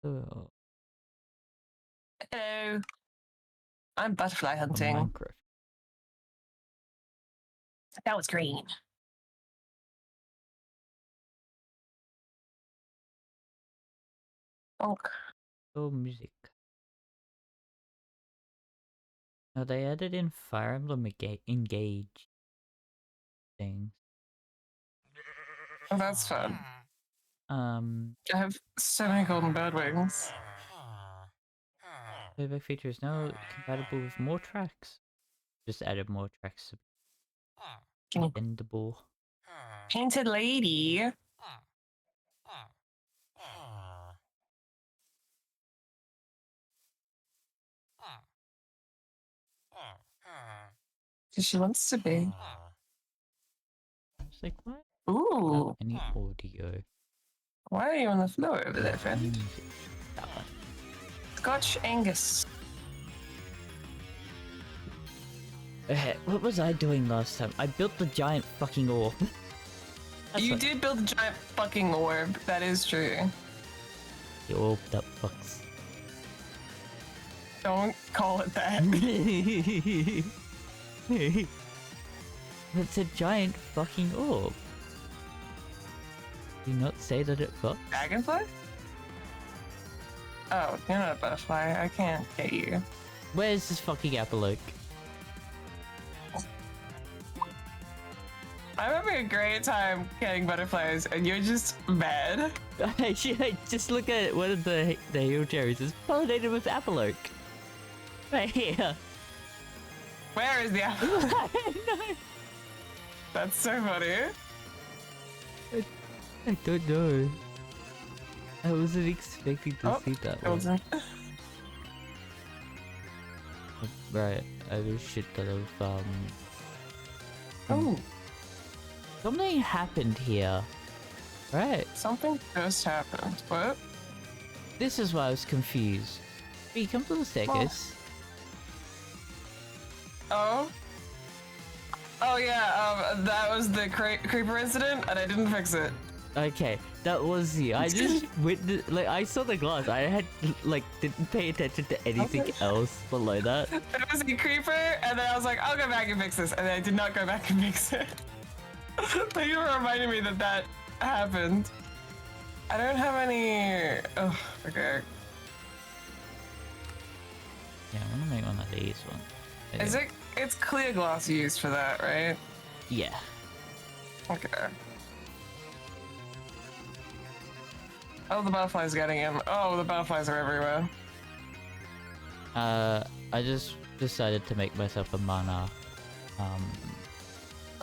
Oh, Hello. I'm butterfly on hunting. Minecraft. That was green. Bonk. Oh, music. Now they added in Fire Emblem Engage things. Oh, that's fun. I have so many golden bird wings. Playback feature is now compatible with more tracks. Just added more tracks to be bendable. Painted lady. Because she wants to be. It's like, what? Ooh. Any audio. Why are you on the floor over there, friend? That one. Scotch Angus. Okay, what was I doing last time? I built the giant fucking orb. You did build a giant fucking orb. That is true. The orb that fucks. Don't call it that. It's a giant fucking orb. Do you not say that it fucks? Dragonfly? Oh, you're not a butterfly. I can't get you. Where's this fucking apple oak? I'm having a great time getting butterflies, and you're just mad. Actually, just look at one of the hill cherries. It's pollinated with apple oak. Right here. Where is the apple? No. That's so funny. I don't know. I wasn't expecting to see that one. Right, I have a shit ton of Oh. Something happened here. Right. Something just happened. What? This is why I was confused. Hey, come to the staircase. Oh. Oh yeah, that was the creeper incident, and I didn't fix it. Okay, that was you. I just witnessed, like, I saw the glass. I had, like, didn't pay attention to anything else below that. It was a creeper, and then I was like, I'll go back and fix this, and then I did not go back and fix it. Thank you for reminding me that that happened. I don't have any... Oh, okay. Yeah, I want to make one of these ones. Okay. Is it... It's clear glass used for that, right? Yeah. Okay. Oh, the butterfly's getting him. Oh, the butterflies are everywhere. I just decided to make myself a mana.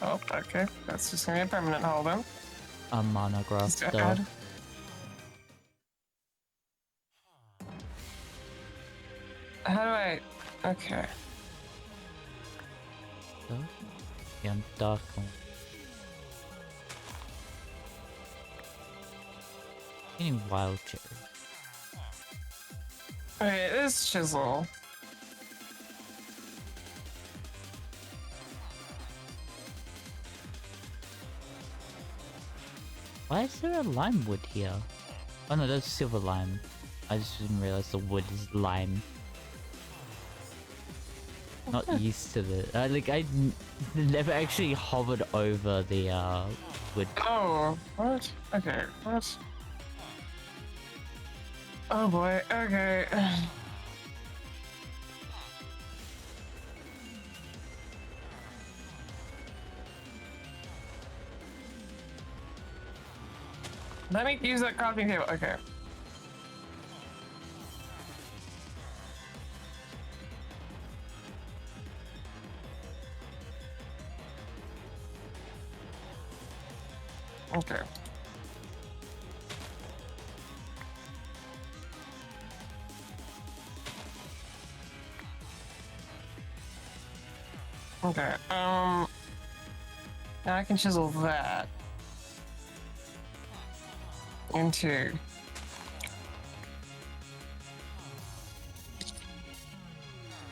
Oh, okay. That's just gonna be a permanent hold then. A mana graph. How do I... Okay. Yeah, I'm dark. Any wild cherry. Okay, this chisel. Why is there a lime wood here? Oh no, that's silver lime. I just didn't realize the wood is lime. Not used to the... I never actually hovered over the wood. Oh, what? Okay, what? Oh boy, okay. Let me use that crafting table. Okay. Okay. Okay, now I can chisel that into...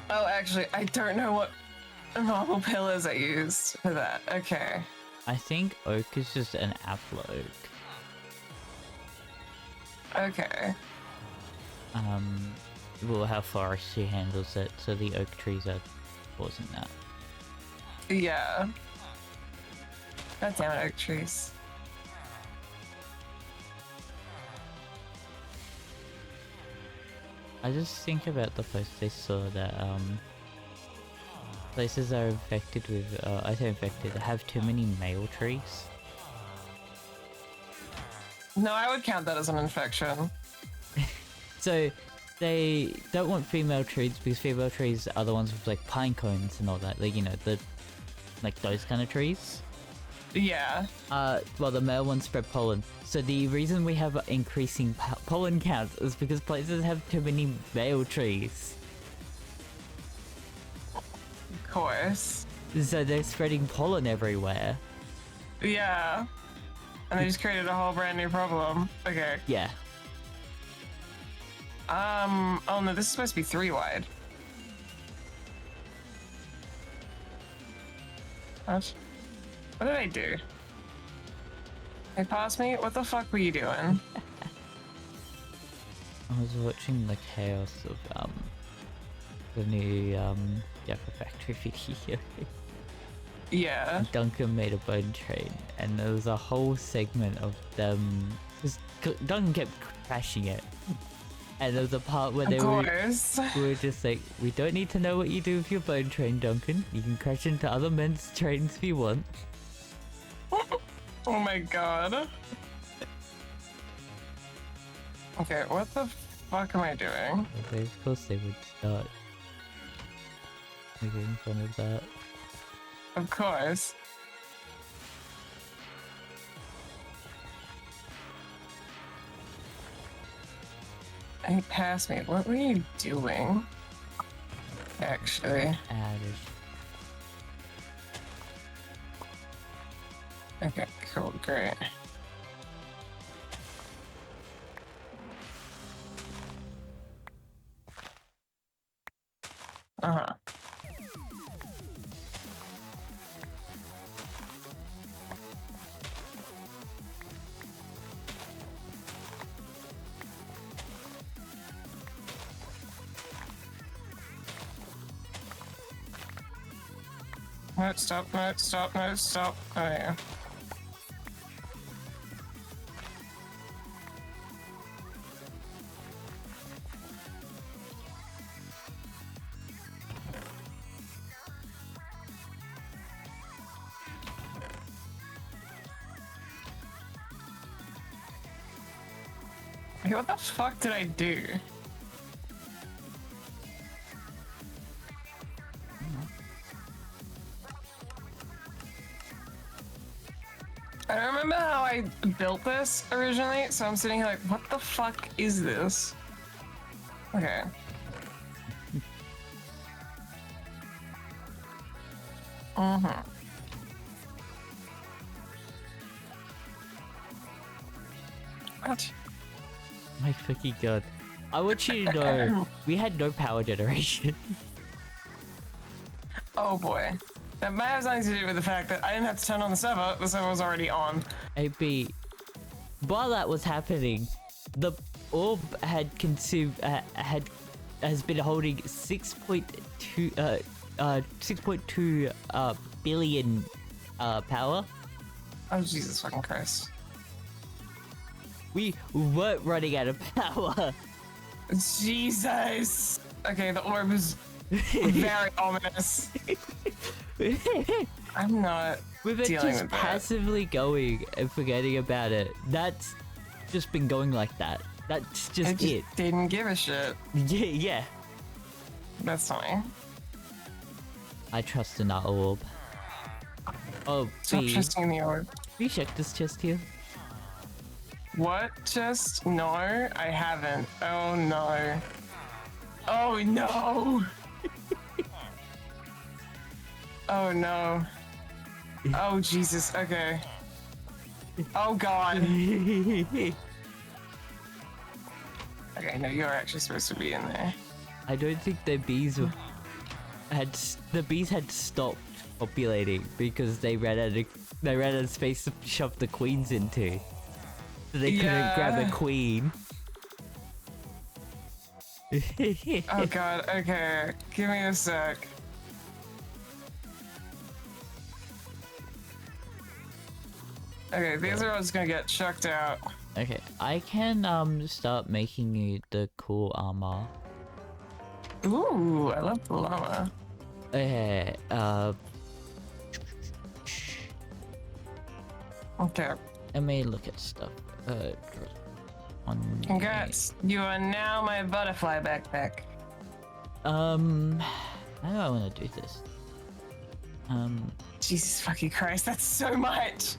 Oh, actually, I don't know what normal pillars I used for that. Okay. I think oak is just an apple oak. Okay. well, how forestry handles it, so the oak trees are causing that. Yeah. God damn it, oak trees. I just think about the post I saw that places are infected with I say infected, have too many male trees. No, I would count that as an infection. So they don't want female trees because female trees are the ones with like pine cones and all that, like, you know, the like those kind of trees. Yeah. Well, the male ones spread pollen. So the reason we have increasing pollen counts is because places have too many male trees. Of course. So they're spreading pollen everywhere. Yeah. And they just created a whole brand new problem. Okay. Yeah. Oh no, this is supposed to be 3 wide. What? What did I do? Hey, pass me? What the fuck were you doing? I was watching the chaos of the new Jaffa Factory video. Yeah. Duncan made a bone train, and there was a whole segment of them. Duncan kept crashing it, and there was a part where they were just like, "We don't need to know what you do with your bone train, Duncan. You can crash into other men's trains if you want." Oh my god. Okay, what the fuck am I doing? Okay, of course they would start making fun of that. Of course. Hey, pass me. What were you doing? Actually. Okay, cool, great. Uh-huh. No, stop, no, stop, no, stop. Oh, yeah. Hey, what the fuck did I do? I don't remember how I built this originally, so I'm sitting here like, what the fuck is this? Okay. Mm-hmm. What? My fucking god. I want you to know, we had no power generation. Oh boy. That might have something to do with the fact that I didn't have to turn on the server was already on. AB, while that was happening, the orb had consumed, has been holding 6.2 billion power. Oh Jesus fucking Christ. We weren't running out of power. Jesus. Okay, the orb is very ominous. I'm not We've been dealing just with that. passively going and forgetting about it. That's just been going like that. That's just it. Didn't give a shit. Yeah. That's fine. I trust in that orb. Oh, Stop B. trusting the orb. We checked this chest here. What chest? No, I haven't. Oh no. Oh no. Oh no. Oh Jesus, okay. Oh god. Okay, no, you're actually supposed to be in there. I don't think the bees had stopped populating because they ran out of space to shove the queens into. So they couldn't grab a queen. Oh god, okay. Give me a sec. Okay, these are all just gonna get chucked out. Okay, I can start making you the cool armor. Ooh, I love the llama. Okay, Okay. let me look at stuff. Congrats, you are now my butterfly backpack. How do I want to do this? Jesus fucking Christ, that's so much!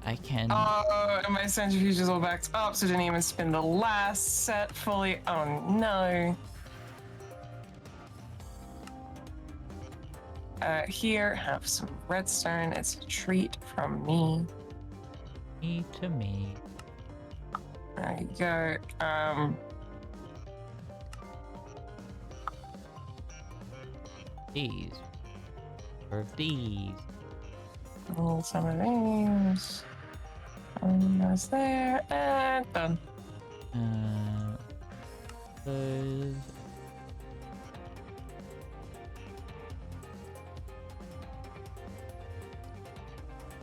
I can... Oh, and my centrifuge is all backed up, so didn't even spin the last set fully. Oh no. Here, have some redstone. It's a treat from me. Me to me. There you go. These. Or these. Need some of these. That's there, and done. Those.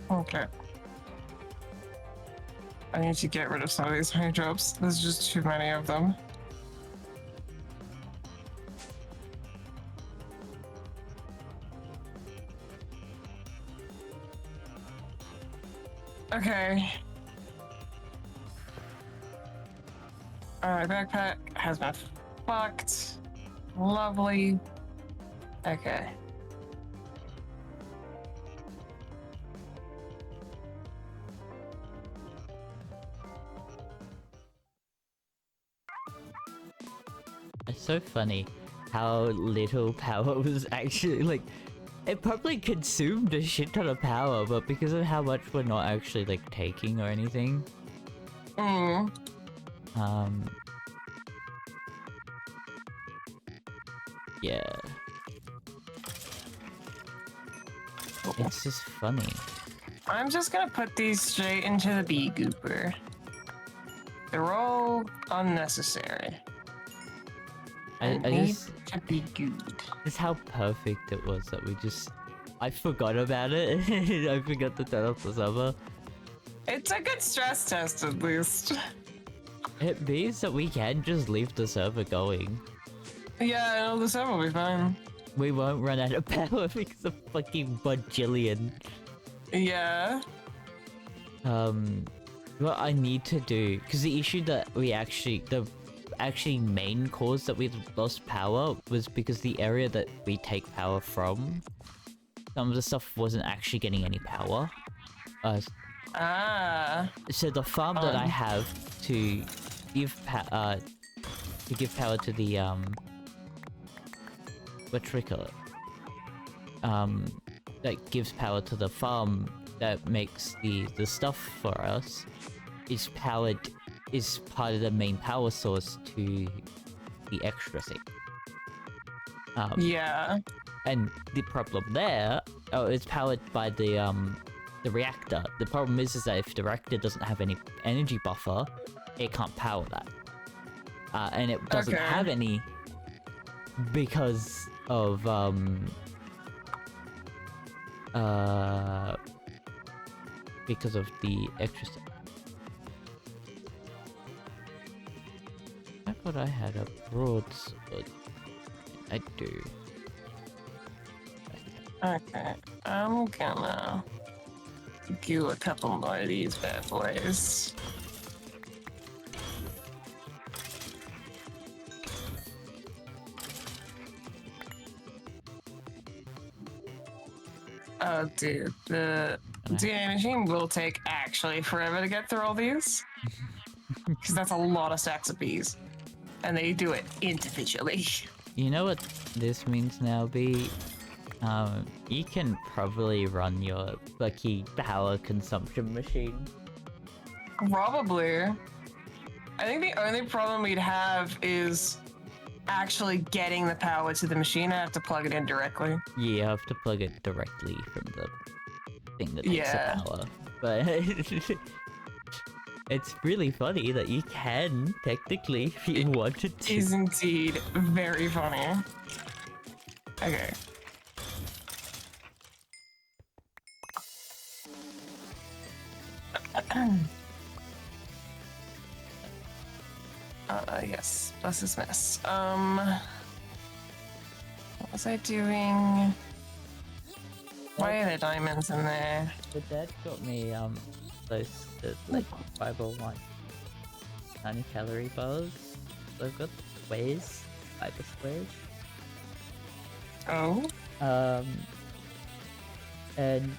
Okay. I need to get rid of some of these honey drops. There's just too many of them. Okay. Alright, backpack has been fucked. Lovely. Okay. It's so funny how little power was actually like... It probably consumed a shit ton of power, but because of how much we're not actually like taking or anything... Yeah. It's just funny. I'm just gonna put these straight into the bee gooper. They're all unnecessary. I need just... to be good. Just how perfect it was that we just... I forgot about it. I forgot to turn off the server. It's a good stress test, at least. It means that we can just leave the server going. Yeah, no, the server will be fine. We won't run out of power because of fucking bajillion. Yeah. What I need to do... Because the issue that we actually... The actually main cause that we lost power was because the area that we take power from, some of the stuff wasn't actually getting any power. So the farm that I have to give power to the what that gives power to the farm that makes the stuff for us is part of the main power source to the extra thing. Yeah. And the problem there, it's powered by the reactor. The problem is that if the reactor doesn't have any energy buffer, it can't power that. And it doesn't have any because of the extra stuff. I thought I had a broadsword. I do. Okay, I'm gonna do a couple more of these bad boys. Oh, dude, the DNA machine will take actually forever to get through all these. Because that's a lot of stacks of bees. And they do it individually. You know what this means now, B? You can probably run your lucky power consumption machine. Probably. I think the only problem we'd have is actually getting the power to the machine. I have to plug it in directly. Yeah, you have to plug it directly from the thing that takes the power. But It's really funny that you can, technically, if you wanted to. It is indeed very funny. Okay. Yes, bless this mess. What was I doing? Why are there diamonds in there? The dad got me those like 501 90-calorie bars. They've got squares, fiber squares. Oh. And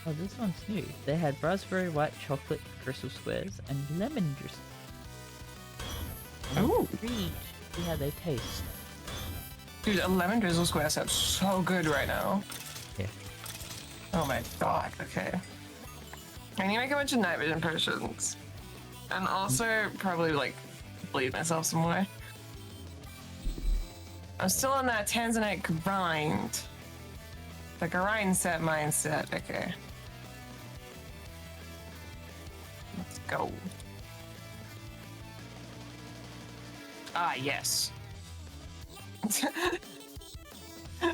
oh, this one's new. They had raspberry white chocolate crystal squares and lemon drizzle. Oh. See how they taste. Dude, a lemon drizzle square sounds so good right now. Yeah. Oh my god, okay. I need to make a bunch of night vision potions. And also probably like bleed myself some more. I'm still on that Tanzanite grind. The grind set mindset, okay. Let's go. Ah, yes.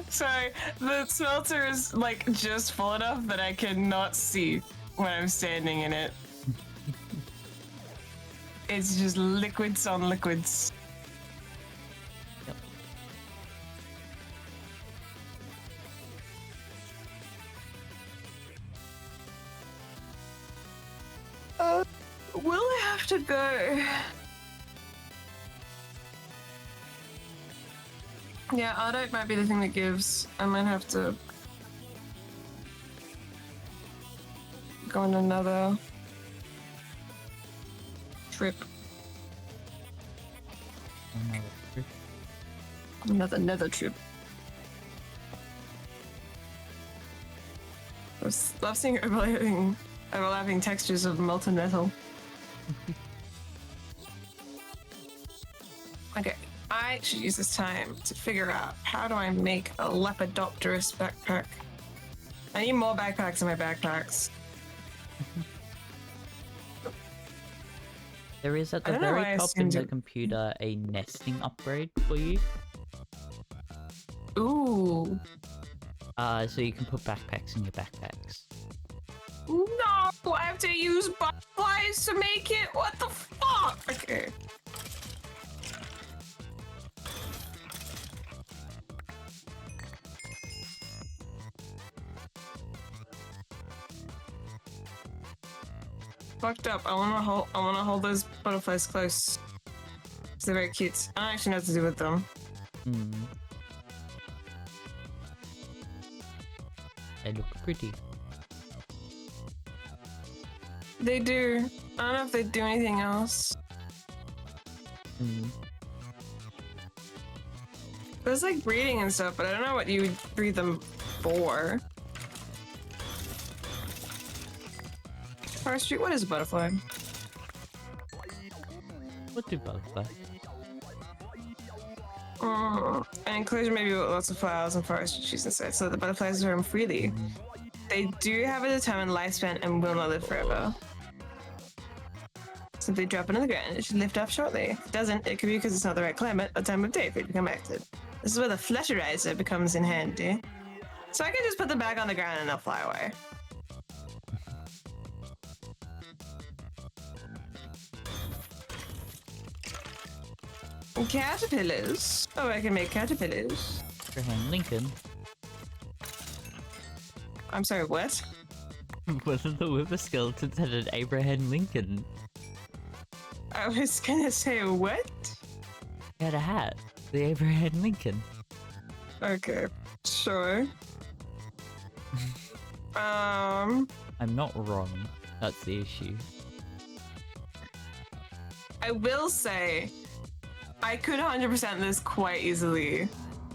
Sorry, the smelter is like just full enough that I cannot see when I'm standing in it. It's just liquids on liquids. Yep. Will I have to go? Yeah, Ardite might be the thing that gives. I might have to go on another trip. Another trip. I love seeing overlapping textures of molten metal. Okay. I should use this time to figure out how do I make a Lepidopterus backpack. I need more backpacks in my backpacks. There is at the very top in the computer a nesting upgrade for you. Ooh. So you can put backpacks in your backpacks. No, I have to use butterflies to make it? What the fuck? Okay. Fucked up. I wanna hold those butterflies close. They're very cute. I don't actually know what to do with them. They look pretty. They do. I don't know if they do anything else. There's like breeding and stuff, but I don't know what you would breed them for. Forestry, what is a butterfly? What do butterflies? An enclosure maybe with lots of flowers and forestry trees inside, so the butterflies roam freely. They do have a determined lifespan and will not live forever. Simply drop it on the ground, it should lift off shortly. If it doesn't, it could be because it's not the right climate or time of day for it to become active. This is where the flesherizer becomes in handy. So I can just put them back on the ground and they'll fly away. Caterpillars. Oh, I can make caterpillars. Abraham Lincoln. I'm sorry, what? One of the Wither skeletons had an Abraham Lincoln. I was gonna say, what? He had a hat. The Abraham Lincoln. Okay, sure. I'm not wrong. That's the issue. I will say, I could 100% this quite easily.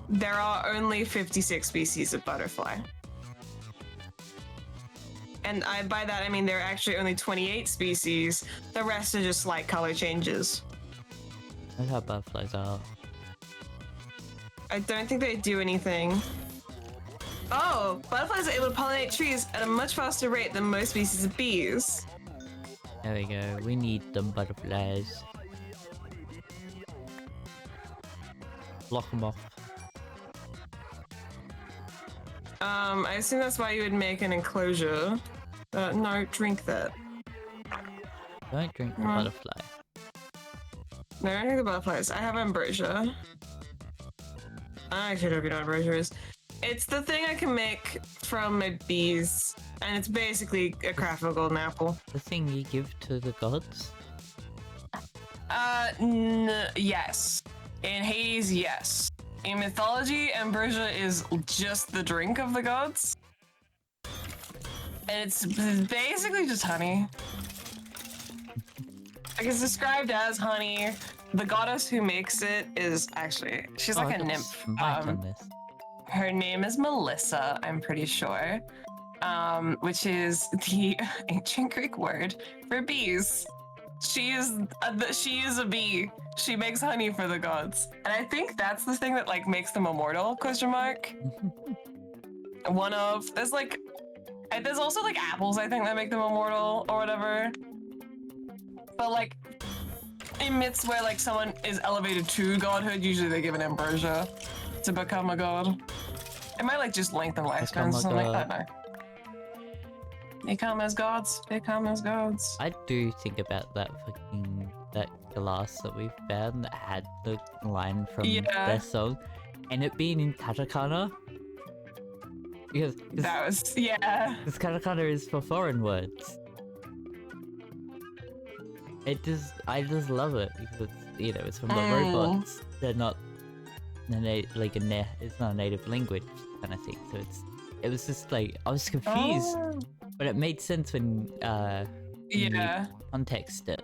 There are only 56 species of butterfly. And by that I mean there are actually only 28 species. The rest are just slight color changes. That's how butterflies are. I don't think they do anything. Oh, butterflies are able to pollinate trees at a much faster rate than most species of bees. There we go. We need them butterflies. Block them off. I assume that's why you would make an enclosure. No, drink that. Don't drink the butterfly. No, I don't drink the butterflies. I have ambrosia. I actually don't know what ambrosia is. It's the thing I can make from my bees, and it's basically a craft of a golden apple. The thing you give to the gods? Yes. In Hades, yes. In mythology, ambrosia is just the drink of the gods. And it's basically just honey. Like, it's described as honey. The goddess who makes it is actually, she's like a nymph. Her name is Melissa, I'm pretty sure. Which is the ancient Greek word for bees. She is a bee. She makes honey for the gods. And I think that's the thing that like makes them immortal, question mark. There's also like apples, I think, that make them immortal or whatever. But like in myths where like someone is elevated to godhood, usually they give an ambrosia to become a god. It might like just lengthen lifespans or something like that. No. Become as gods. Become as gods. I do think about that that glass that we found that had the line from their song, and it being in katakana. Because that was Because katakana is for foreign words. I just love it because it's from the robots. They're not it's not a native language kind of thing. So it was just like I was confused, but it made sense when you context it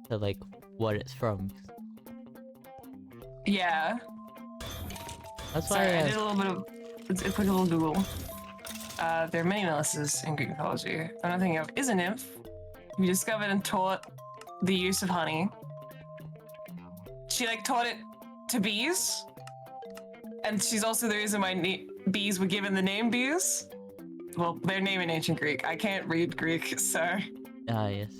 to like what it's from. Yeah. That's why I did a little bit of a quick little Google. There are many Melissas in Greek mythology. The one I'm thinking of is a nymph who discovered and taught the use of honey. She like taught it to bees, and she's also the reason why bees were given the name bees. Well, their name in ancient Greek. I can't read Greek, so. Yes.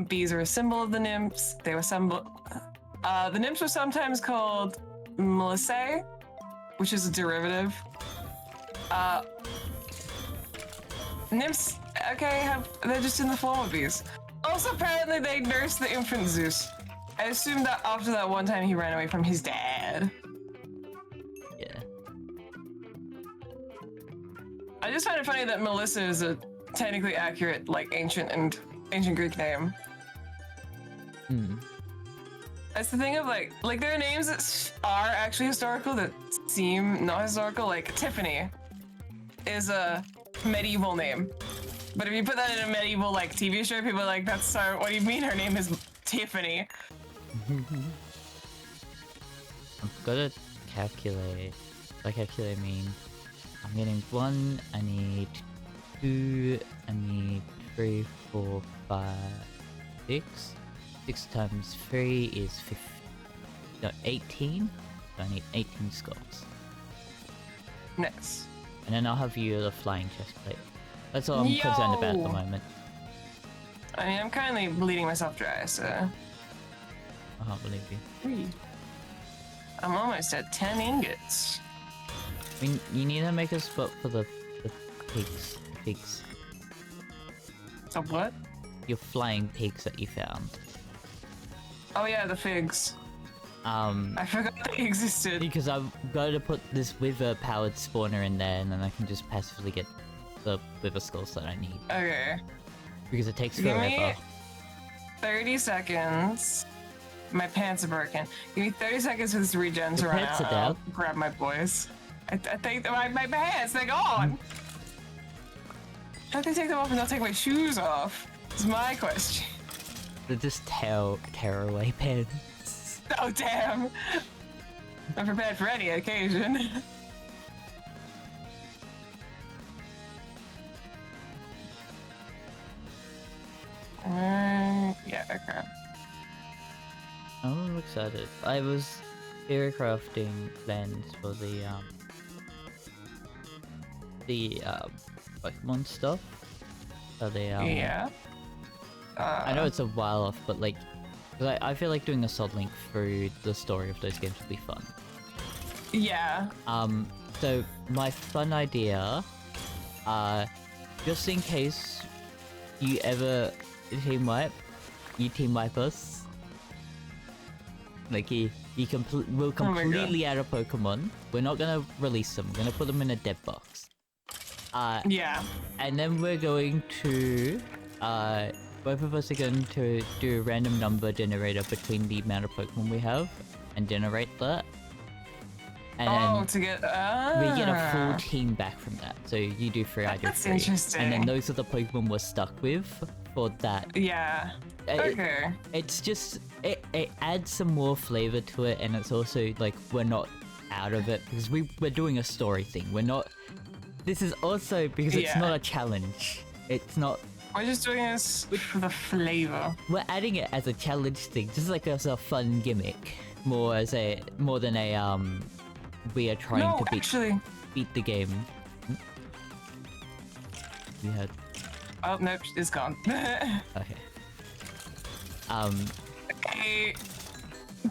Bees are a symbol of the nymphs. They were the nymphs were sometimes called Melissae, which is a derivative. Nymphs, they're just in the form of bees. Also, apparently they nursed the infant Zeus. I assume that after that one time he ran away from his dad. Yeah. I just find it funny that Melissa is a technically accurate, like, ancient Greek name. That's the thing of like there are names that are actually historical that seem not historical. Like Tiffany is a medieval name, but if you put that in a medieval like TV show, people are like, "That's so. What do you mean her name is Tiffany?" I've got to calculate. By calculate, I mean I'm getting 1. I need 2. I need 3, 4, 5, 6. 6 times 3 is 18. So I need 18 skulls. Nice. And then I'll have you the flying chest plate. That's all I'm concerned about at the moment. I mean, I'm currently bleeding myself dry, so. I can't believe you. I'm almost at 10 ingots. I mean, you need to make a spot for the pigs. Pigs. So what? Your flying pigs that you found. Oh yeah, the figs. I forgot they existed. Because I've got to put this wither-powered spawner in there, and then I can just passively get the wither skulls that I need. Okay. Because it takes Give forever. me 30 seconds. My pants are broken. Give me 30 seconds for this regen to run out. I'll grab my boys. I think my pants, they're gone. How do they take them off and not take my shoes off? Is my question. They're just tearaway pants. Oh damn! I'm prepared for any occasion. Yeah, okay. I'm excited. I was crafting plans for the Pokemon stuff. So I know it's a while off, but like, 'cause I feel like doing a Sod Link through the story of those games would be fun. Yeah. So my fun idea, just in case you ever team wipe us. Like we'll completely add a Pokemon. We're not gonna release them. We're gonna put them in a dead box. Yeah. And then we're going to, both of us are going to do a random number generator between the amount of Pokemon we have and generate that. And then to get we get a full team back from that. So you do 3, I do 3. That's interesting. And then those are the Pokemon we're stuck with for that. Yeah. Okay. It's just, it adds some more flavor to it, and it's also like we're not out of it because we're doing a story thing. We're not. This is also because it's not a challenge. It's not. We're just doing this for the flavor. We're adding it as a challenge thing, just like as a fun gimmick, more than a we are trying to beat the game. We had. Oh nope, it's gone. Okay. Okay.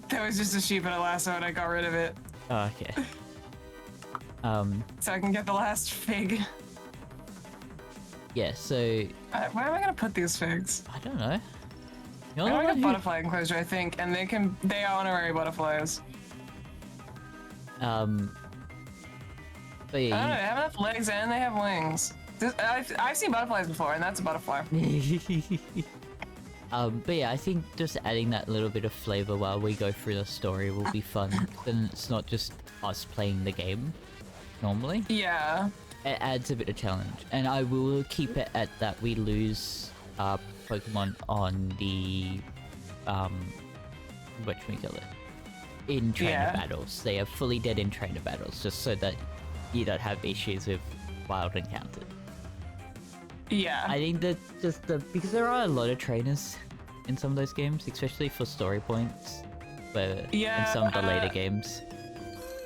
That was just a sheep in a lasso, and I got rid of it. Oh, okay. So I can get the last fig. Yeah. So. Where am I gonna put these figs? I don't know. You're like a butterfly enclosure, I think, and they are honorary butterflies. But yeah, I don't know, they have enough legs and they have wings. I've seen butterflies before, and that's a butterfly. But yeah, I think just adding that little bit of flavor while we go through the story will be fun. Then it's not just us playing the game normally. Yeah. It adds a bit of challenge, and I will keep it at that we lose Pokemon on the whatchamacallit, in trainer battles. They are fully dead in trainer battles, just so that you don't have issues with wild encounters. Yeah. I think that just because there are a lot of trainers in some of those games, especially for story points, but in some of the later games.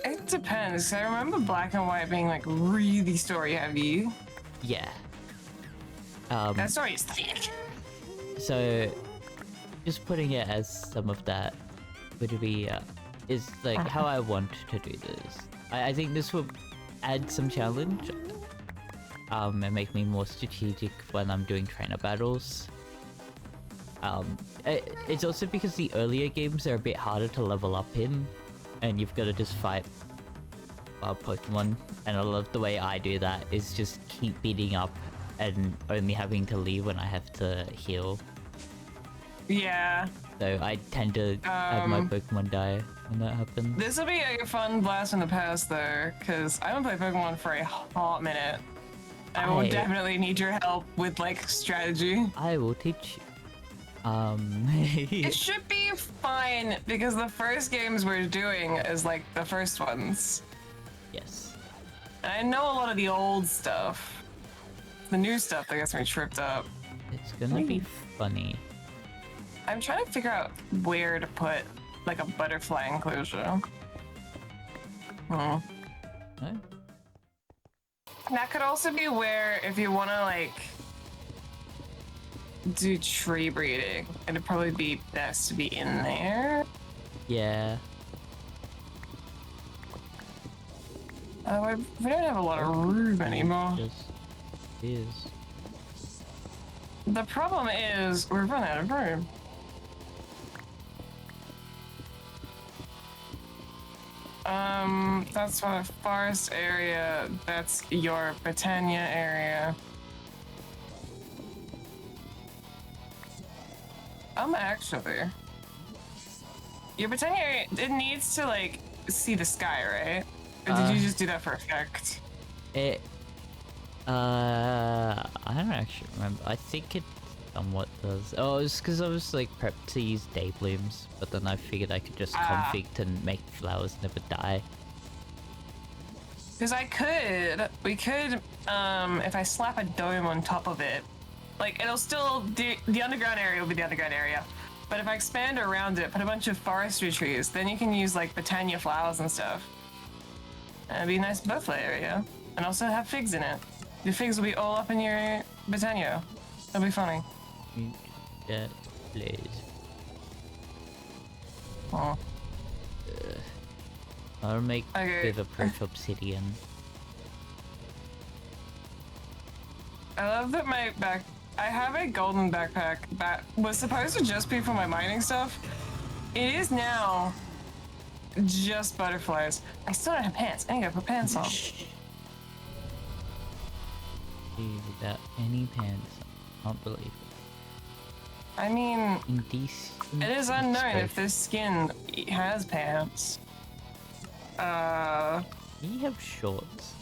It depends. I remember Black and White being like really story heavy. Yeah. That story is thick. So, just putting it as some of that would be is like how I want to do this. I think this will add some challenge. And make me more strategic when I'm doing trainer battles. It's also because the earlier games are a bit harder to level up in, and you've got to just fight Pokemon. And I love the way I do that is just keep beating up and only having to leave when I have to heal. Yeah. So I tend to have my Pokemon die when that happens. This will be a fun blast from the past though, because I haven't played Pokemon for a hot minute. I will definitely need your help with like strategy. I will teach you. It should be fine because the first games we're doing is like the first ones. Yes. And I know a lot of the old stuff. The new stuff that gets me tripped up. It's gonna be funny. I'm trying to figure out where to put like a butterfly enclosure. No? That could also be where, if you want to like do tree breeding, it'd probably be best to be in there. Yeah. We don't have a lot of room anymore. Just is. The problem is we're running out of room. That's what a forest area. That's your Britannia area. Actually, your Britannia area, it needs to like see the sky, right? Or did you just do that for effect? I don't actually remember. I think it somewhat does. Oh, it's because I was like prepped to use day blooms, but then I figured I could just config to make flowers never die. Because we could, if I slap a dome on top of it, like it'll still, the underground area will be the underground area. But if I expand around it, put a bunch of forestry trees, then you can use like Britannia flowers and stuff. And it'd be a nice butterfly area. And also have figs in it. The figs will be all up in your Britannia. That'll be funny. that, please. Oh. I'll make with a perch obsidian. I love that I have a golden backpack that was supposed to just be for my mining stuff. It is now just butterflies. I still don't have pants. I need to put pants on. Without any pants. I can't believe it. I mean, Indecent. it is unknown if this skin has pants. You have shorts.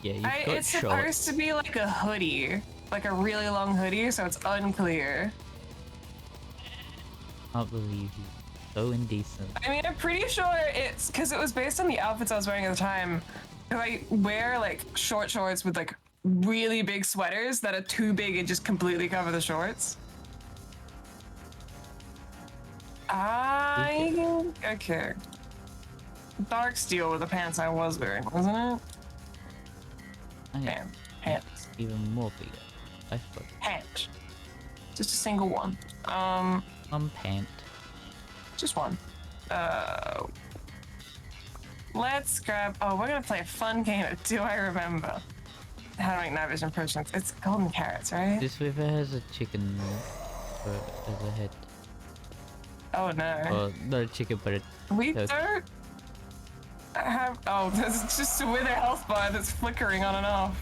Yeah, you've got it's shorts. supposed to be like a hoodie. Like a really long hoodie, so it's unclear. I can't believe you. So indecent. I mean, I'm pretty sure it's because it was based on the outfits I was wearing at the time. Because I wear like short shorts with like really big sweaters that are too big and just completely cover the shorts. Okay. Dark steel were the pants I was wearing, wasn't it? Pants. Even more bigger. I forgot. Pant. Just a single one. One pant. Just one. Let's grab. Oh, we're gonna play a fun game. Do I remember how to make night vision potions? It's golden carrots, right? This river has a chicken as a head. Oh no. Well, not a chicken, but We don't have. Oh, there's just a wither health bar that's flickering on and off.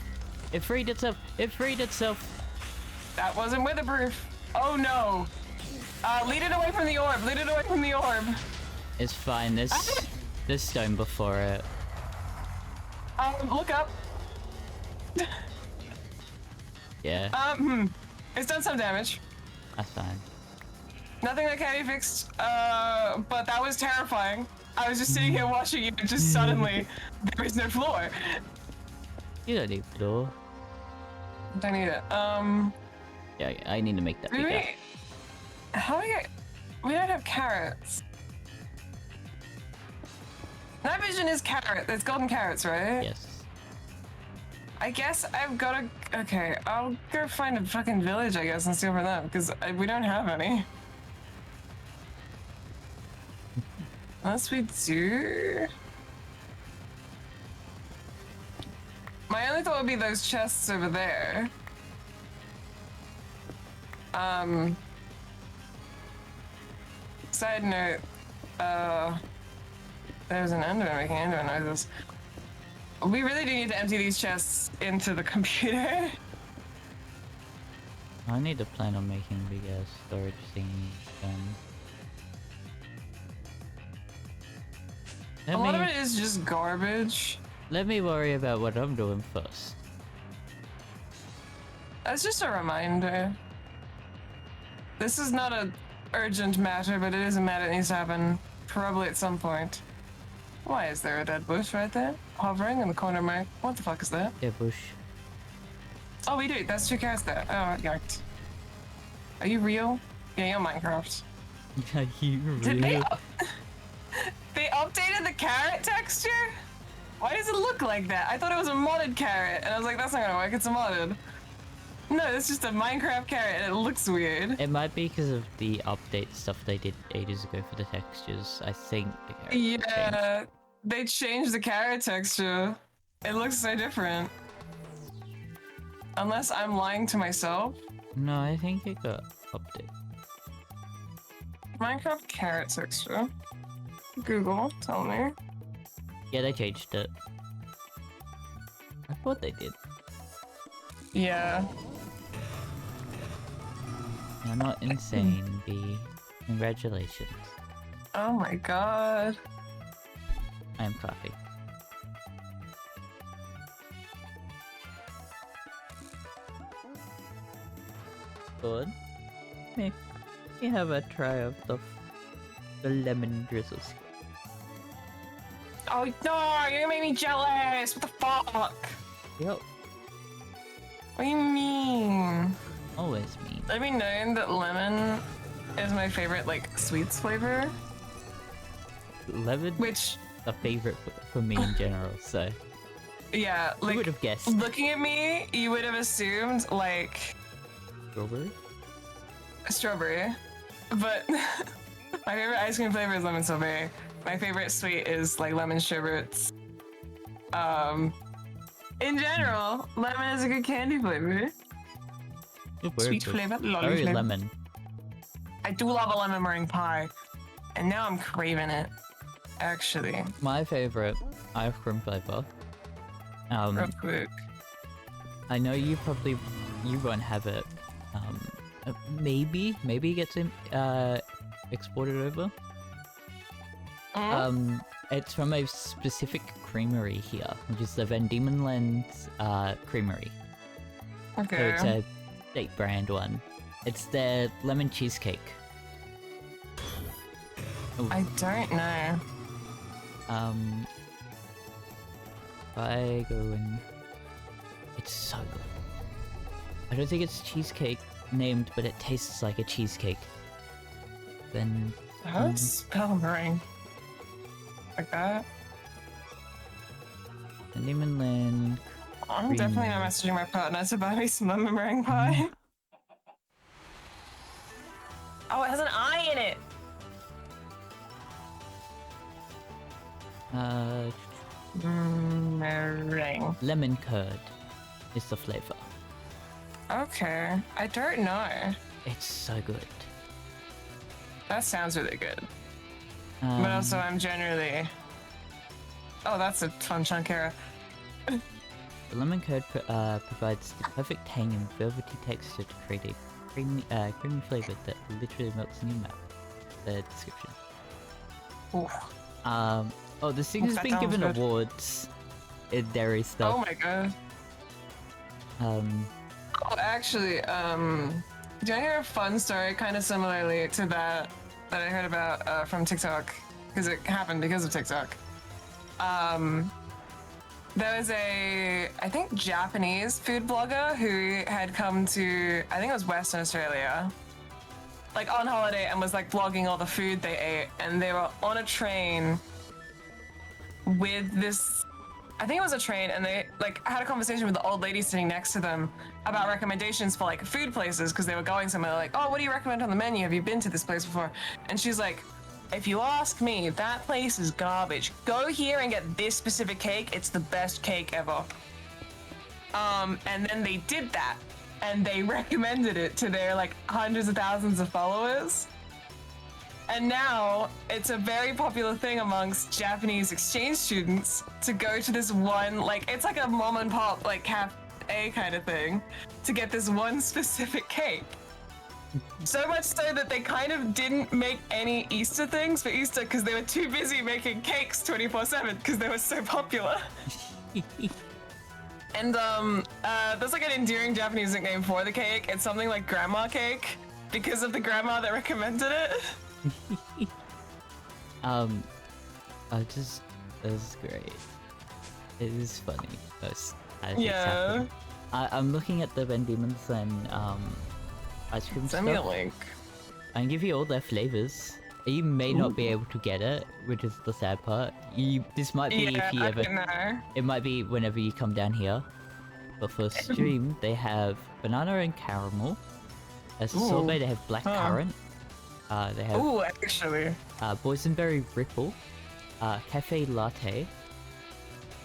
It freed itself. It freed itself. That wasn't witherproof. Oh no. Lead it away from the orb. Lead it away from the orb. It's fine. There's stone before it. Look up. Yeah. It's done some damage. That's fine. Nothing that can be fixed. But that was terrifying. I was just sitting here watching it, and just suddenly there is no floor. You don't need floor. Don't need it. Yeah, I need to make that bigger. How do we get? We don't have carrots. Night vision is carrot. There's golden carrots, right? Yes. I guess I've got to. Okay, I'll go find a fucking village, I guess, and steal from them because we don't have any. Unless we do. My only thought would be those chests over there. Side note, there's an enderman making enderman noises. We really do need to empty these chests into the computer. I need to plan on making a big ass storage thing. A lot of it is just garbage. Let me worry about what I'm doing first. That's just a reminder. This is not an urgent matter, but it is a matter that needs to happen probably at some point. Why is there a dead bush right there? Hovering in the corner of my... What the fuck is that? Dead bush. Oh, we do. That's 2 carrots there. Oh, yikes. Are you real? Yeah, you're Minecraft. Are you real? Did they updated the carrot texture? Why does it look like that? I thought it was a modded carrot, and I was like, that's not gonna work, it's a modded. No, it's just a Minecraft carrot, and it looks weird. It might be because of the update stuff they did ages ago for the textures. I think the carrot changed. They changed the carrot texture. It looks so different. Unless I'm lying to myself. No, I think it got updated. Minecraft carrot texture. Google, tell me. Yeah, they changed it. I thought they did. Yeah. You're not insane, B. Congratulations. Oh my god. I am clapping. Good. Let me have a try of the lemon drizzles. Oh no, you made me jealous! What the fuck? Yep. What do you mean? Always mean. Let me know that lemon is my favorite, like, sweets flavor. Lemon? Which... a favorite for me in general, so... Yeah, like... Who would have guessed? Looking at me, you would have assumed, like... Strawberry? strawberry, but my favorite ice cream flavor is lemon sorbet. My favorite sweet is like lemon sherbets. In general, lemon is a good candy flavor. Sweet flavor, very flavor. lemon. I do love a lemon meringue pie, and now I'm craving it. Actually, my favorite ice cream flavor. Real quick. I know you won't have it. Maybe it gets exported over. It's from a specific creamery here, which is the Van Diemenland's creamery. Okay. So it's a state brand one. It's their lemon cheesecake. Ooh. I don't know. I go in. It's so good. I don't think it's cheesecake named, but it tastes like a cheesecake. Then. How do you spell meringue? Like that? Van Diemenland. I'm definitely not messaging my partner to buy me some lemon meringue pie. Oh, it has an I in it! Meringue. Lemon curd is the flavor. Okay, I don't know. It's so good. That sounds really good. But also, I'm generally... Oh, that's a fun chunk here. The lemon curd provides the perfect tang and velvety texture to create a creamy flavor that literally melts in your mouth. The description. Ooh. Oh, this thing has been given awards in dairy stuff. Oh my god. Oh, actually, do you want to hear a fun story kind of similarly to that I heard about from TikTok? Because it happened because of TikTok. There was I think, Japanese food blogger who had come to, I think it was Western Australia, like on holiday, and was like vlogging all the food they ate, and they were on a train with this, I think it was a train, and they like had a conversation with the old lady sitting next to them about recommendations for like food places, because they were going somewhere, like, oh, what do you recommend on the menu? Have you been to this place before? And she's like, if you ask me, that place is garbage. Go here and get this specific cake. It's the best cake ever. And then they did that, and they recommended it to their like hundreds of thousands of followers. And now it's a very popular thing amongst Japanese exchange students to go to this one, like, it's like a mom and pop, like, cafe kind of thing, to get this one specific cake. So much so that they kind of didn't make any Easter things for Easter because they were too busy making cakes 24/7 because they were so popular. And there's like an endearing Japanese nickname for the cake. It's something like grandma cake because of the grandma that recommended it. That's great. It is funny. Yeah. I'm looking at the Van Diemen's and ice cream Send stuff. me a link. I can give you all their flavors. You may not be able to get it, which is the sad part. This might be if you ever. It might be whenever you come down here. But for stream, they have banana and caramel. As a sorbet, they have black currant. They have. Ooh, actually. Boysenberry ripple, cafe latte,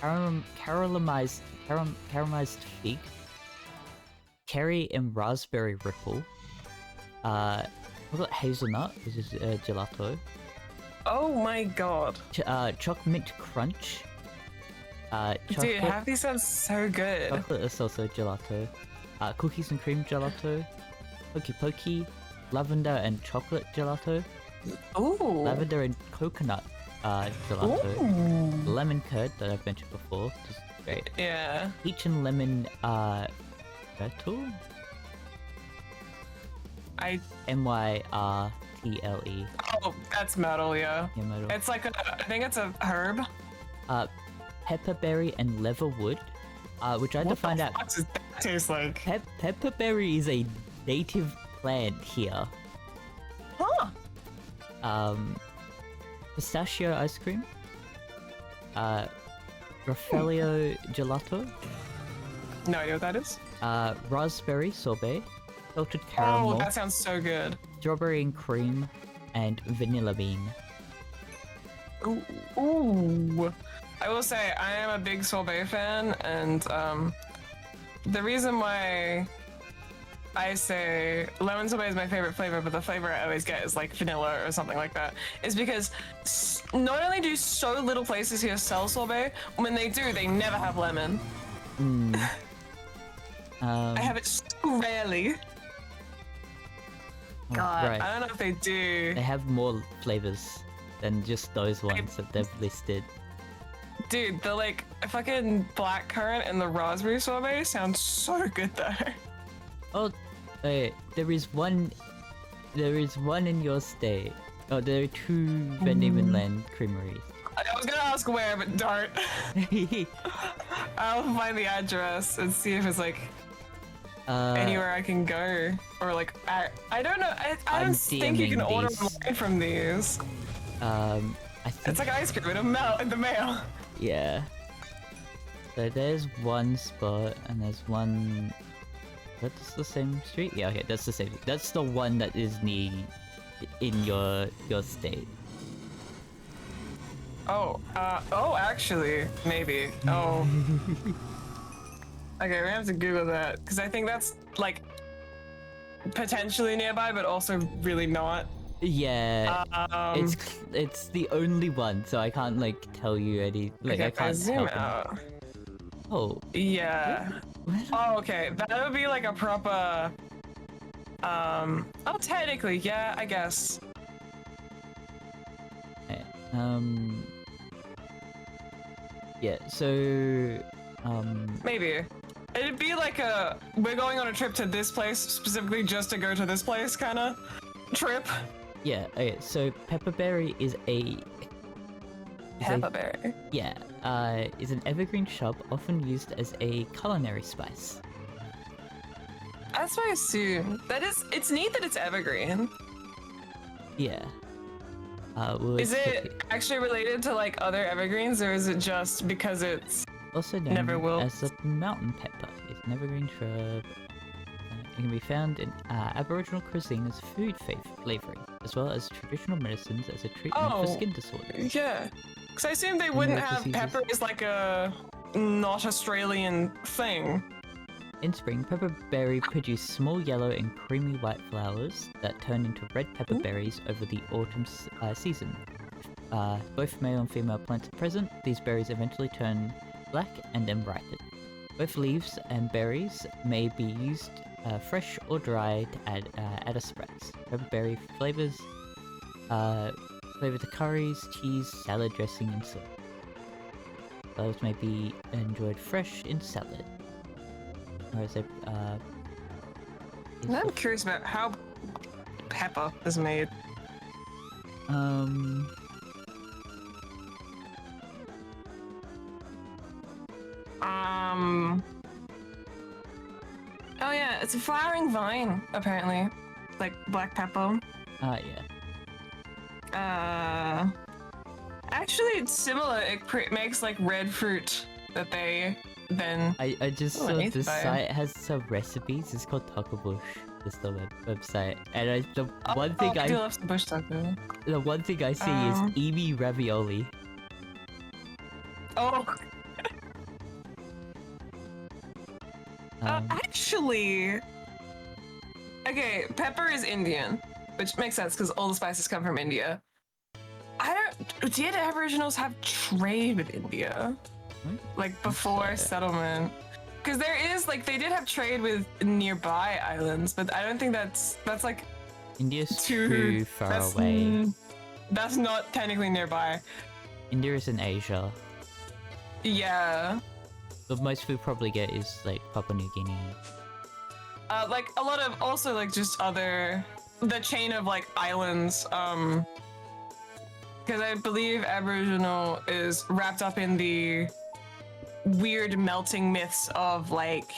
caramelized fig, cherry and raspberry ripple. We've got hazelnut, which is gelato. Oh my god. Chocolate mint crunch. Dude, half these sound so good. Chocolate is also gelato. Cookies and cream gelato. Pokey pokey. Lavender and chocolate gelato. Ooh. Lavender and coconut gelato. Ooh. Lemon curd that I've mentioned before. Just great. Yeah. Peach and lemon myrtle. MYRTLE. Oh, that's metal, yeah. Yeah, myrtle. It's like I think it's a herb. Pepperberry and leatherwood, which I had to find out. What does that taste like? Pepperberry is a native plant here. Huh. Pistachio ice cream. Raffaello gelato. No idea what that is. Raspberry sorbet. salted caramel. Oh, that sounds so good. Strawberry and cream, and vanilla bean. Ooh. Ooh. I will say I am a big sorbet fan, and the reason why I say lemon sorbet is my favorite flavor, but the flavor I always get is like vanilla or something like that, is because not only do so little places here sell sorbet, when they do, they never have lemon. I have it so rarely. God, right. I don't know if they do. They have more flavors than just those ones that they've listed. Dude, the like fucking blackcurrant and the raspberry sorbet sounds so good though. Oh, there is one in your state. Oh, there are two Van Diemenland creameries. I was gonna ask where, but don't. I'll find the address and see if it's like anywhere I can go, or like I don't know. I don't think you can order online from these. It's like ice cream in the mail. Yeah. So there's one spot, and there's one. That's the same street? Yeah, okay, that's the same. That's the one that is in your state. Oh, actually, maybe. Oh. Okay, we have to Google that, because I think that's, like, potentially nearby, but also really not. Yeah, it's the only one, so I can't, like, tell you any, like, okay, I can't zoom help out. Oh. Yeah. Oh, okay, that would be, like, a proper, oh, technically, yeah, I guess. Okay, yeah, so, maybe. It'd be like we're going on a trip to this place, specifically just to go to this place, kind of trip. Yeah, okay, so pepperberry is a... Pepperberry? Yeah, is an evergreen shrub often used as a culinary spice. That's what I assume. It's neat that it's evergreen. Yeah. Is it actually related to like other evergreens, or is it just because it's also known as a mountain pepper? It's an evergreen shrub. It can be found in Aboriginal cuisine as food flavoring, as well as traditional medicines as a treatment for skin disorders. Yeah, because I assume they wouldn't have pepper as like a not Australian thing. In spring, pepperberry produce small yellow and creamy white flowers that turn into red pepper berries over the autumn season. Both male and female plants are present. These berries eventually turn black and then ripen. Both leaves and berries may be used fresh or dry to add a spice. Pepperberry flavors flavor to curries, cheese, salad dressing, and sauce. Flowers may be enjoyed fresh in salad. Or is it, I'm curious about how pepper is made. Oh yeah, it's a flowering vine, apparently. Like black pepper. Yeah. Actually, it's similar. It makes like red fruit that they then. I just saw the site has some recipes. It's called Taco Bush. It's the website, and the one thing I do love some bush taco. The one thing I see is emi ravioli. Oh. Actually, okay, pepper is Indian, which makes sense because all the spices come from India. Did Aboriginals have trade with India? Like before settlement? Because there is, like, they did have trade with nearby islands, but I don't think that's like... India's too far away. That's not technically nearby. India is in Asia. Yeah. The most we probably get is, like, Papua New Guinea. Like, a lot of, also, like, just other... The chain of, like, islands, because I believe Aboriginal is wrapped up in the weird melting myths of, like,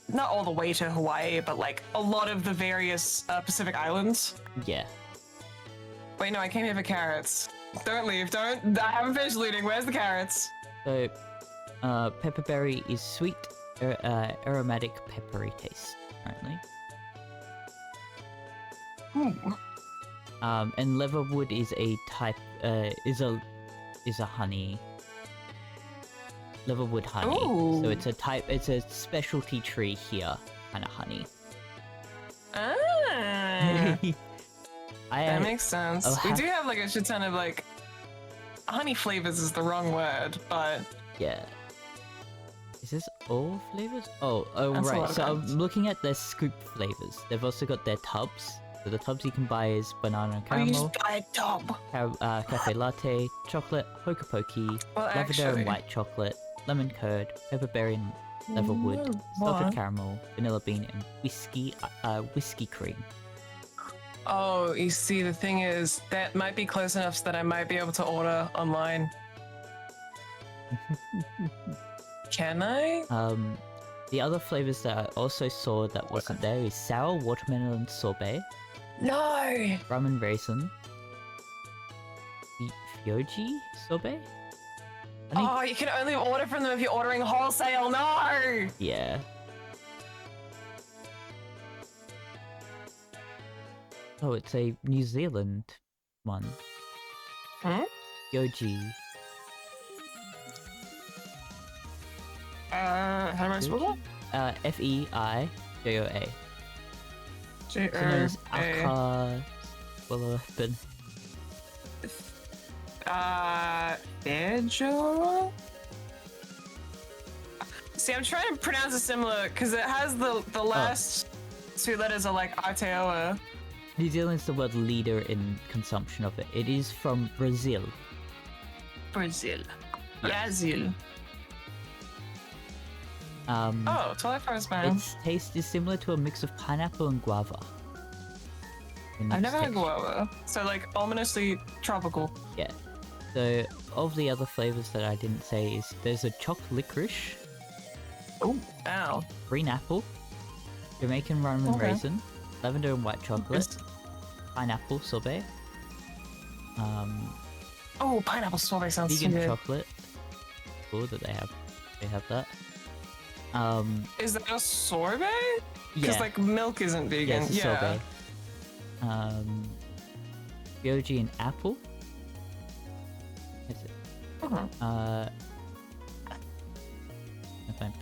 not all the way to Hawaii, but, like, a lot of the various Pacific islands. Yeah. Wait, no, I came here for carrots. Don't leave, don't. I haven't finished looting. Where's the carrots? So, pepperberry is sweet, aromatic, peppery taste, apparently. Ooh. And leatherwood is a type. Is a honey. Leatherwood honey. Ooh. So it's a type. It's a specialty tree here, kind of honey. Ah. That makes sense. We do have like a shit ton of like honey flavors is the wrong word, but yeah. Is this all flavors? Oh, That's right. So I'm looking at their scoop flavors. They've also got their tubs. So the tubs you can buy is banana and caramel. You just buy a tub. Cafe latte, chocolate, hokey pokey, lavender and white chocolate, lemon curd, pepperberry and leatherwood, salted caramel, vanilla bean, and whiskey cream. Oh, you see, the thing is, that might be close enough so that I might be able to order online. Can I? The other flavors that I also saw that wasn't there is sour watermelon sorbet. No! Rum and raisin. Fyoji sorbet? Oh, you can only order from them if you're ordering wholesale. No! Yeah. Oh, it's a New Zealand one. Hmm? Fyoji. How do I spell that? Feijoa. J-O-A. Feijoa? See, I'm trying to pronounce it similar because it has the last two letters are like Aotearoa. New Zealand's the world leader in consumption of it. It is from Brazil. Brazil. Yes. Brazil. Twilight Forest Man. Its taste is similar to a mix of pineapple and guava. I've never had guava, so like ominously tropical. Yeah. So of the other flavors that I didn't say is there's a choc licorice. Oh, ow. Green apple, Jamaican rum and raisin, lavender and white chocolate, pineapple sorbet. Oh, pineapple sorbet sounds vegan good. chocolate. Cool that they have that. Is that a sorbet? Because Yeah. like milk isn't vegan. Yes, a sorbet. Fyoji and apple. That's it. If I'm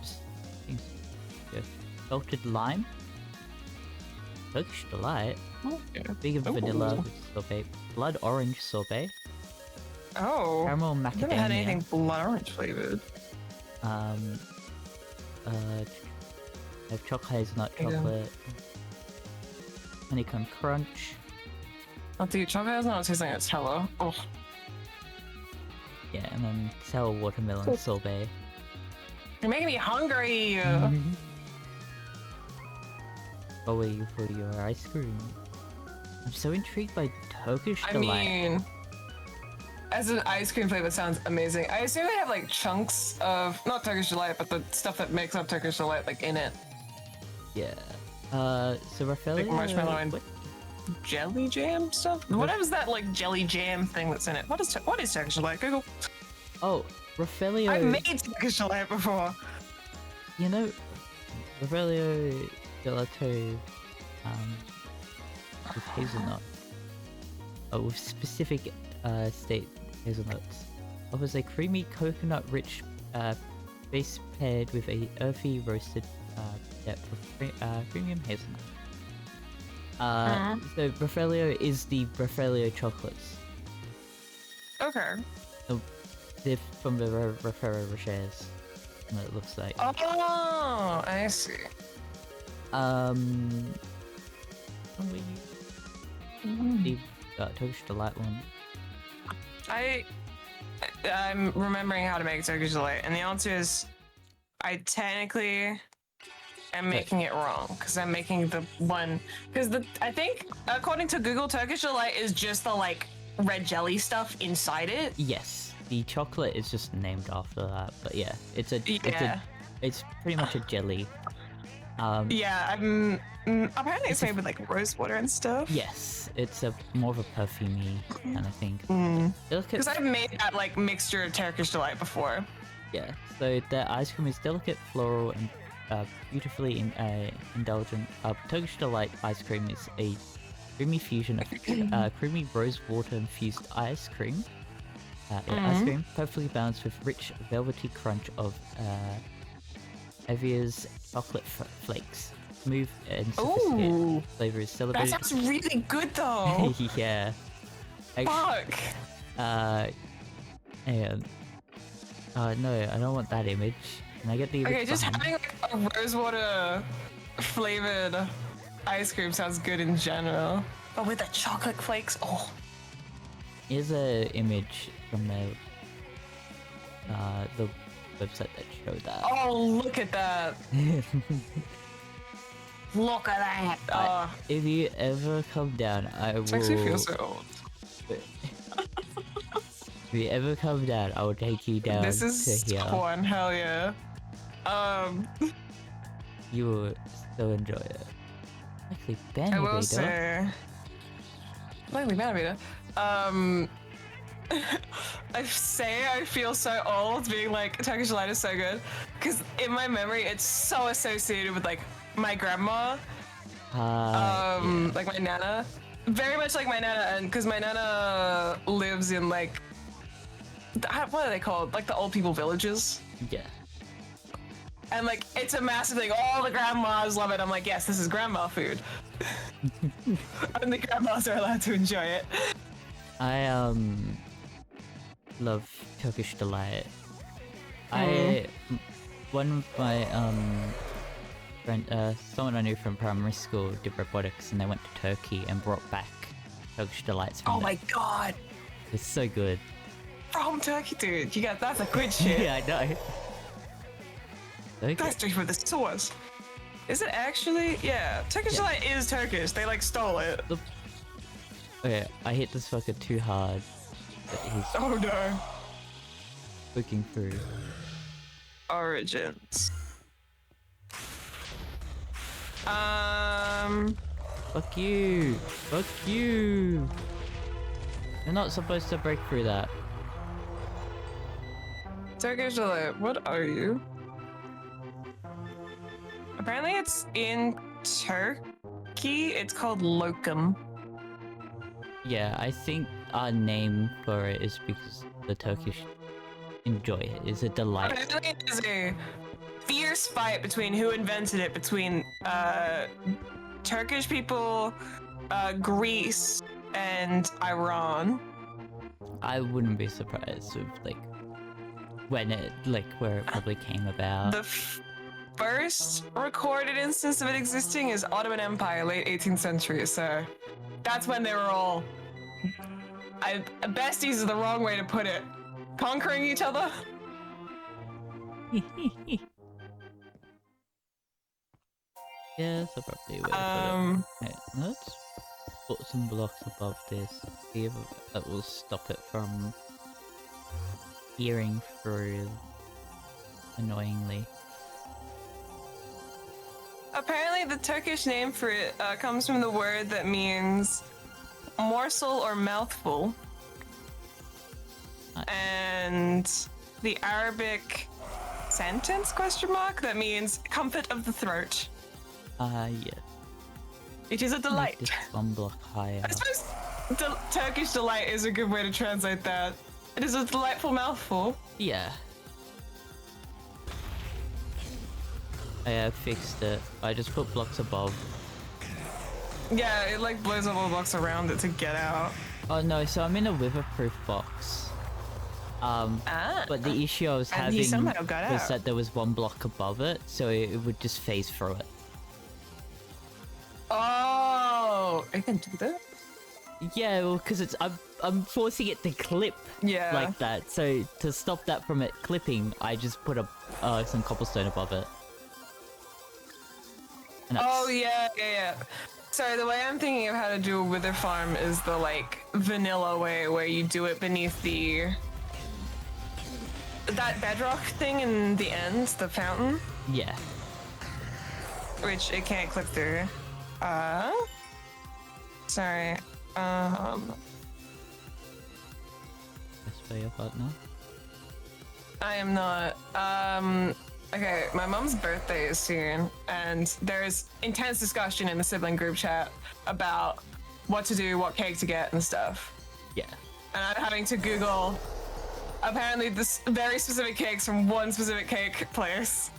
salted lime. Turkish delight. Vegan vanilla sorbet. Blood orange sorbet. Oh. Caramel macadamia. I've never had anything blood orange flavored. I have chocolate hazelnut chocolate. Honeycomb crunch. Oh, dude, chocolate has not tastes like it's hello. Oh. Yeah, and then sour watermelon sorbet. You're making me hungry. Oh, wait, for your ice cream. I'm so intrigued by Turkish I delight. mean, as an ice cream flavor, it sounds amazing. I assume they have like chunks of not Turkish delight, but the stuff that makes up Turkish delight, like in it. Yeah. So Raphael, Like marshmallow and jelly jam stuff. What is that like jelly jam thing that's in it? What is Turkish delight? Google. Oh, Raffaello. I've made Turkish delight before. You know, Raffaello gelato, with hazelnut. Oh, with specific state hazelnuts. Offers a creamy coconut-rich base paired with a earthy roasted depth of premium hazelnut. So Raffaello is the Raffaello chocolates. Okay. So they're from the Raffaello Rochers. What it looks like. Oh, I see. The Turkish delight one. I'm remembering how to make Turkish delight, and the answer is I technically am making it wrong because I'm making the one I think according to Google, Turkish delight is just the like red jelly stuff inside it. Yes, the chocolate is just named after that, but yeah, it's pretty much a jelly. Apparently it's made with like rose water and stuff. Yes, it's more of a perfumey kind of thing. Because I've made that like mixture of Turkish delight before. Yeah, so the ice cream is delicate, floral, and beautifully indulgent. Turkish delight ice cream is a creamy fusion of creamy rose water infused ice cream. Ice cream, perfectly balanced with rich velvety crunch of Evia's chocolate flakes. Smooth and sophisticated. Ooh, Flavor is celebrated. that sounds really good though. Yeah. Fuck. And no, I don't want that image. Can I get the image? Okay, just behind? having like a rosewater flavored ice cream sounds good in general. But with the chocolate flakes, oh. Here's a image from the website that showed that. Oh, look at that. Look at that. If you ever come down, I will. It makes me feel so old. If you ever come down, I will take you down This is to here. corn, hell yeah. You will still enjoy it. Actually, I will Banner say, likely Banner I say I feel so old being like Turkish delight is so good because in my memory it's so associated with like my grandma, yeah. like my nana, very much like my nana, and because my nana lives in like what are they called, like the old people villages. Yeah. And like it's a massive thing. All the grandmas love it. I'm like, yes, this is grandma food. And the grandmas are allowed to enjoy it. I love Turkish delight. One of my friend, someone I knew from primary school did robotics, and they went to Turkey and brought back Turkish delights from there. My god, It's so good. from Turkey, dude. That's a good shit. Yeah, I know. Okay. That's straight from the source. Is it actually? Yeah, Turkish delight is Turkish. They like stole it. Okay, I hit this fucker too hard. But he's Oh no. looking through. Origins. Fuck you! Fuck you! You're not supposed to break through that. Turkish delight. What are you? Apparently, it's in Turkey. It's called lokum. Yeah, I think our name for it is because the Turkish enjoy it. It's a delight. Apparently, there's a fierce fight between who invented it, between Turkish people, Greece, and Iran. I wouldn't be surprised if, like, when it, like, where it probably came about. The first recorded instance of it existing is Ottoman Empire, late 18th century, so that's when they were all... besties is the wrong way to put it. Conquering each other? Yeah, that's probably a way to put it. Okay, let's put some blocks above this. See if that will stop it from hearing through annoyingly. Apparently the Turkish name for it comes from the word that means morsel or mouthful. And the Arabic sentence question mark that means comfort of the throat. Yeah. It is a delight. Make this one block higher. I suppose Turkish delight is a good way to translate that. It is a delightful mouthful. Yeah. I fixed it. I just put blocks above. Yeah, it like blows up all the blocks around it to get out. Oh no, so I'm in a weatherproof box. But the issue I was having was that there was one block above it, so it would just phase through it. Oh, I can do that? Yeah, well, because I'm forcing it to clip like that. So to stop that from it clipping, I just put some cobblestone above it. Oh yeah. So the way I'm thinking of how to do a wither farm is the like vanilla way, where you do it beneath that bedrock thing in the end, the fountain. Yeah. Which it can't clip through. Sorry. Best way of partner. I am not. Okay, my mom's birthday is soon, and there's intense discussion in the sibling group chat about what to do, what cake to get and stuff. Yeah. And I'm having to Google apparently this very specific cakes from one specific cake place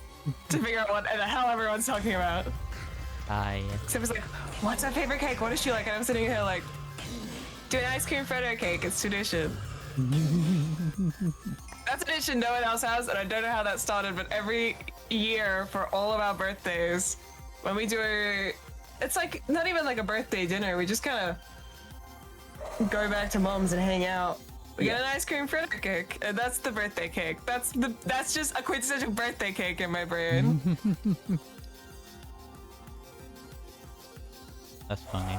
to figure out what the hell everyone's talking about. Yeah. So it was like, what's my favorite cake? What does she like? And I'm sitting here like, do an ice cream Freddo cake. It's tradition. That's a tradition no one else has, and I don't know how that started, but every year for all of our birthdays, when we do it's like not even like a birthday dinner, we just kind of go back to mom's and hang out. We get an ice cream Freddo cake, and that's the birthday cake. That's just a quintessential birthday cake in my brain. That's funny.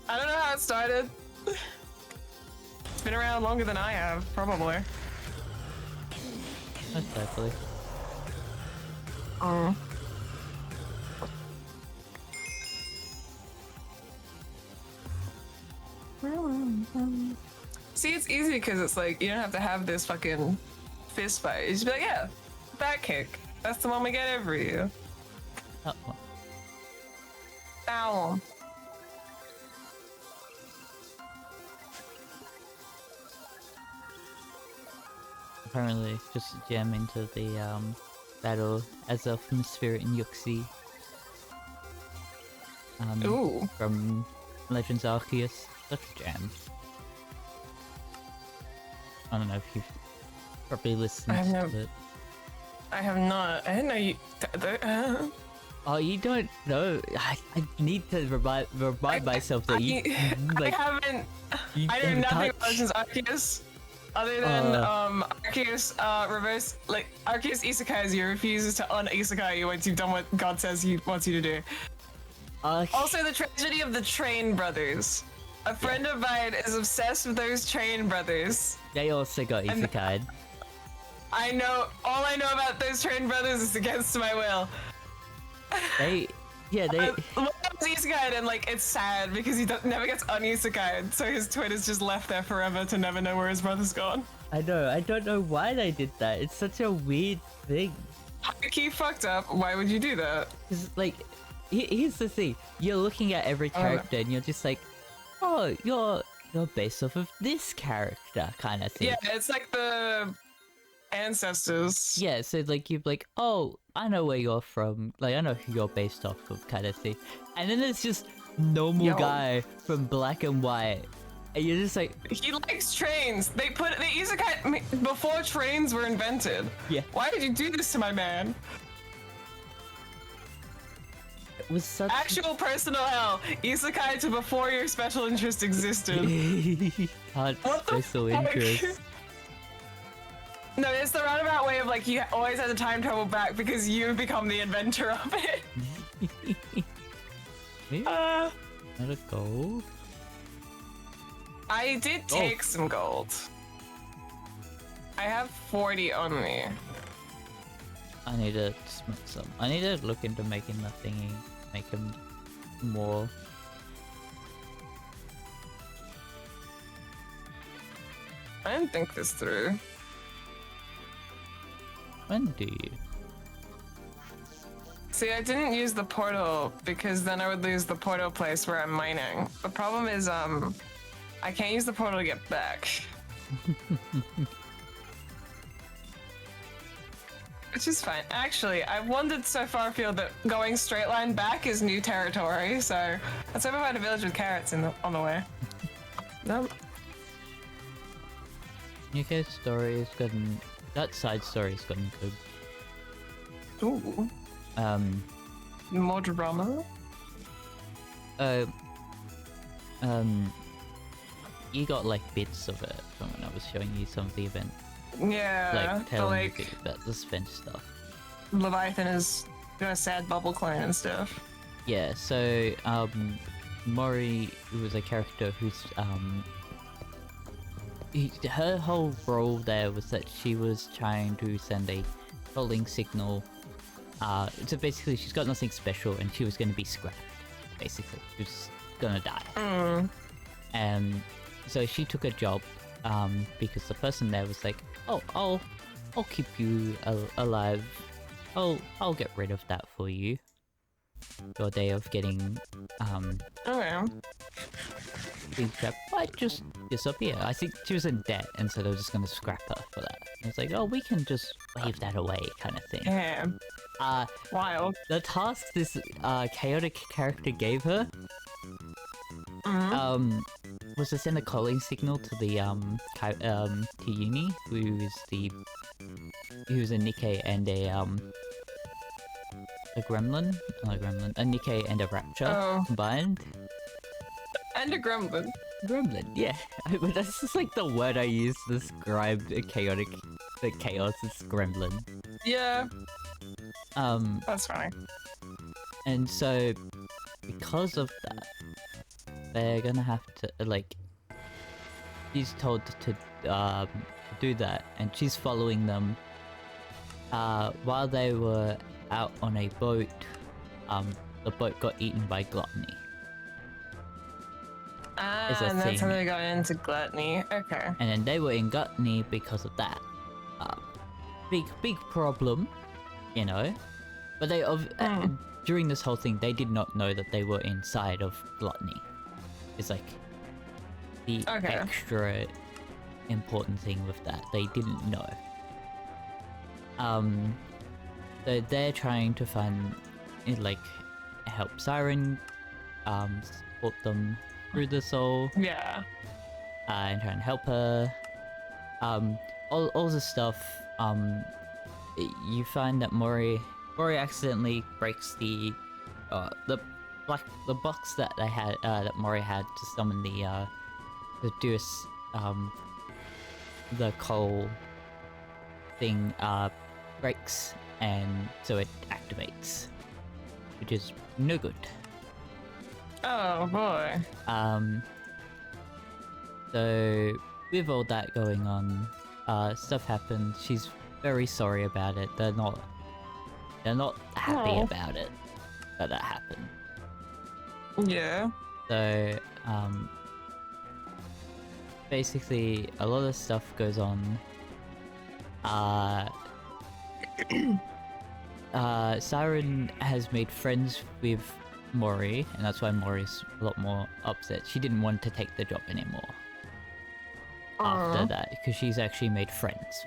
I don't know how it started. It's been around longer than I have, probably. That's definitely. See, it's easy because it's like you don't have to have this fucking fist fight. You just be like, yeah, that cake. That's the one we get every year. Oh. Ow. Apparently, just jam into the battle as a from Spirit and Yuxi. Ooh. From Legends Arceus. Such a jam. I don't know if you've probably listened to it. I have not. I didn't know you. Oh, you don't know? I need to remind myself that you like. I haven't. I know nothing about Legends Arceus. Other than Arceus reverse, like Arceus isekais you, refuses to un-isekai you once you've done what God says he wants you to do. Also, the tragedy of the Train brothers. A friend of mine is obsessed with those Train brothers. They also got isekai'd. I know, all I know about those Train brothers is against my will. They One was isekai'd and like it's sad because he never gets un-isekai'd, so his twin is just left there forever to never know where his brother's gone. I know, I don't know why they did that. It's such a weird thing. He fucked up. Why would you do that? Cause like, here's the thing. You're looking at every character and you're just like, oh, you're based off of this character kind of thing. Yeah, it's like the ancestors. Yeah, so like you're like, oh, I know where you're from. Like I know who you're based off of kind of thing. And then there's just normal guy from Black and White. And you're just like, he likes trains. They put the isekai before trains were invented. Yeah. Why did you do this to my man? It was such actual personal hell. Isekai to before your special interest existed. Can't special interest. No, it's the roundabout way of like you always have to time travel back because you become the inventor of it. Not a gold? I did take some gold. I have 40 on me. I need to smoke some. I need to look into making the thingy, make him more. I didn't think this through. When do you? See, I didn't use the portal because then I would lose the portal place where I'm mining. The problem is, I can't use the portal to get back. Which is fine. Actually, I've wandered so far afield that going straight line back is new territory, so let's hope I find a village with carrots on the way. Nope. UK story has gotten... That side story's gotten good. Ooh. More drama? You got like bits of it from when I was showing you some of the event. Yeah, like telling you about the Spence stuff. Leviathan is got a sad bubble clone and stuff. Yeah, so Mori was a character who's her whole role there was that she was trying to send a calling signal. So basically she's got nothing special and she was going to be scrapped, basically. She was gonna die. And so she took a job because the person there was like, oh, I'll keep you alive. I'll get rid of that for you. your day of getting Okay. being trapped might just disappear. I think she was in debt, and so they were just gonna scrap her for that. And it's like, oh, we can just wave that away, kind of thing. Damn. Wild. The task this chaotic character gave her, was to send a calling signal to the to Uni, who's a Nikkei and a gremlin, not a gremlin, a Nikkei and a rapture combined. And a gremlin. Gremlin, yeah. But that's just like the word I use to describe the chaos is gremlin. Yeah. That's funny. And so, because of that, they're gonna have to, like, she's told to do that, and she's following them. While they were out on a boat, the boat got eaten by gluttony. And that's how they got into gluttony. Okay. And then they were in gluttony because of that. Big problem, you know. But they during this whole thing, they did not know that they were inside of gluttony. It's like the extra important thing with that. They didn't know. So they're trying to find, like, help Siren, support them through the soul. Yeah. And try and help her. All the stuff. You find that Mori accidentally breaks the box that they had that Mori had to summon the do the coal thing breaks, and so it activates, which is no good. Oh boy. So with all that going on, stuff happens. She's very sorry about it. They're not happy about it that happened. Yeah. So basically a lot of stuff goes on. Siren has made friends with Mori, and that's why Mori's a lot more upset. She didn't want to take the job anymore after that, because she's actually made friends.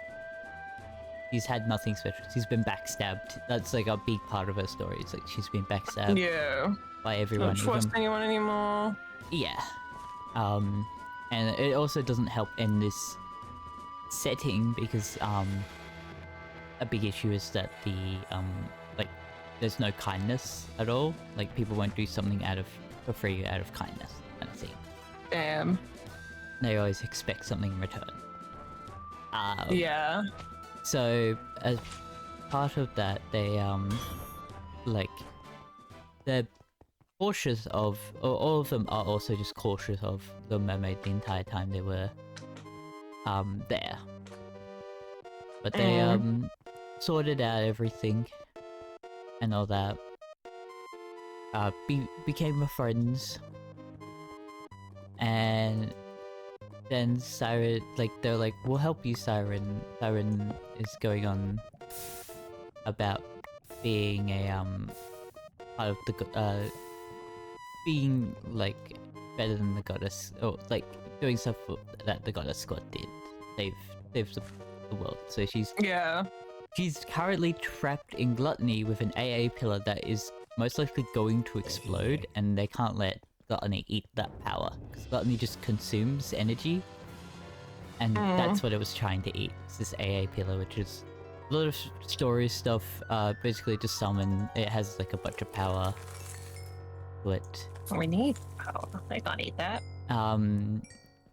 She's had nothing special. She's been backstabbed. That's like a big part of her story. It's like she's been backstabbed by everyone. Don't trust anyone anymore. Yeah. And it also doesn't help in this setting because a big issue is that the like there's no kindness at all. Like people won't do something for free out of kindness kind of thing. Damn. They always expect something in return. Yeah. So as part of that, they like they're cautious of, or all of them are also just cautious of the mermaid the entire time they were there. But they sorted out everything and all that. Became friends, and then Siren, like, they're like, we'll help you, Siren. Siren is going on about being a part of the being like better than the goddess, or like doing stuff that the goddess squad did. Save the world. So she's currently trapped in gluttony with an AA pillar that is most likely going to explode, and they can't let gluttony eat that power because gluttony just consumes energy, and that's what it was trying to eat. It's this AA pillar, which is a lot of story stuff. Basically just summon. It has like a bunch of power to it. We need power. I can't eat that.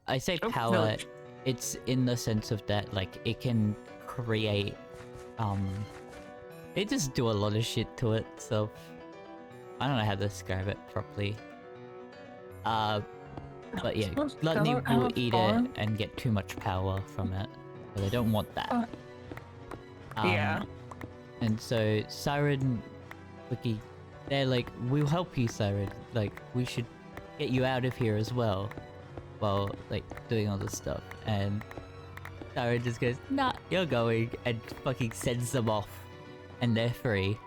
I say power. It's in the sense of that, like, it can create, it just do a lot of shit to it, so I don't know how to describe it properly. But yeah, gluttony will eat it and get too much power from it, but they don't want that. And so Siren, Wiki, they're like, we'll help you, Siren, like, we should get you out of here as well, while, like, doing all this stuff. And Siren just goes, nah, you're going, and fucking sends them off, and they're free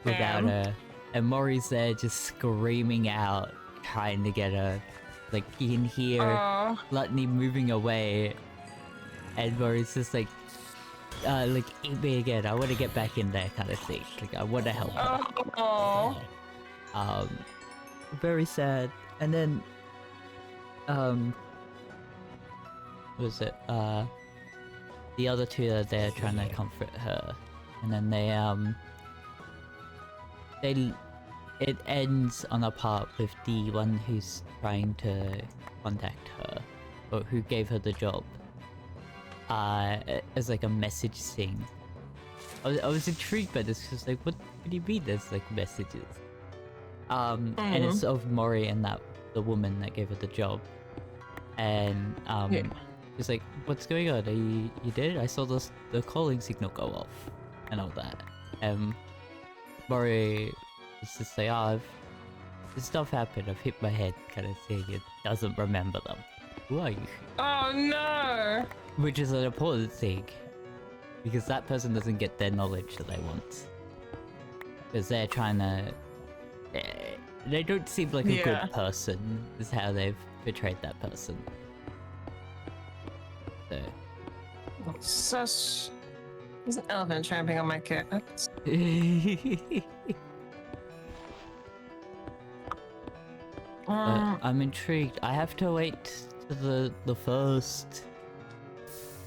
without her. and Mori's there just screaming out, trying to get her. Like, you can hear Gluttony moving away, and Mori's just like, eat me again, I want to get back in there kind of thing. Like, I want to help her. Very sad. And then, what was it? The other two are there trying to comfort her, and then it ends on a part with the one who's trying to contact her, or who gave her the job, as like a message thing. I was intrigued by this, because like, what do you mean there's like messages? And it's of Mori and the woman that gave her the job, and it's like, what's going on? Are you dead? I saw the calling signal go off and all that. Mori is just like, this stuff happened, I've hit my head kind of thing. It doesn't remember them. Who are you? Oh no! Which is an important thing, because that person doesn't get their knowledge that they want. Because they're trying to... they don't seem like a good person, is how they've portrayed that person. So... Such... There's an elephant tramping on my cat. I'm intrigued. I have to wait to the first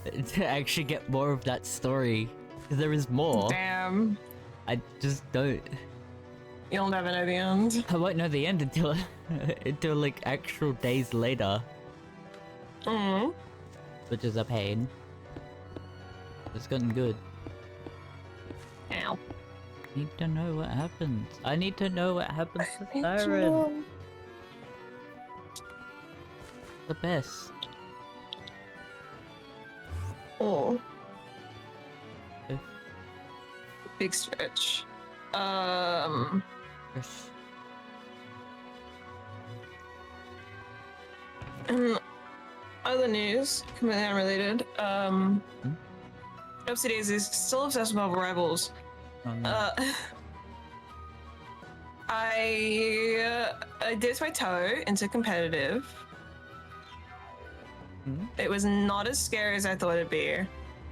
to actually get more of that story, because there is more. Damn. I just don't. You'll never know the end. I won't know the end until until like actual days later. Which is a pain. It's gotten good. Ow. I need to know what happens. I need to know what happens to Siren. The best. Oh. Big stretch. Yes. Other news, completely unrelated. Upsy Daisy is still obsessed with Marvel Rivals. Oh, no. I dipped my toe into competitive. It was not as scary as I thought it'd be.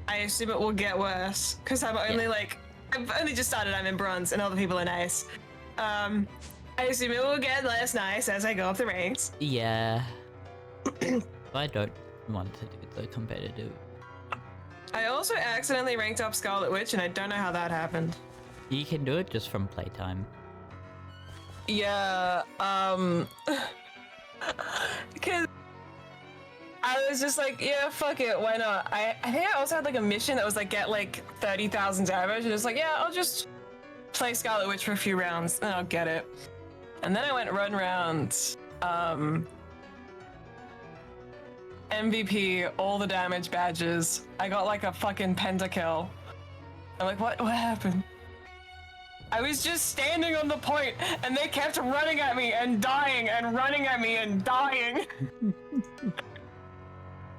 I assume it will get worse, because I'm only I've only just started, I'm in bronze, and other people are nice. I assume it will get less nice as I go up the ranks. Yeah. I don't want to do the competitive. I also accidentally ranked up Scarlet Witch, and I don't know how that happened. You can do it just from playtime. Yeah, because I was just like, yeah, fuck it, why not? I think I also had like a mission that was like, get like 30,000 damage, and it's like, yeah, I'll just play Scarlet Witch for a few rounds, and I'll get it. And then I went run round, MVP, all the damage badges. I got like a fucking pentakill. I'm like, what happened? I was just standing on the point, and they kept running at me and dying and running at me and dying.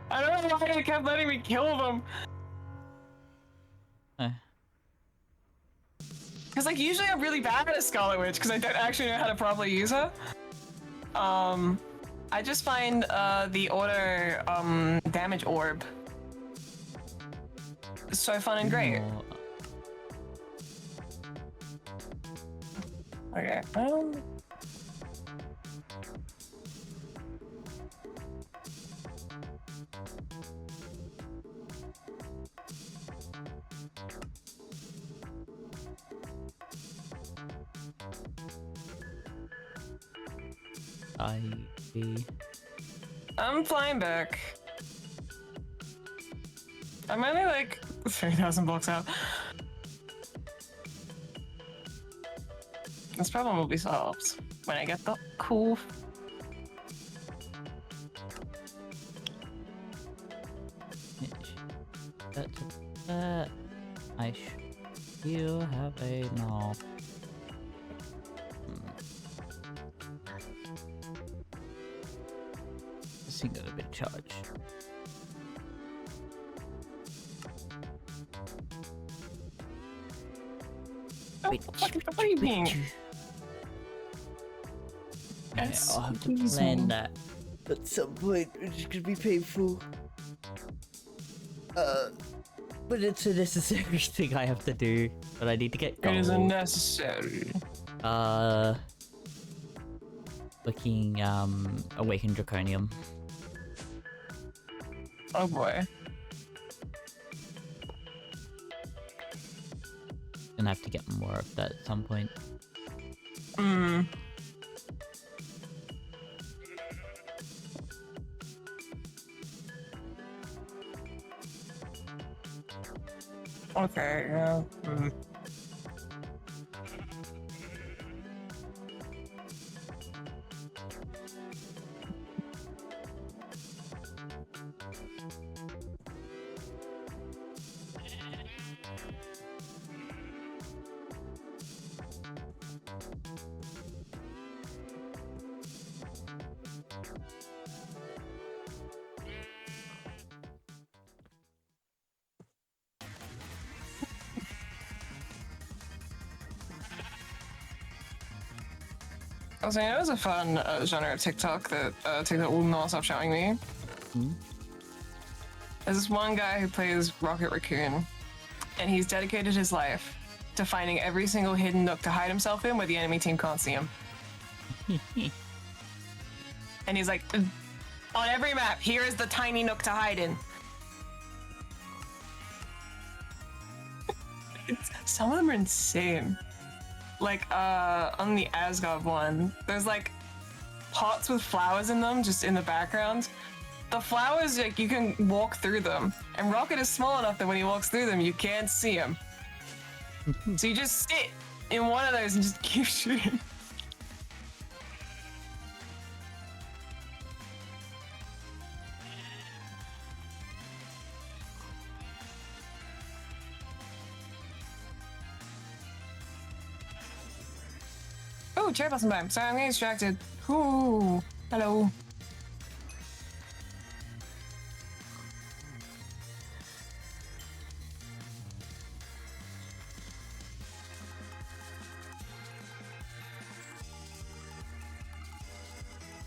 I don't know why they kept letting me kill them. Because like usually I'm really bad at Scarlet Witch because I don't actually know how to properly use her. I just find the auto damage orb so fun and great. Okay. I'm flying back. I'm only like 3,000 blocks out. This problem will be solved when I get the cool. I still have a no. This thing got a bit charged. What are you being? I'll have to plan that at some point, which is gonna be painful. But it's a necessary thing I have to do. But I need to get gold. It is unnecessary. Looking Awakened Draconium. Oh boy. Gonna have to get more of that at some point. Hmm. Okay, yeah. I was saying, it was a fun genre of TikTok that TikTok will not stop showing me. There's this one guy who plays Rocket Raccoon, and he's dedicated his life to finding every single hidden nook to hide himself in where the enemy team can't see him. And he's like, on every map, here is the tiny nook to hide in. Some of them are insane. Like, on the Asgard one, there's like pots with flowers in them just in the background. The flowers, like, you can walk through them, and Rocket is small enough that when he walks through them, you can't see him. So you just sit in one of those and just keep shooting. Oh, cherry blossom time. Sorry, I'm getting distracted. Ooh, hello.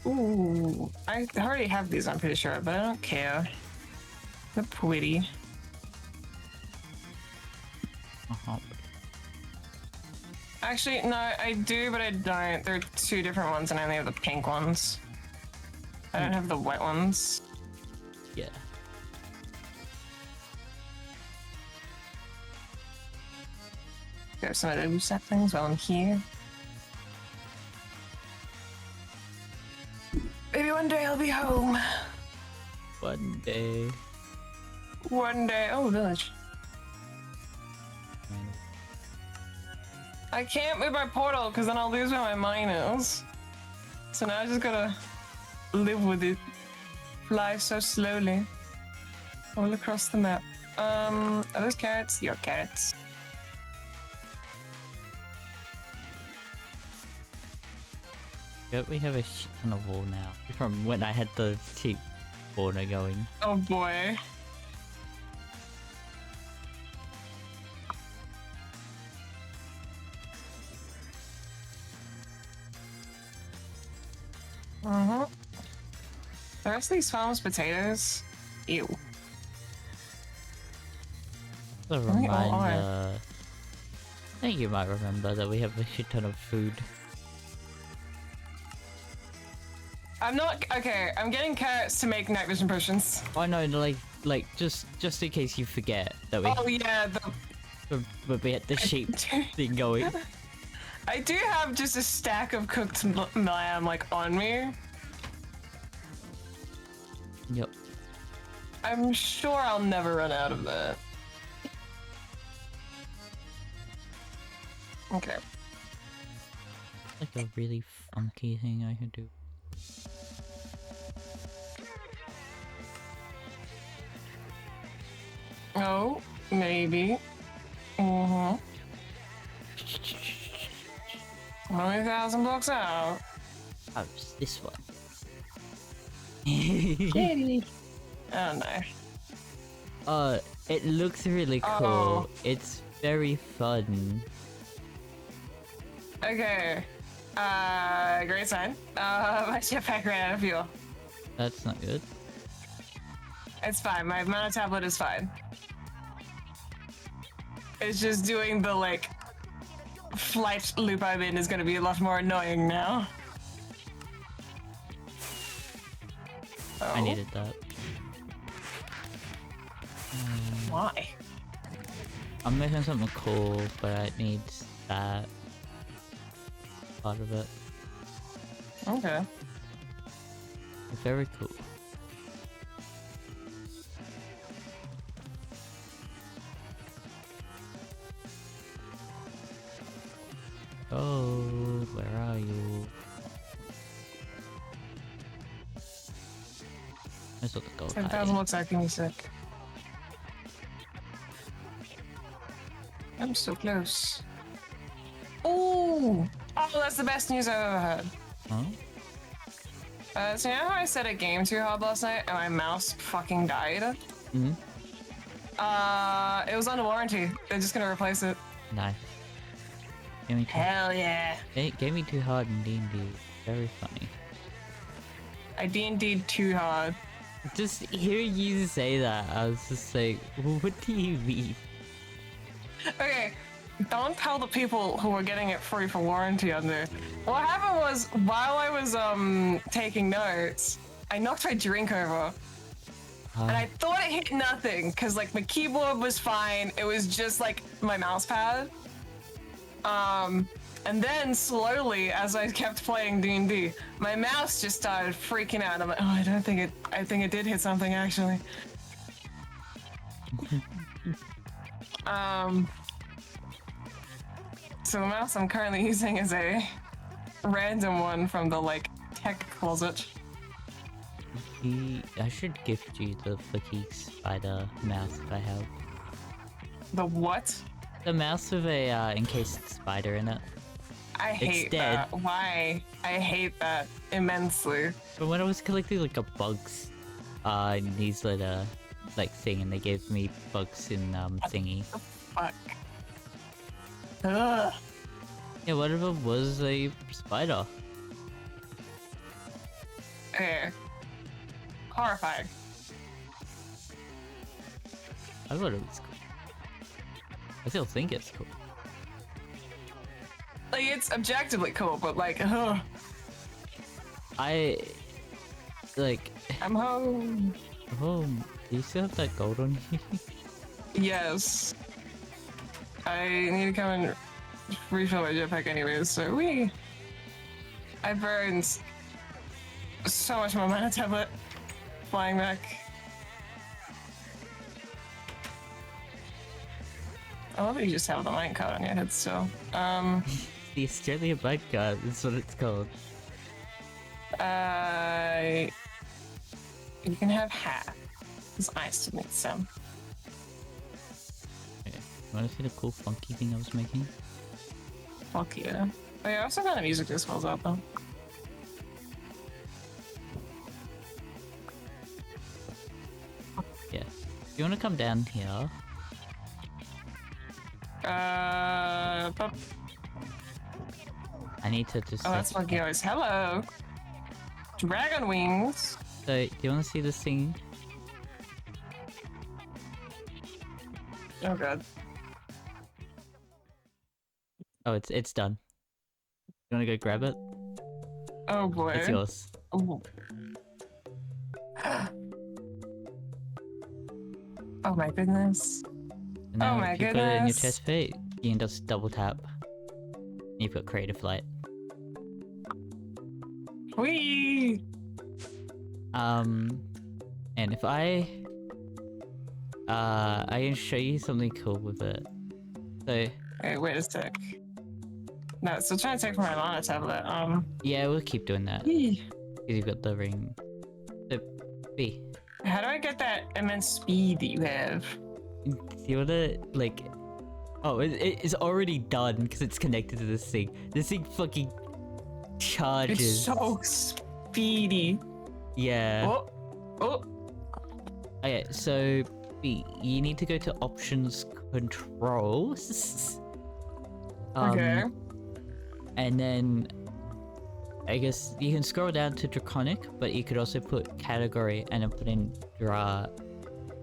Ooh, I already have these, I'm pretty sure, but I don't care. They're pretty. Actually, no, I do, but I don't. There are two different ones, and I only have the pink ones. I don't have the white ones. Yeah. Grab some of those saplings while I'm here. Maybe one day I'll be home. One day. One day. Oh, village. I can't move my portal because then I'll lose where my mine is. So now I just gotta live with it. Fly so slowly. All across the map. Are those carrots? Your carrots. Yep, we have a shit ton of wool now. From when I had the cheap spawner going. Oh boy. The rest of these farms potatoes? Ew. A reminder. I think you might remember that we have a shit ton of food. I'm not okay. I'm getting carrots to make night vision potions. I know, like just in case you forget that we. Oh yeah, we had the sheep thing going. I do have just a stack of cooked lamb like on me. Yep. I'm sure I'll never run out of that. Okay. Like a really funky thing I could do. Oh, maybe. 20,000 blocks out. Oh, it's this one. Kitty. Oh no. It looks really cool. Oh. It's very fun. Okay. Great sign. My jetpack ran out of fuel. That's not good. It's fine. My mana tablet is fine. It's just doing the, like, flight loop I'm in is gonna be a lot more annoying now. Oh. I needed that. Why? I'm making something cool, but I need that part of it. Okay. Very cool. Oh, where are you? There's all the gold. 10,000 looks like me sick. I'm so close. Ooh! Oh, that's the best news I've ever heard. Huh? So you know how I set a game too hard last night and my mouse fucking died? Mm-hmm. It was under warranty. They're just gonna replace it. Nice. Hell yeah. It gave me too hard in D&D. Very funny. I D&D'd too hard. Just hearing you say that, I was just like, what do you mean? Okay, don't tell the people who were getting it free for warranty on there. What happened was, while I was taking notes, I knocked my drink over. And I thought it hit nothing, because like my keyboard was fine. It was just like my mouse pad. And then slowly, as I kept playing D&D, my mouse just started freaking out. I'm like, oh, I think it did hit something actually. So the mouse I'm currently using is a random one from the like tech closet. I should gift you the flicky spider mouse if I have. The what? The mouse with a encased spider in it. I hate that. Why? I hate that immensely. But when I was collecting like a bugs newsletter like thing, and they gave me bugs in thingy. Fuck. Ugh. Yeah, one of them was a spider. Okay. Horrifying. I thought it was cool. I still think it's cool. Like, it's objectively cool, but like, ugh. I'm home. home. Do you still have that gold on you? Yes. I need to come and refill my jetpack anyways, so I burned so much more mana tablet flying back. I love that you just have the mine card on your head still. The Australian bike card is what it's called. You can have half. Because I still need some. Okay. Wanna see the cool funky thing I was making? Fuck yeah. Oh yeah, I also got a music disc falls out though. Yeah. You wanna come down here? But... I need to just... Oh, that's funky noise. Hello! Dragon wings! So, do you wanna see this thing? Oh god. Oh, it's done. You wanna go grab it? Oh boy. It's yours. Ooh. Oh my goodness. And now, Oh my if you put it in your goodness. chest plate, you can just double tap. And you've got creative light. Whee! And if I can show you something cool with it. So... Okay, wait a sec. No, it's still trying to take from my mana tablet. Yeah, we'll keep doing that. Because you've got the ring. So, B. How do I get that immense speed that you have? Do you wanna, like... Oh, it's already done because it's connected to this thing. This thing fucking charges. It's so speedy. Yeah. Oh! Oh! Okay, so B, you need to go to options controls. Okay. And then I guess you can scroll down to Draconic, but you could also put category and then put in Dra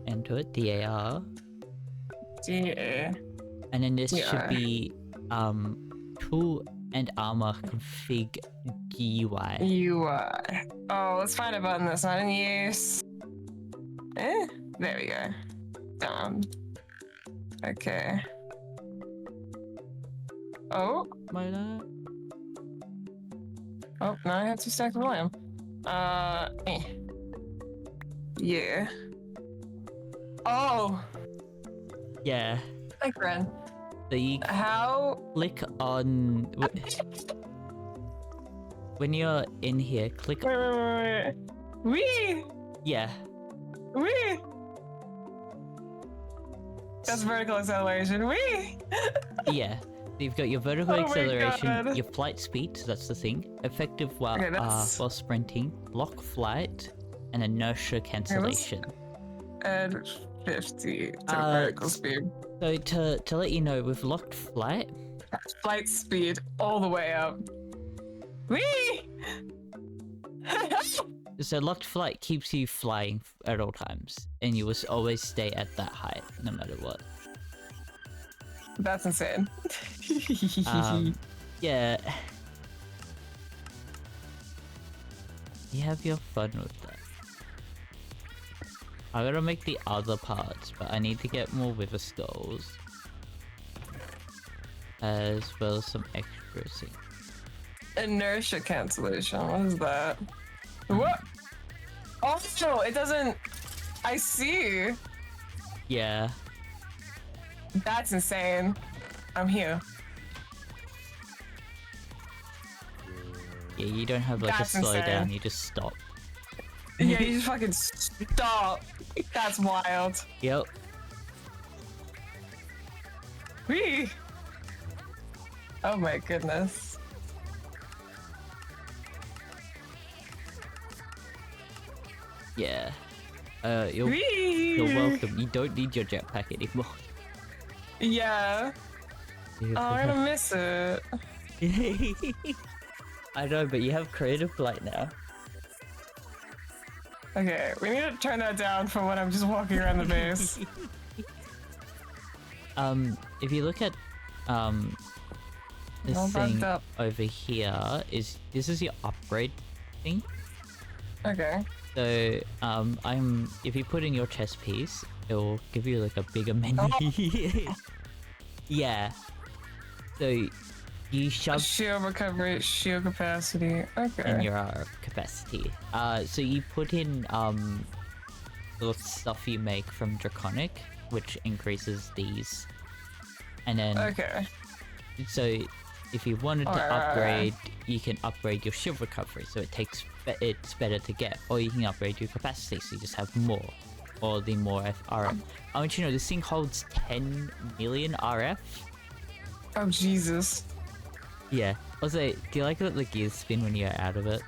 into it, DAR. DA. And then this should be tool and armor config GUI. UI. Oh, let's find a button that's not in use. There we go. Done. Okay. Oh. My lad. Oh, now I have 2 stacks of volume. Yeah. Oh. Yeah. Like Ren. So you How? click on... When you're in here, click... Wait. Wee! Yeah. Wee! That's vertical acceleration. Wee! Yeah. So you've got your vertical Oh my acceleration, God. your flight speed, so that's the thing. Effective while, Okay, that's- while sprinting, lock flight, and inertia cancellation. Add 50 to Uh, vertical speed. So to let you know, with locked flight, Flight speed all the way up. Wee! so locked flight keeps you flying at all times, and you will always stay at that height, no matter what. That's insane. Yeah. You have your fun with that. I gotta make the other parts, but I need to get more wither skulls. As well as some extra things. Inertia cancellation. What is that? What? Oh, no, it doesn't. I see. Yeah. That's insane. I'm here. Yeah, you don't have like That's a slowdown, insane. you just stop. Yeah, you just fucking stop. That's wild. Yep. Wee! Oh my goodness. Yeah. You're Wee! welcome. You don't need your jetpack anymore. Yeah. You Oh, I'm gonna miss it. I know, but you have creative flight now. Okay, we need to turn that down for when I'm just walking around the base. If you look at this All bugged thing up. over here, this is your upgrade thing. Okay. So if you put in your chest piece, it will give you like a bigger menu. Oh. Yeah. So you shove Shield recovery, shield capacity. Okay. in your capacity. So you put in the stuff you make from Draconic, which increases these, and then Okay. so if you wanted to Alright. upgrade, you can upgrade your shield recovery, so it's better to get, or you can upgrade your capacity, so you just have more, or the more RF. I want you to know this thing holds 10 million RF. Oh Jesus. Yeah. Also, do you like that the gears spin when you're out of it?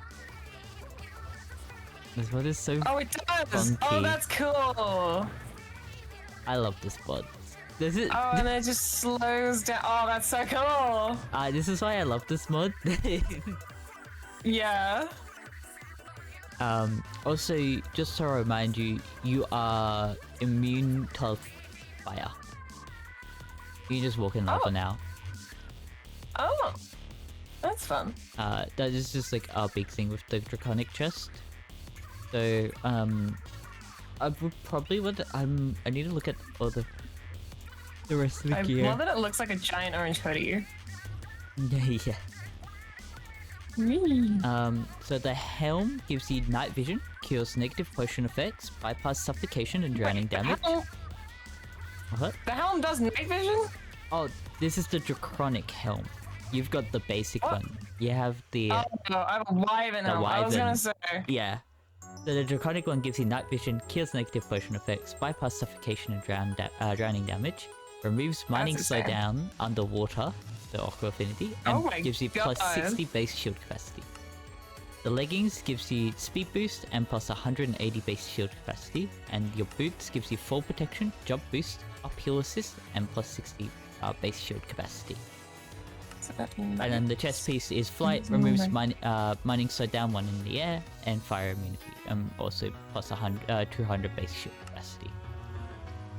This mod is so. Oh, it does. Funky. Oh, that's cool. I love this mod. This is. Oh, and it just slows down. Oh, that's so cool. This is why I love this mod. Yeah. Also, just to remind you, you are immune to fire. You can just walk in lava now. Oh, that's fun. That is just like our big thing with the Draconic chest. So, I would probably want to, I need to look at all the rest of the I gear. love that it looks like a giant orange hoodie. Yeah. So the helm gives you night vision, cures negative potion effects, bypass suffocation and drowning damage. What? The helm does night vision? Oh, this is the Draconic helm. You've got the basic one. You have the Oh, no, I have a wyvern helm. I was gonna say. yeah. So the Draconic one gives you night vision, cures negative potion effects, bypass suffocation and drowning damage, removes mining That's insane. slowdown underwater, the Aqua Affinity, and Oh my gives you God. plus 60 base shield capacity. The leggings gives you speed boost and plus 180 base shield capacity, and your boots gives you fall protection, jump boost, uphill assist, and plus 60 base shield capacity. And then the chest piece is flight, removes mining slowed down 1 in the air, and fire immunity. Also plus 200 base shield capacity.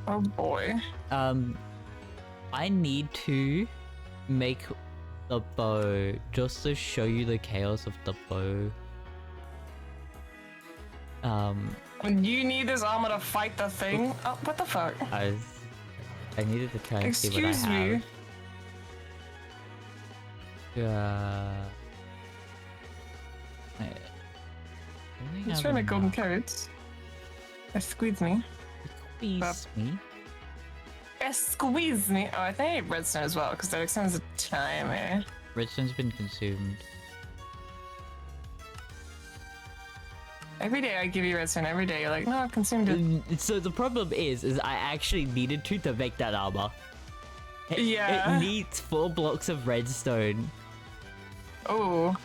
Oh boy. I need to make the bow just to show you the chaos of the bow. You need this armor to fight the thing? Oh, what the fuck? I needed to try and see what I have. Excuse me. He's trying to golden carrots. Squeeze me. Squeeze me? Squeeze me. Oh, I think I need redstone as well, because that extends the timer. Redstone's been consumed. Every day I give you redstone, every day you're like, no, I've consumed it. So the problem is I actually needed to make that armor. Yeah. It needs 4 blocks of redstone. Oh,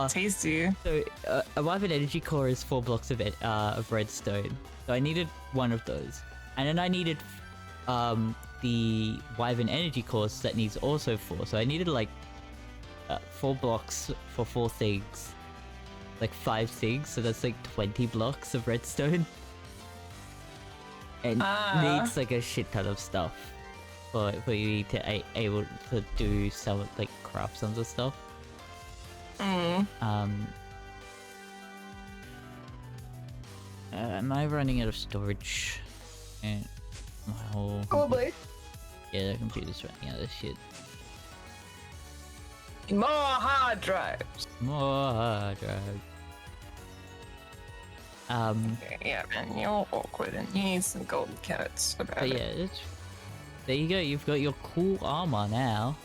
tasty. So a Wyvern energy core is 4 blocks of redstone. So I needed 1 of those. And then I needed the Wyvern energy cores that needs also 4. So I needed like 4 blocks for 4 things. Like 5 things, so that's like 20 blocks of redstone. And needs like a shit ton of stuff for you to able to do some like craft sums of stuff. Am I running out of storage? And my whole Probably. Yeah, the computer's running out of shit. More hard drives. More hard drive. Yeah, man, you're awkward and you need some golden carrots. But yeah, there you go. You've got your cool armor now.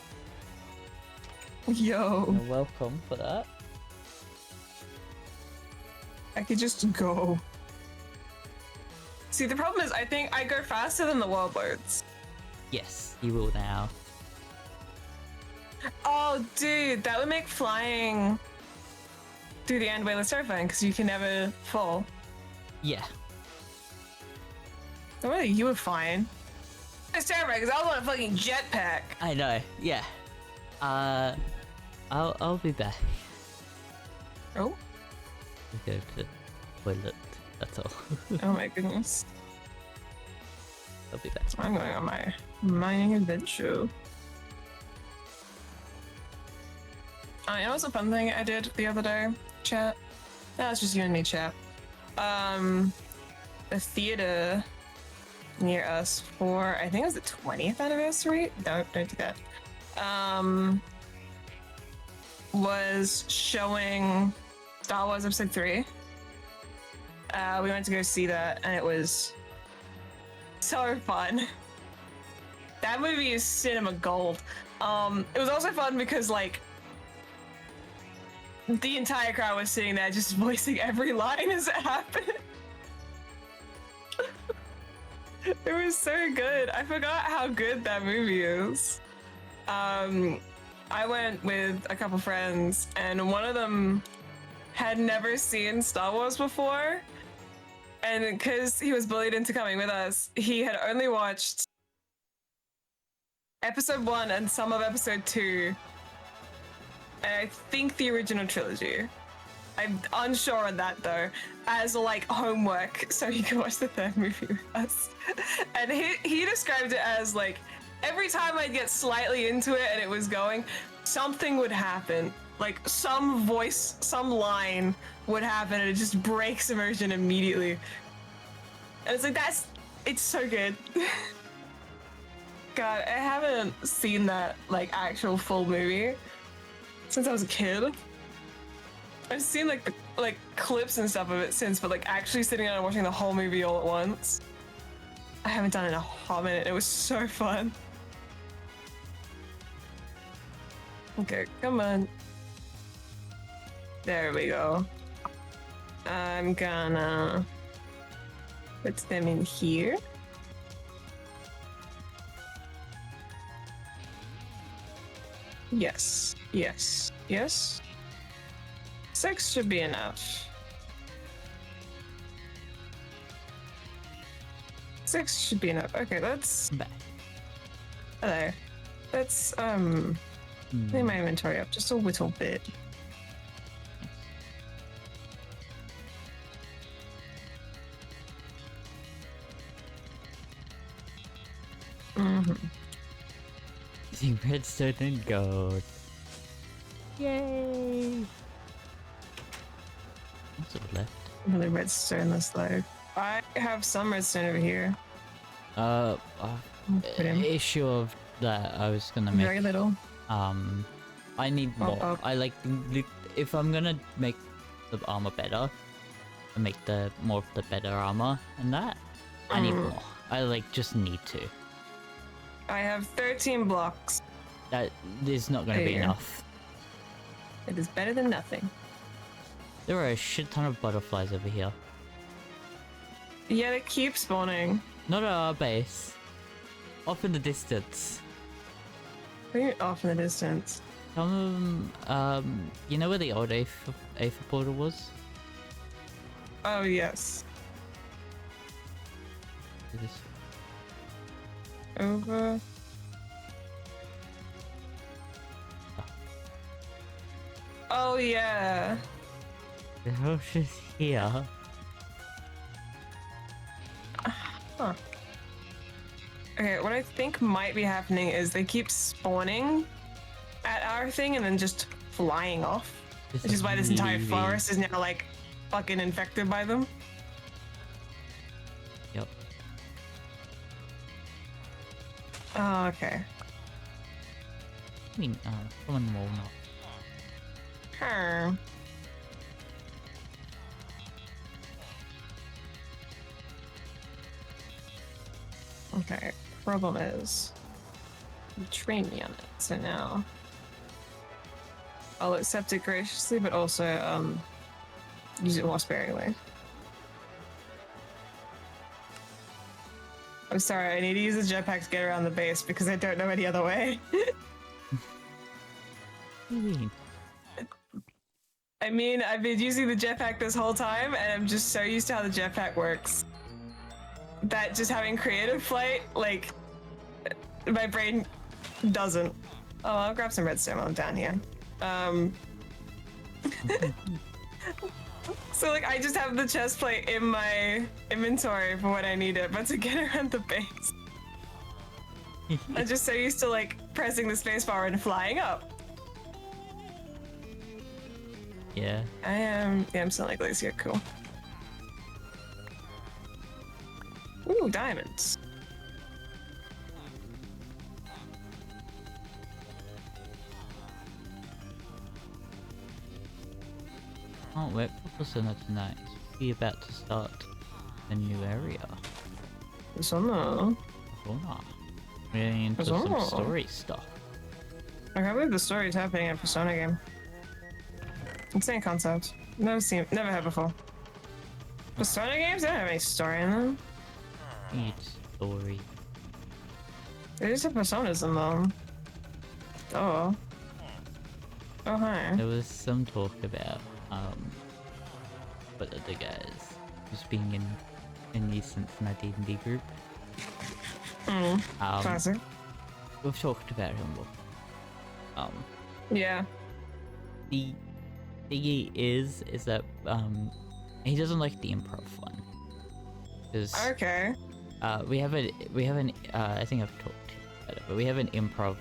Yo. You're welcome for that. I could just go. See, the problem is I think I go faster than the warlords. Yes, you will now. Oh, dude, that would make flying through the end way less terrifying because you can never fall. Yeah. Don't worry, you were fine. It's terrifying because I was on a fucking jetpack. I know. Yeah. I'll be back. Oh. Go to the toilet. That's all. Oh my goodness. I'll be back. I'm going on my mining adventure. You know what's a fun thing I did the other day, chat? That was just you and me, chat. The theater near us for, I think it was the 20th anniversary? No, don't do that. Was showing Star Wars Episode 3. We went to go see that, and it was so fun. That movie is cinema gold. It was also fun because, like, the entire crowd was sitting there just voicing every line as it happened. It was so good. I forgot how good that movie is. I went with a couple friends, and one of them had never seen Star Wars before. And because he was bullied into coming with us, he had only watched Episode 1 and some of Episode 2. And I think the original trilogy. I'm unsure on that though, as like homework, so he could watch the 3rd movie with us. And he described it as like, every time I'd get slightly into it and it was going, something would happen. Like some voice, some line would happen and it just breaks immersion immediately. And it's like, it's so good. God, I haven't seen that like actual full movie since I was a kid. I've seen like clips and stuff of it since, but like actually sitting down and watching the whole movie all at once, I haven't done it in a hot minute. It was so fun. Okay, come on. There we go. I'm gonna put them in here. Yes, yes, yes. 6 should be enough. 6 should be enough. Okay, let's... Back. Hello. Let's, Clean my inventory up just a little bit. Using redstone and gold. Yay! What's up left? Really redstone this load. I have some redstone over here. Issue of that I was gonna make. Very little. I need more. I like if I'm gonna make the armor better, I make the more of the better armor, and that I need more. I like just need to. I have 13 blocks. That is not gonna be enough. It is better than nothing. There are a shit ton of butterflies over here. Yeah, they keep spawning. Not at our base. Off in the distance. What do you mean off in the distance? Some of them, you know where the old Aether portal was? Oh, yes. Over. Oh, yeah. The hell's just here? Huh. Okay, what I think might be happening is they keep spawning at our thing and then just flying off. Which is why this entire forest is now like fucking infected by them. Yep. Oh, okay. I mean, someone will not. Her. Okay, problem is, you trained me on it, so now I'll accept it graciously, but also use it more sparingly. I'm sorry, I need to use the jetpack to get around the base because I don't know any other way. I mean, I've been using the jetpack this whole time, and I'm just so used to how the jetpack works that just having creative flight, like, my brain doesn't. Oh, I'll grab some redstone while I'm down here. So, like, I just have the chest plate in my inventory for when I need it, but to get around the base, I'm just so used to, like, pressing the spacebar and flying up. Yeah. I'm still like Glacier, cool. Ooh, diamonds. Can't wait for Persona tonight. We're about to start a new area. Persona? Persona. We're getting into some story stuff. I can't believe the story is happening in a Persona game. Insane concept. Never heard before. Persona games? They don't have any story in them. Need story. They just have personas in them. Oh. Oh, hi. There was some talk about what other guys just being in the Cincinnati D&D group. Classic. We've talked about him before. Yeah. The thingy is that he doesn't like the improv one. Okay. We have an I think I've talked to you about it, but we have an improv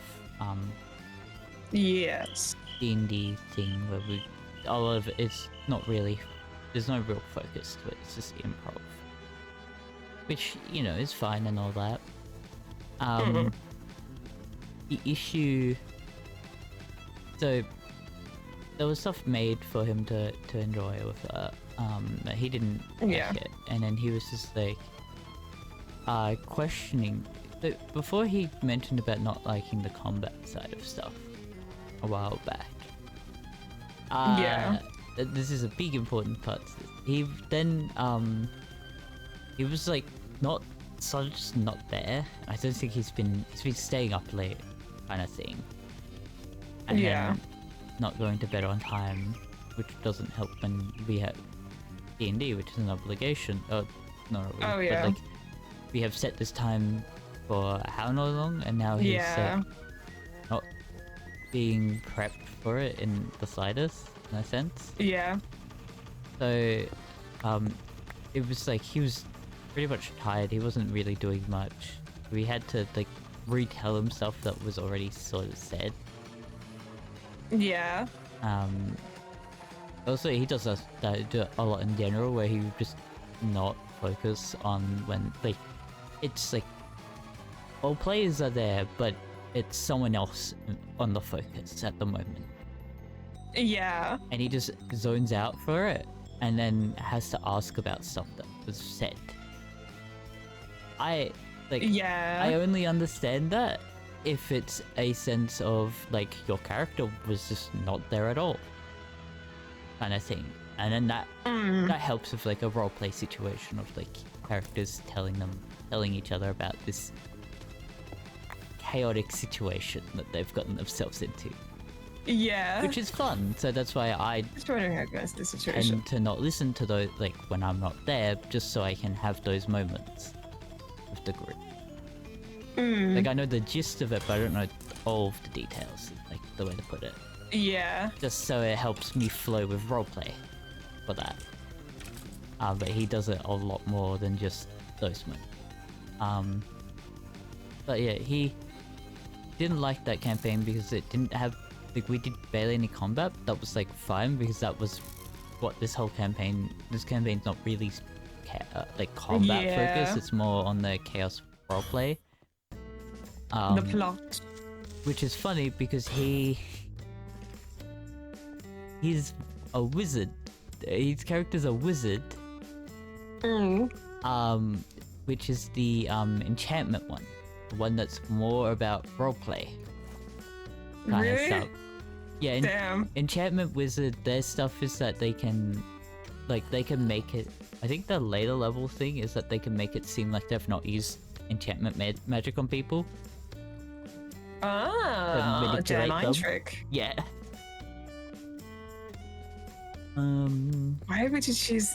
yes. D&D thing where a lot of it's not really, there's no real focus to it, it's just improv, which, you know, is fine and all that. The issue, so there was stuff made for him to enjoy with that, he didn't like it, and then he was just like questioning, before he mentioned about not liking the combat side of stuff a while back. This is a big important part to this. He then he was like not there. I don't think he's been staying up late kind of thing. And then not going to bed on time, which doesn't help when we have D&D, which is an obligation. But like we have set this time for how long, and now he's being prepped for it in the slightest, in a sense. Yeah. So, it was like he was pretty much tired. He wasn't really doing much. We had to like retell him stuff that was already sort of said. Yeah. Also, he does do a lot in general, where he would just not focus on when like it's like all players are there, but it's someone else on the focus at the moment. Yeah. And he just zones out for it, and then has to ask about stuff that was said. I only understand that if it's a sense of like your character was just not there at all, kind of thing, and then that helps with like a roleplay situation of like characters telling each other about this chaotic situation that they've gotten themselves into. Yeah. Which is fun, so that's why I tend to not listen to those like when I'm not there, just so I can have those moments with the group. Like I know the gist of it, but I don't know all of the details, like the way to put it. Yeah. Just so it helps me flow with roleplay for that. But he does it a lot more than just those moments. But yeah, he didn't like that campaign because it didn't have like we did barely any combat. That was like fine because that was what this campaign's not really like combat focused. It's more on the chaos roleplay. The plot. Which is funny because he's a wizard. His character's a wizard. Which is the enchantment one. The one that's more about roleplay. Kind of stuff. Yeah, Damn. enchantment wizard, their stuff is that they can make it. I think the later level thing is that they can make it seem like they've not used enchantment magic on people. Ah, Jedi mind trick. Yeah. Why would you choose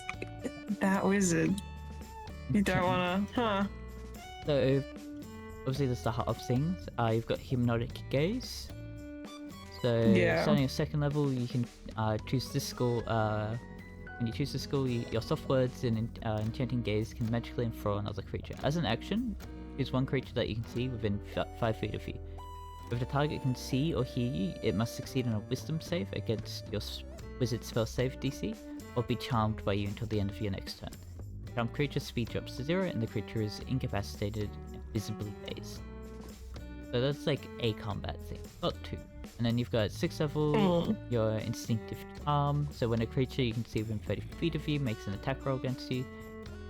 that wizard? You don't wanna, So, obviously that's the heart of things. You've got hypnotic gaze. So, starting at second level, you can choose this skill. When you choose the skill, your soft words and enchanting gaze can magically enthrall another creature. As an action, choose one creature that you can see within 5 feet of you. If the target can see or hear you, it must succeed on a wisdom save against your wizard spell save DC, or be charmed by you until the end of your next turn. Charmed creature's speed drops to 0 and the creature is incapacitated and visibly dazed. So that's like a combat thing, not 2. And then you've got 6th level, your instinctive charm. So when a creature you can see within 30 feet of you makes an attack roll against you,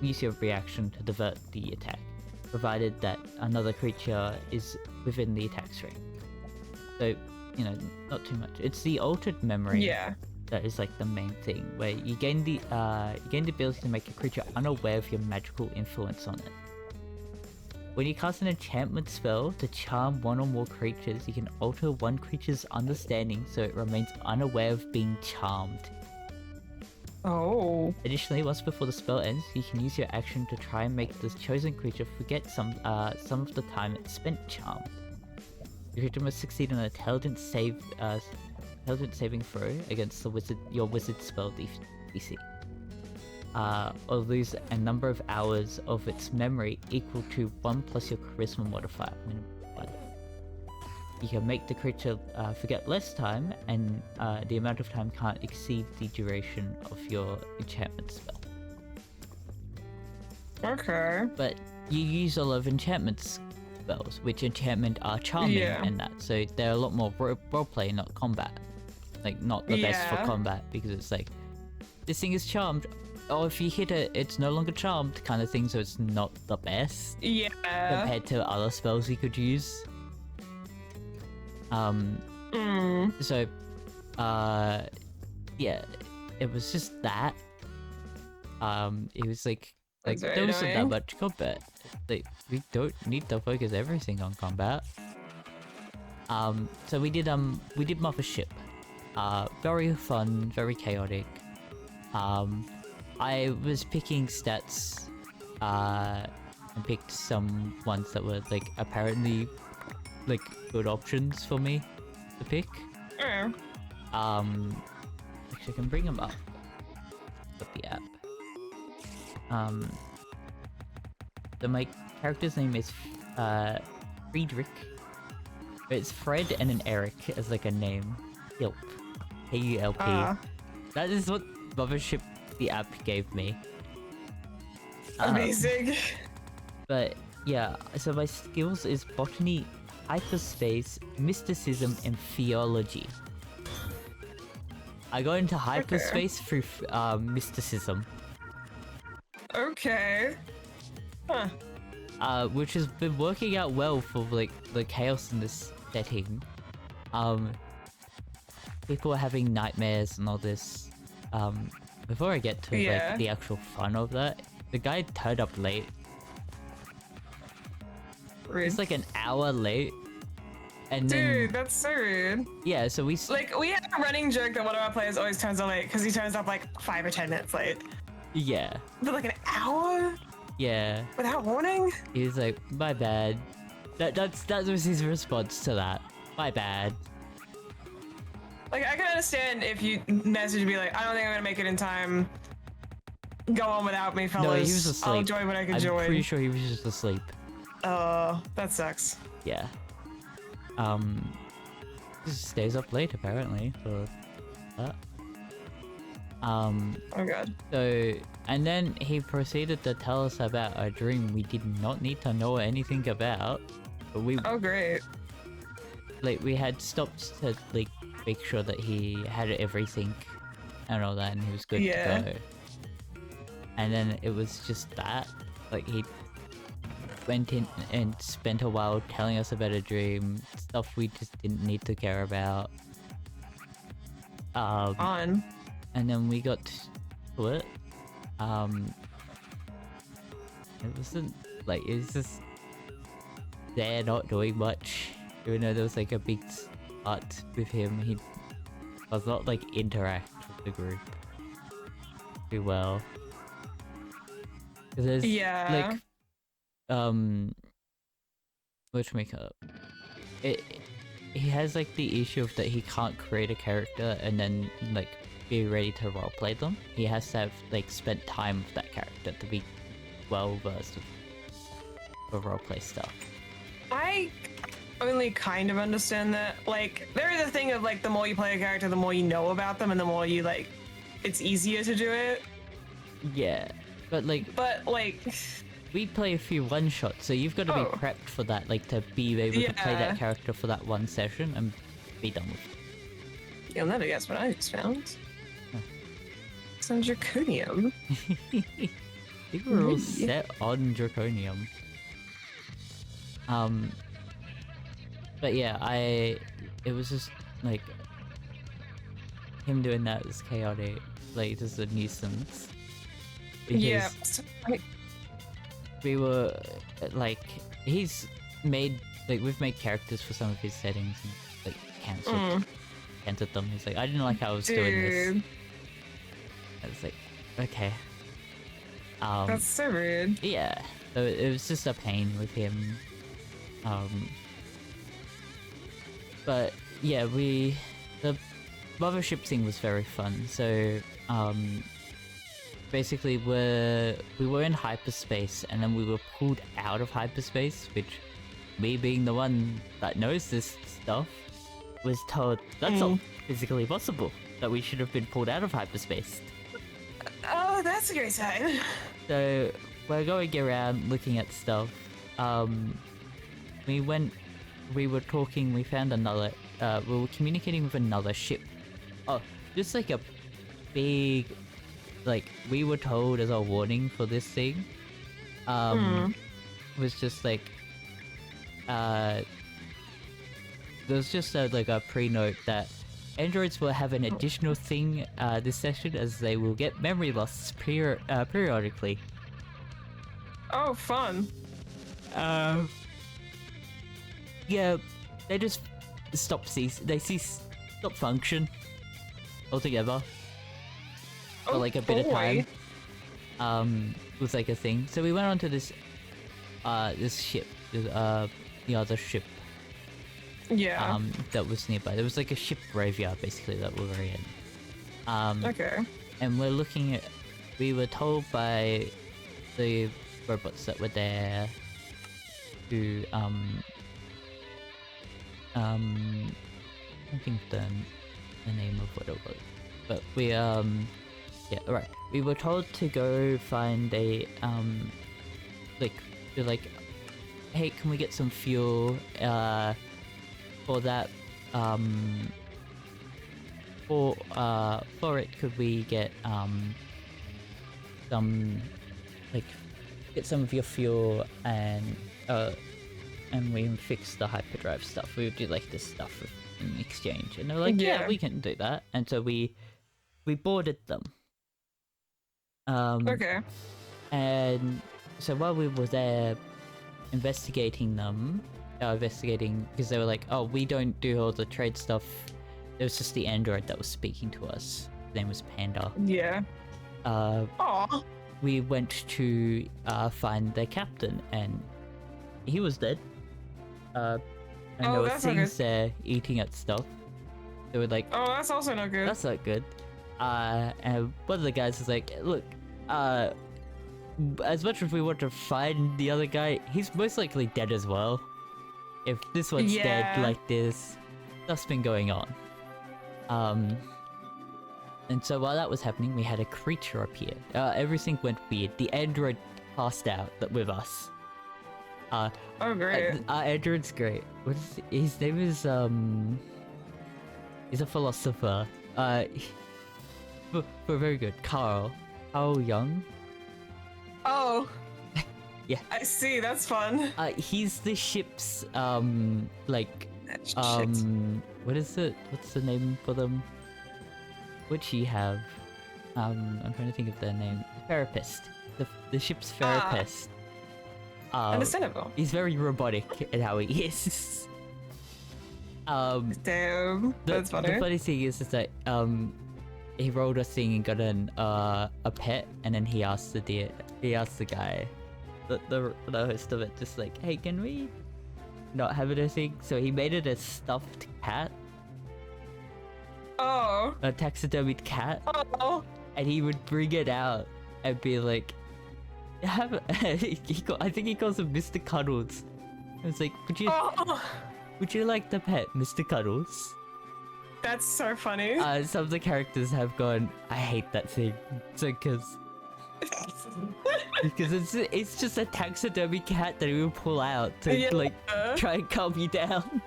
use your reaction to divert the attack, provided that another creature is within the attack's range. So, you know, not too much. It's the altered memory that is like the main thing, where you gain the ability to make a creature unaware of your magical influence on it. When you cast an enchantment spell to charm one or more creatures, you can alter one creature's understanding so it remains unaware of being charmed. Oh. Additionally, once before the spell ends, you can use your action to try and make the chosen creature forget some of the time it spent charmed. The creature must succeed on an intelligence saving throw against your wizard spell DC. Or lose a number of hours of its memory equal to 1 plus your charisma modifier, minimum 1. You can make the creature forget less time, and the amount of time can't exceed the duration of your enchantment spell. Okay. But you use a lot of enchantment spells, which enchantment are charming and that, so they're a lot more roleplay, not combat. Like, not the best for combat, because it's like, this thing is charmed. Oh, if you hit it, it's no longer charmed kind of thing, so it's not the best. Yeah. Compared to other spells you could use. So, yeah, it was just that. It was like there wasn't that much combat. Like, we don't need to focus everything on combat. So we did Mothership. Very fun, very chaotic. I was picking stats, and picked some ones that were like apparently like good options for me. to pick. Mm. Actually, I can bring them up. With the app. So my character's name is Friedrich. It's Fred and an Eric as like a name. Yelp. K-U-L-P. That is what Mothership the app gave me. Amazing. But yeah, so my skills is botany, hyperspace, mysticism, and theology. I got into hyperspace through mysticism. Okay. Huh. Which has been working out well for like the chaos in this setting. People are having nightmares and all this. Before I get to like the actual fun of that, the guy turned up late. Rude. It's like an hour late. And Dude, that's so rude. Yeah, so we have a running joke that one of our players always turns up late because he turns up like 5 or 10 minutes late. Yeah. But like an hour? Yeah. Without warning? He was like, my bad. That was his response to that. My bad. Like, I can understand if you message me like, I don't think I'm gonna make it in time. Go on without me, fellas. No, he was asleep. I'll join when I can join. I'm pretty sure he was just asleep. That sucks. Yeah. Just stays up late apparently for that. Oh god. So, and then he proceeded to tell us about a dream we did not need to know anything about. But Oh great. Like, we had stopped to like make sure that he had everything and all that, and he was good to go. And then it was just that, like, he went in and spent a while telling us about a dream, stuff we just didn't need to care about. And then we got to it. It wasn't like, it was just there not doing much, even though there was like a big part with him. He does not like interact with the group too well. There's like whatchamacallit, he has like the issue of that he can't create a character and then like be ready to roleplay them. He has to have like spent time with that character to be well versed with roleplay stuff. I only kind of understand that. Like, there is a thing of like, the more you play a character, the more you know about them, and the more you like, it's easier to do it. Yeah, but like we play a few one-shots, so you've got to be prepped for that, like to be able to play that character for that one session and be done with it. You'll never guess what I just found. Some draconium. I think we're all set on draconium. But yeah, it was just like him doing that was chaotic, like just a nuisance. Because we were like, he's made like, we've made characters for some of his settings and like cancelled them. He's like, I didn't like how I was doing this. I was like, okay. That's so rude. Yeah, so it was just a pain with him. But yeah, the mothership thing was very fun. So basically we were in hyperspace and then we were pulled out of hyperspace, which, me being the one that knows this stuff, was told that's not physically possible, that we should have been pulled out of hyperspace. Oh, that's a great sign. So we're going around looking at stuff. We were talking, we found another, we were communicating with another ship. Oh, just like a big, like, we were told as a warning for this thing, was just like, there was just like a pre-note that androids will have an additional thing this session, as they will get memory loss periodically. Oh, fun. Yeah, they just stop function altogether for like a bit of time. Was like a thing. So we went on to this this ship, the other ship. Yeah. That was nearby. There was like a ship graveyard basically that we were in. Okay. And we're looking at. We were told by the robots that were there to I think the name of what it was, but we yeah, right. We were told to go find a like they're like, hey, can we get some fuel for that for it could we get some like get some of your fuel and we can fix the hyperdrive stuff. We would do like this stuff in exchange, and they're like, yeah, we can do that. And so we boarded them. Okay. And so while we were there investigating them, because they were like, oh, we don't do all the trade stuff. It was just the android that was speaking to us. His name was Panda. Yeah. Aww. We went to find the captain, and he was dead. And there were things there eating at stuff. They were like, oh, that's also not good. That's not good. And one of the guys was like, look, as much as we want to find the other guy, he's most likely dead as well. If this one's dead like this, stuff's been going on. And so while that was happening, we had a creature appear. Everything went weird. The android passed out with us. Oh great. Our android's great. What is his name? Is he's a philosopher. But very good. Carl Young. Oh. Yeah. I see. That's fun. He's the ship's like what is it? What's the name for them? What'd she have? I'm trying to think of their name. Therapist. The ship's therapist. Understandable. He's very robotic in how he is. Damn. That's funny. The funny thing is that he rolled a thing and got a pet, and then he asked the guy, the host of it, just like, hey, can we not have it a thing? So he made it a stuffed cat. Oh. A taxidermied cat. Oh. And he would bring it out and be like, I think he calls him Mr. Cuddles. I was like, would you like the pet, Mr. Cuddles? That's so funny. Some of the characters have gone, I hate that thing. So because it's just a taxidermy cat that he will pull out to like try and calm you down.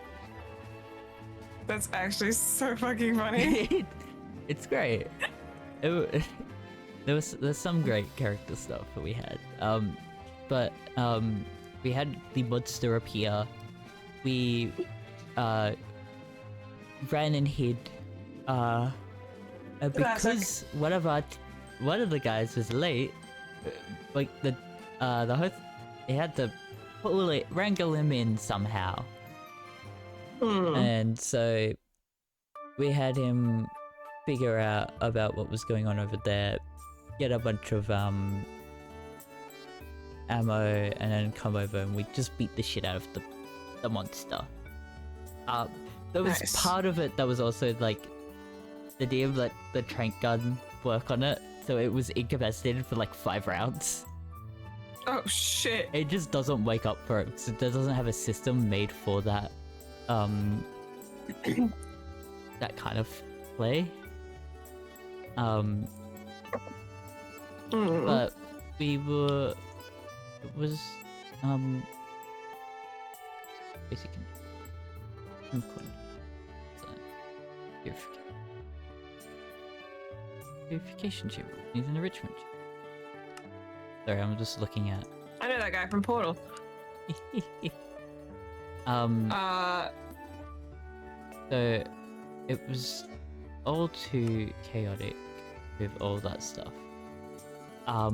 That's actually so fucking funny. It's great. There's some great character stuff that we had. But we had the monster appear. We ran and hid. Because one of the guys was late, like the host, he had to wrangle him in somehow. And so we had him figure out about what was going on over there, get a bunch of ammo, and then come over and we just beat the shit out of the monster. There was part of it that was also like the DM let the trank gun work on it, so it was incapacitated for like 5 rounds. Oh shit. It just doesn't wake up for it because it doesn't have a system made for that that kind of play. But we were, it was basic purification chip needs an enrichment chip. Sorry, I'm just looking at. I know that guy from Portal. So it was all too chaotic with all that stuff.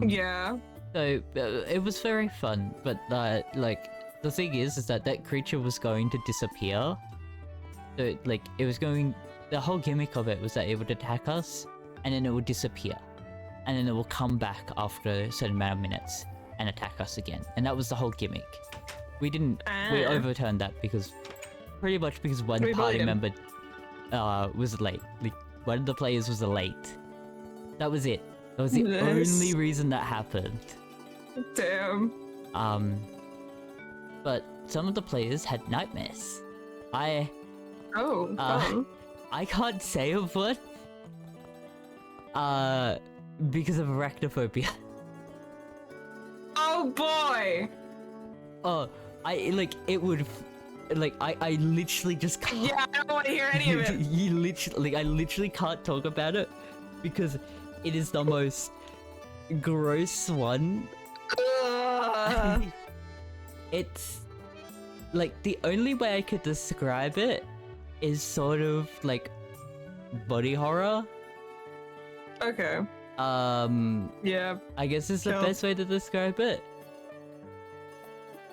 Yeah. So it was very fun, but like the thing is that creature was going to disappear. So like it was going. The whole gimmick of it was that it would attack us, and then it would disappear, and then it will come back after a certain amount of minutes and attack us again. And that was the whole gimmick. We didn't. We overturned that because pretty much because one party member was late. Like, one of the players was late. That was it. That was the only reason that happened. Damn. But some of the players had nightmares. I can't say of what. Because of arachnophobia. Oh boy! Oh, I literally just can't. Yeah, I don't want to hear any of it. I literally can't talk about it because it is the most gross one. It's like the only way I could describe it is sort of like body horror. Okay. Yeah. I guess it's the best way to describe it.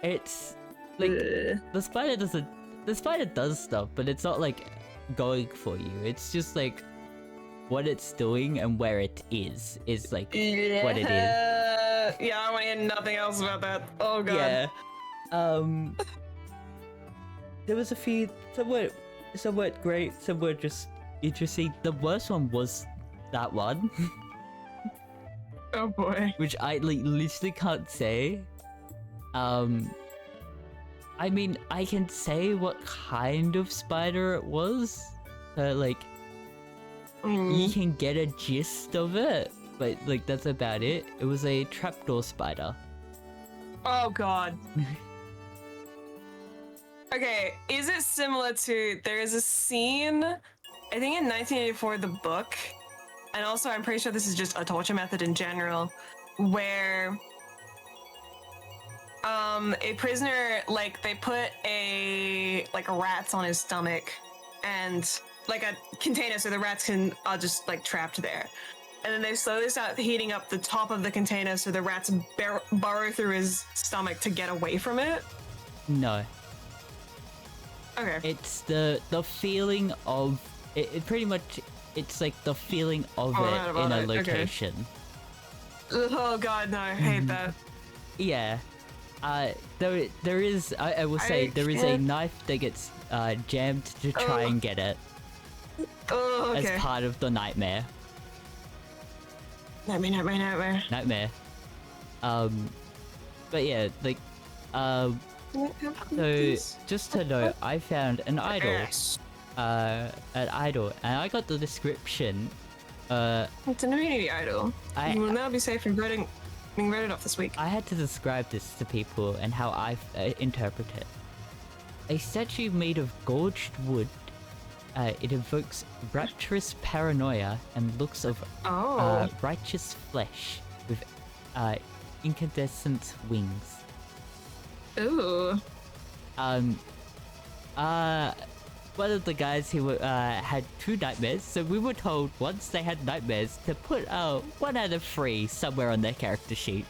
It's like the spider does stuff, but it's not like going for you. It's just like what it's doing and where it is like what it is. Yeah, I want to hear nothing else about that. Oh god. Yeah. There was a few somewhat great, somewhat just interesting. The worst one was that one. Oh boy. Which I literally can't say. I mean, I can say what kind of spider it was, but like, you can get a gist of it, but like that's about it. It was a trapdoor spider. Oh god. Okay, is it similar to, there is a scene, I think in 1984, the book, and also I'm pretty sure this is just a torture method in general, where a prisoner, like, they put like rats on his stomach and like a container so the rats are just like trapped there. And then they slowly start heating up the top of the container so the rats burrow through his stomach to get away from it. No. Okay. It's the feeling of it pretty much. It's like the feeling of it in a location. Okay. Oh god, no! I hate that. Yeah. There is. I will say there is a knife that gets jammed to try and get it. Oh, okay. As part of the nightmare. Nightmare. But yeah, like, so just to note, I found an idol. And I got the description. It's an immunity idol. You will now be safe from being voted off this week. I had to describe this to people and how I interpret it. A statue made of gorged wood. It evokes rapturous paranoia and looks of righteous flesh with incandescent wings. Ooh. One of the guys who had 2 nightmares, so we were told once they had nightmares to put 1 out of 3 somewhere on their character sheet.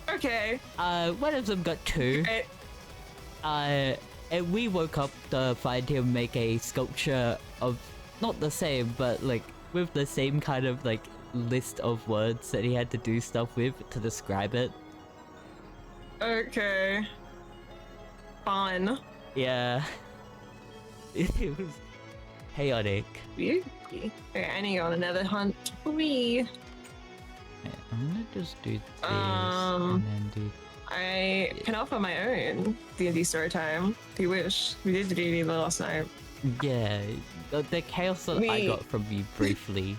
Okay. One of them got 2. Okay. And we woke up to find him make a sculpture of not the same, but like with the same kind of like list of words that he had to do stuff with to describe it. Okay. Fun. Yeah. It was chaotic. Okay, I need to go on another hunt. Wee. Okay, I'm gonna just do this and then do... I can offer my own D&D story time if you wish. We did the D&D last night. Yeah, the chaos that I got from you briefly.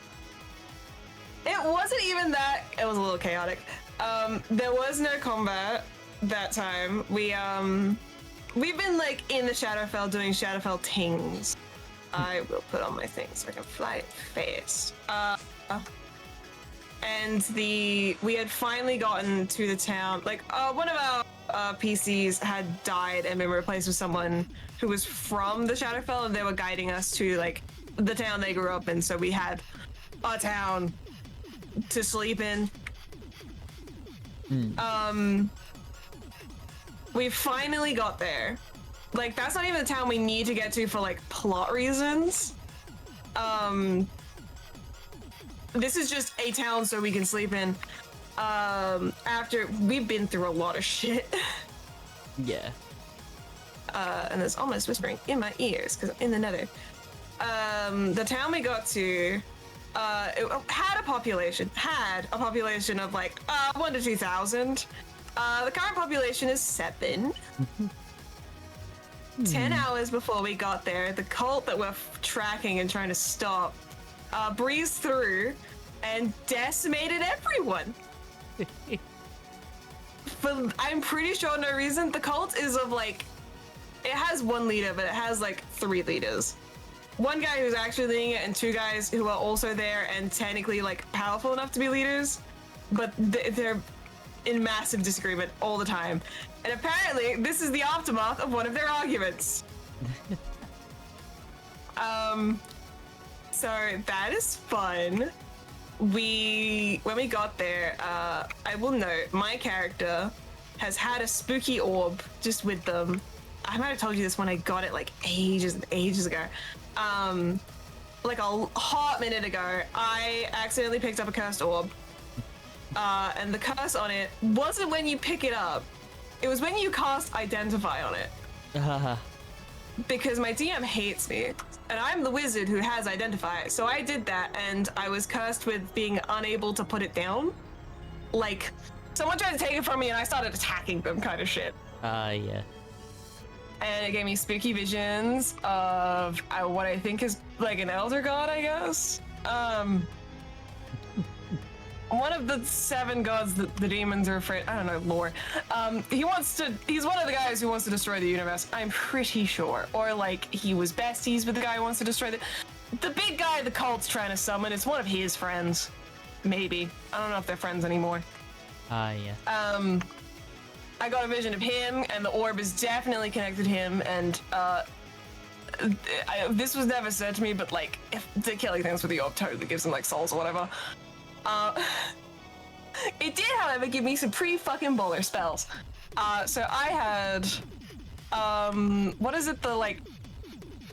It wasn't even that. It was a little chaotic. There was no combat that time. We've been like in the Shadowfell doing Shadowfell things. I will put on my thing so I can fly fast. And we had finally gotten to the town. Like one of our PCs had died and been replaced with someone who was from the Shadowfell, and they were guiding us to like the town they grew up in. So we had a town to sleep in. We finally got there. Like, that's not even the town we need to get to for like plot reasons. This is just a town so we can sleep in. After we've been through a lot of shit. Yeah. and there's almost whispering in my ears because I'm in the nether. The town we got to, it had a population of like 1,000 to 2,000. The current population is 7. 10 hours before we got there, the cult that we're tracking and trying to stop breezed through and decimated everyone. For I'm pretty sure no reason. The cult is of like, it has 1 leader, but it has like 3 leaders. 1 guy who's actually leading it and 2 guys who are also there and technically like powerful enough to be leaders, but they're in massive disagreement all the time. And apparently this is the aftermath of one of their arguments. So that is fun. When we got there, I will note my character has had a spooky orb just with them. I might have told you this when I got it like ages and ages ago. Like a hot minute ago, I accidentally picked up a cursed orb. And the curse on it wasn't when you pick it up. It was when you cast Identify on it. Because my DM hates me, and I'm the wizard who has Identify, so I did that, and I was cursed with being unable to put it down. Like, someone tried to take it from me, and I started attacking them, kind of shit. Yeah. And it gave me spooky visions of what I think is like an elder god, I guess. One of the 7 gods that the demons are afraid. I don't know lore. He's one of the guys who wants to destroy the universe. I'm pretty sure, or like he was besties with the guy who wants to destroy the big guy the cult's trying to summon. It's one of his friends, maybe. I don't know if they're friends anymore. Yeah. I got a vision of him, and the orb is definitely connected to him. And this was never said to me, but like, if the killing things with the orb totally gives them like souls or whatever. It did, however, give me some pretty fucking baller spells. So I had, what is it, the like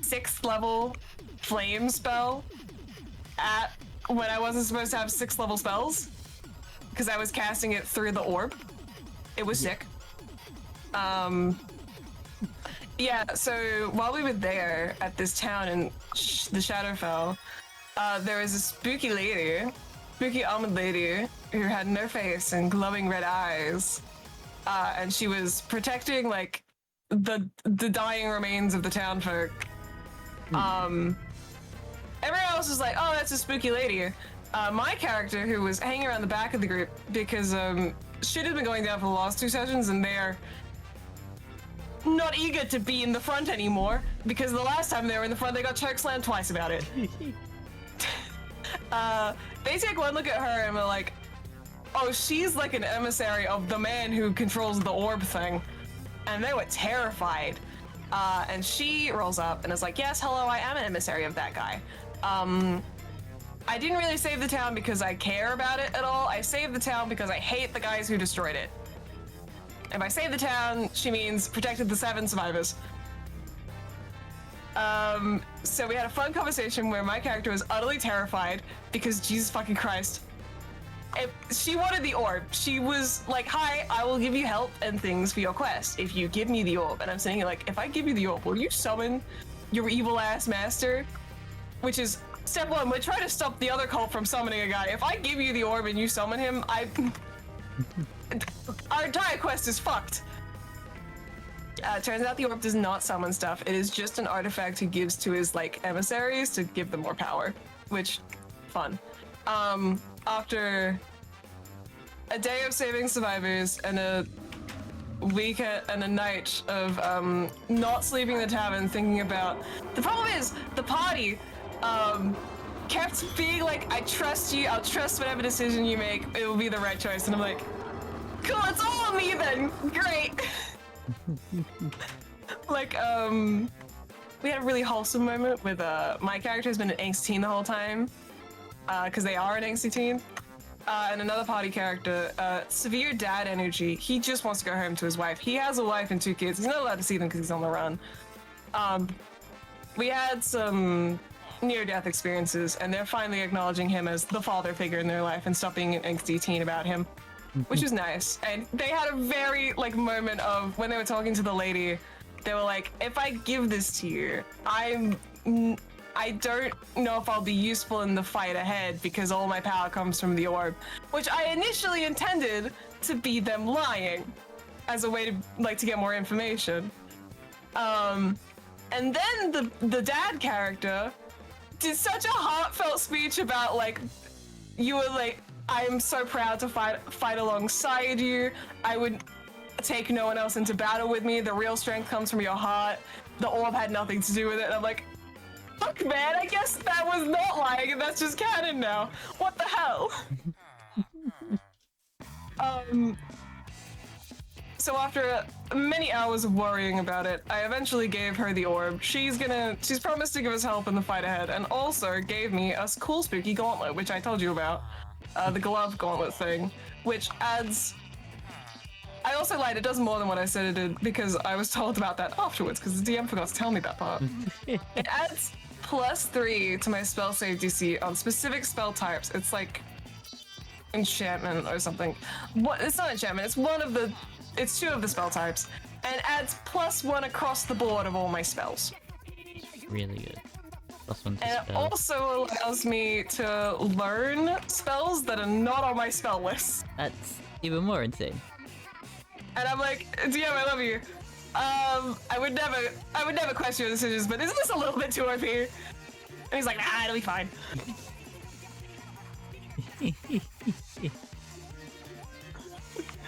6th level flame spell when I wasn't supposed to have 6th level spells, because I was casting it through the orb. It was sick. Yeah, so while we were there at this town in the Shadowfell, there was a spooky almond lady who had no face and glowing red eyes, and she was protecting like the dying remains of the town folk. Everyone else was like, oh, that's a spooky lady. My character, who was hanging around the back of the group because shit has been going down for the last 2 sessions, and they're not eager to be in the front anymore, because the last time they were in the front they got chokeslammed twice about it. They take one look at her and we're like, oh, she's like an emissary of the man who controls the orb thing. And they were terrified. And she rolls up and is like, yes, hello, I am an emissary of that guy. I didn't really save the town because I care about it at all. I saved the town because I hate the guys who destroyed it. And by save the town, she means protected the 7 survivors. So we had a fun conversation where my character was utterly terrified because Jesus fucking Christ. She wanted the orb. She was like, hi, I will give you help and things for your quest if you give me the orb. And I'm saying like, if I give you the orb, will you summon your evil ass master? Which is step 1. We're trying to stop the other cult from summoning a guy. If I give you the orb and you summon him, our entire quest is fucked. Turns out the orb does not summon stuff. It is just an artifact he gives to his like emissaries to give them more power, which fun. After a day of saving survivors and a week and a night of not sleeping in the tavern, thinking about the problem is the party kept being like, I trust you, I'll trust whatever decision you make, it will be the right choice. And I'm like, cool, it's all on me then, great. Like, we had a really wholesome moment with my character has been an angsty teen the whole time, because they are an angsty teen, and another party character, severe dad energy. He just wants to go home to his wife. He has a wife and 2 kids. He's not allowed to see them because he's on the run. We had some near-death experiences, and they're finally acknowledging him as the father figure in their life and stop being an angsty teen about him. Which is nice. And they had a very like moment of when they were talking to the lady they were like, if I give this to you, I don't know if I'll be useful in the fight ahead because all my power comes from the orb, which I initially intended to be them lying as a way to like to get more information. And then the dad character did such a heartfelt speech about like, you were like, I'm so proud to fight alongside you. I would take no one else into battle with me. The real strength comes from your heart. The orb had nothing to do with it. And I'm like, fuck man, I guess that was not lying and that's just canon now. What the hell? So after many hours of worrying about it, I eventually gave her the orb. She's promised to give us help in the fight ahead, and also gave me a cool spooky gauntlet, which I told you about. The glove gauntlet thing, which adds... I also lied, it does more than what I said it did, because I was told about that afterwards, because the DM forgot to tell me that part. It adds +3 to my spell save DC on specific spell types. It's like enchantment or something. What? It's not enchantment, it's 2 of the spell types, and adds +1 across the board of all my spells. Really good. +1 to and spell. It also allows me to learn spells that are not on my spell list. That's even more insane. And I'm like, DM, I love you. I would never question your decisions, but isn't this a little bit too OP? And he's like, nah, it'll be fine.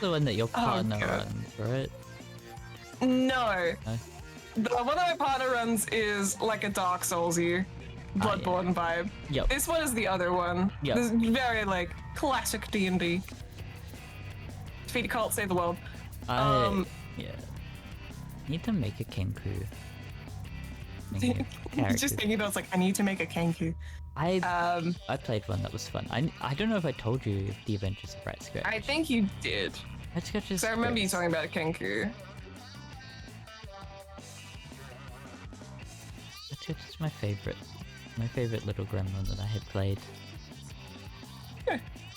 The one that your partner runs, right? No. The one that my partner runs is like a Dark Souls-y, Bloodborne vibe. Yep. This one is the other one. Yep. This is very like classic D&D. Defeat a cult, save the world. Yeah. Need to make a Kenku. Just thinking about it's like I need to make a Kenku. I played one that was fun. I don't know if I told you the Adventures of Rat Scratch. I think you did. Rat Scratch is So I remember you talking about a Kenku. Rat Scratch is my favorite. My favorite little gremlin that I had played.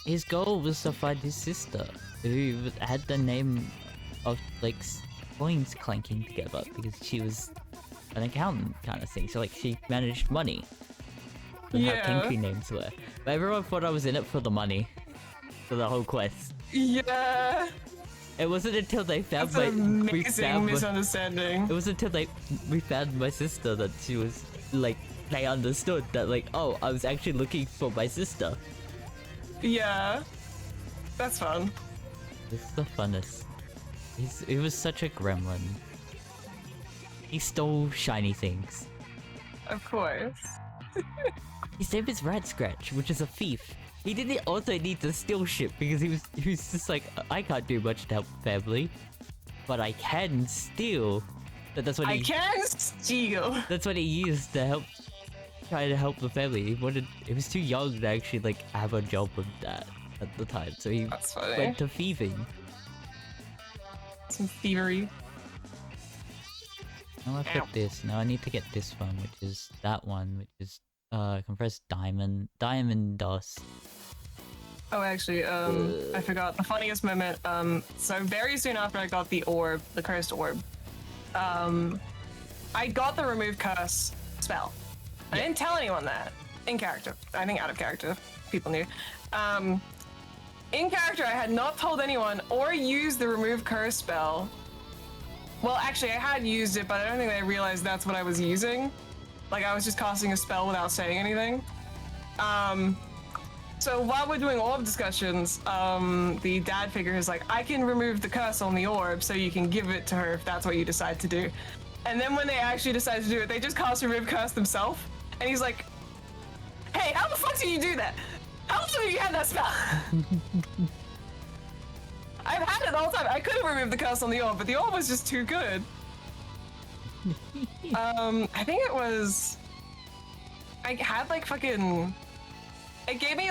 His goal was to find his sister, who had the name of like coins clanking together because she was an accountant kind of thing. So like she managed money. And how Kenku names were. But everyone thought I was in it for the money. For the whole quest. Yeah. It wasn't until they found That's an amazing misunderstanding. It wasn't until we found my sister that she was like they understood that like, oh, I was actually looking for my sister. Yeah. That's fun. This is the funnest. He was such a gremlin. He stole shiny things. Of course. His name is Rat Scratch, which is a thief. He didn't also need to steal shit because he was just like, I can't do much to help the family, but I can steal. But that's what I can steal. That's what he used to try to help the family. He was too young to actually like have a job with that at the time, so he went to thieving. Some thievery. Now I put this. Now I need to get this one, which is that one, which is compressed diamond dust. Oh, actually, I forgot the funniest moment. So very soon after I got the orb, the cursed orb, I got the remove curse spell. I didn't tell anyone that in character. I think out of character, people knew. In character, I had not told anyone or used the remove curse spell. Well, actually, I had used it, but I don't think they realized that's what I was using. Like, I was just casting a spell without saying anything. So while we're doing orb discussions, the dad figure is like, I can remove the curse on the orb so you can give it to her if that's what you decide to do. And then when they actually decide to do it, they just cast remove curse themselves. And he's like, hey, how the fuck did you do that? How long have you had that spell? I've had it the whole time. I could have removed the curse on the orb, but the orb was just too good. I think it was... I had like fucking... It gave me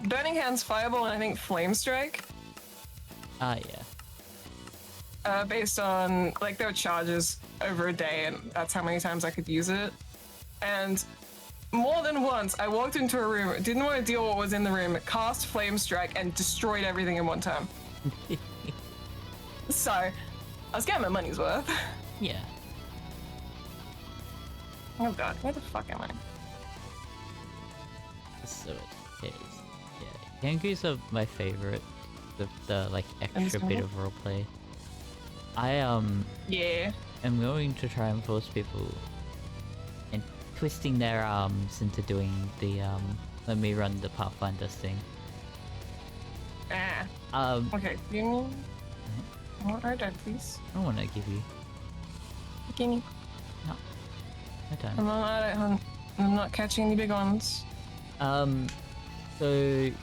Burning Hands, Fireball, and I think Flame Strike. Ah, yeah. Based on, like, there were charges over a day, and that's how many times I could use it. And more than once, I walked into a room, didn't want to deal with what was in the room, cast Flame Strike, and destroyed everything in one time. So, I was getting my money's worth. Yeah. Oh god, where the fuck am I? So it is. Yeah, Yangoos are my favorite. The like extra bit of roleplay. Yeah. am going to try and force people and twisting their arms into doing the let me run the Pathfinder thing. Okay, give me more that, please. I don't want to give you. Give me. No. I don't. I'm not at hunt. I'm not catching any big ones. So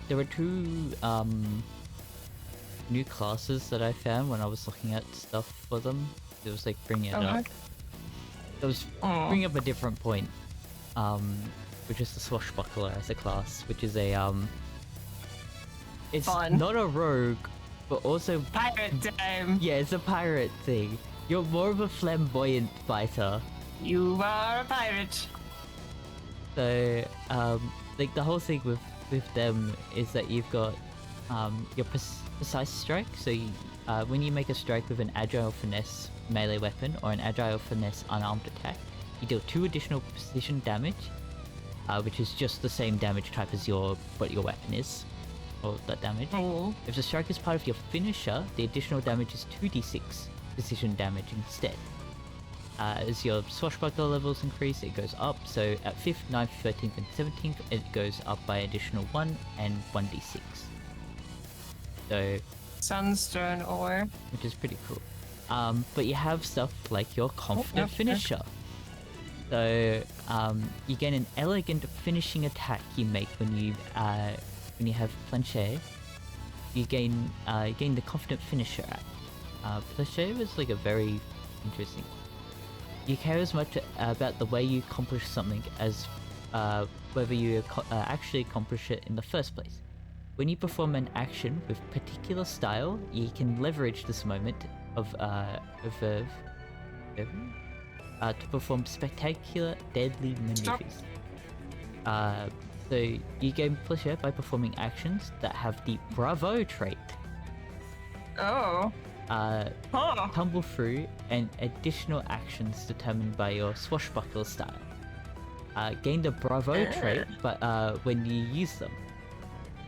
there were two new classes that I found when I was looking at stuff for them. It was like bringing it up. It was bringing up a different point, which is the Swashbuckler as a class, which is a it's fun. Not a rogue, but also pirate time. Yeah, it's a pirate thing. You're more of a flamboyant fighter. You are a pirate. So like the whole thing with them is that you've got your precise strike. So you, when you make a strike with an agile finesse melee weapon or an agile finesse unarmed attack, you deal 2 additional precision damage, which is just the same damage type as what your weapon is, or that damage. If the strike is part of your finisher, the additional damage is 2d6 precision damage instead. As your swashbuckler levels increase, it goes up, so at 5th, 9th, 13th and 17th it goes up by additional 1 and 1d6. So Sunstone ore. which is pretty cool. But you have stuff like your confident finisher. So you gain an elegant finishing attack you make when you have plancher. You gain the confident finisher app. Plancher was like a very interesting. You care as much about the way you accomplish something as whether you actually accomplish it in the first place. When you perform an action with particular style, you can leverage this moment to perform spectacular, deadly maneuvers. So you gain pleasure by performing actions that have the Bravo trait. Tumble through and additional actions determined by your swashbuckler style. Gain the Bravo trait, but when you use them,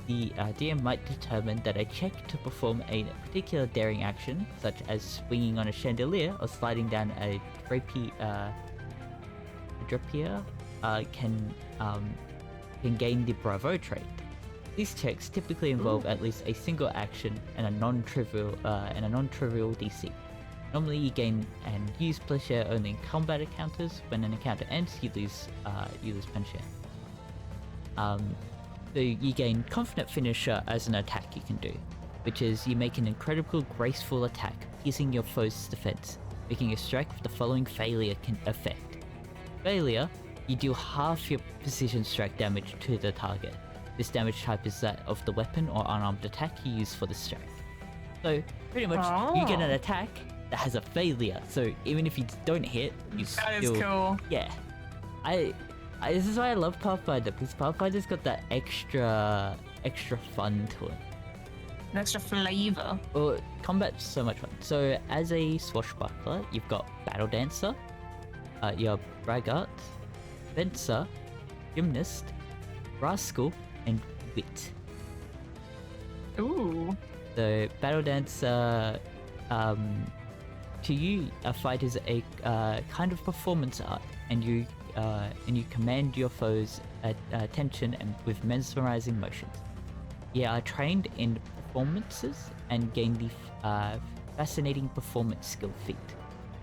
the DM might determine that a check to perform a particular daring action, such as swinging on a chandelier or sliding down a drapier, can gain the Bravo trait. These checks typically involve at least a single action and a non-trivial DC. Normally you gain and use pleasure only in combat encounters. When an encounter ends, you lose pleasure. So you gain confident finisher as an attack you can do, which is you make an incredible graceful attack, piercing your foe's defense, making a strike with the following failure effect. Failure, you deal half your precision strike damage to the target. This damage type is that of the weapon or unarmed attack you use for the strike. So pretty much you get an attack that has a failure, so even if you don't hit, you still... That is cool. Yeah. This is why I love Pathfinder, because Pathfinder's got that extra fun to it. An extra flavor. Well, combat's so much fun. So as a swashbuckler, you've got Battle Dancer, your Braggart, Fencer, Gymnast, Rascal, and Wit. Ooh. The Battle Dancer, to you, a fight is a kind of performance art, and you command your foes' attention and with mesmerizing motions. You are trained in performances and gain the fascinating performance skill feat.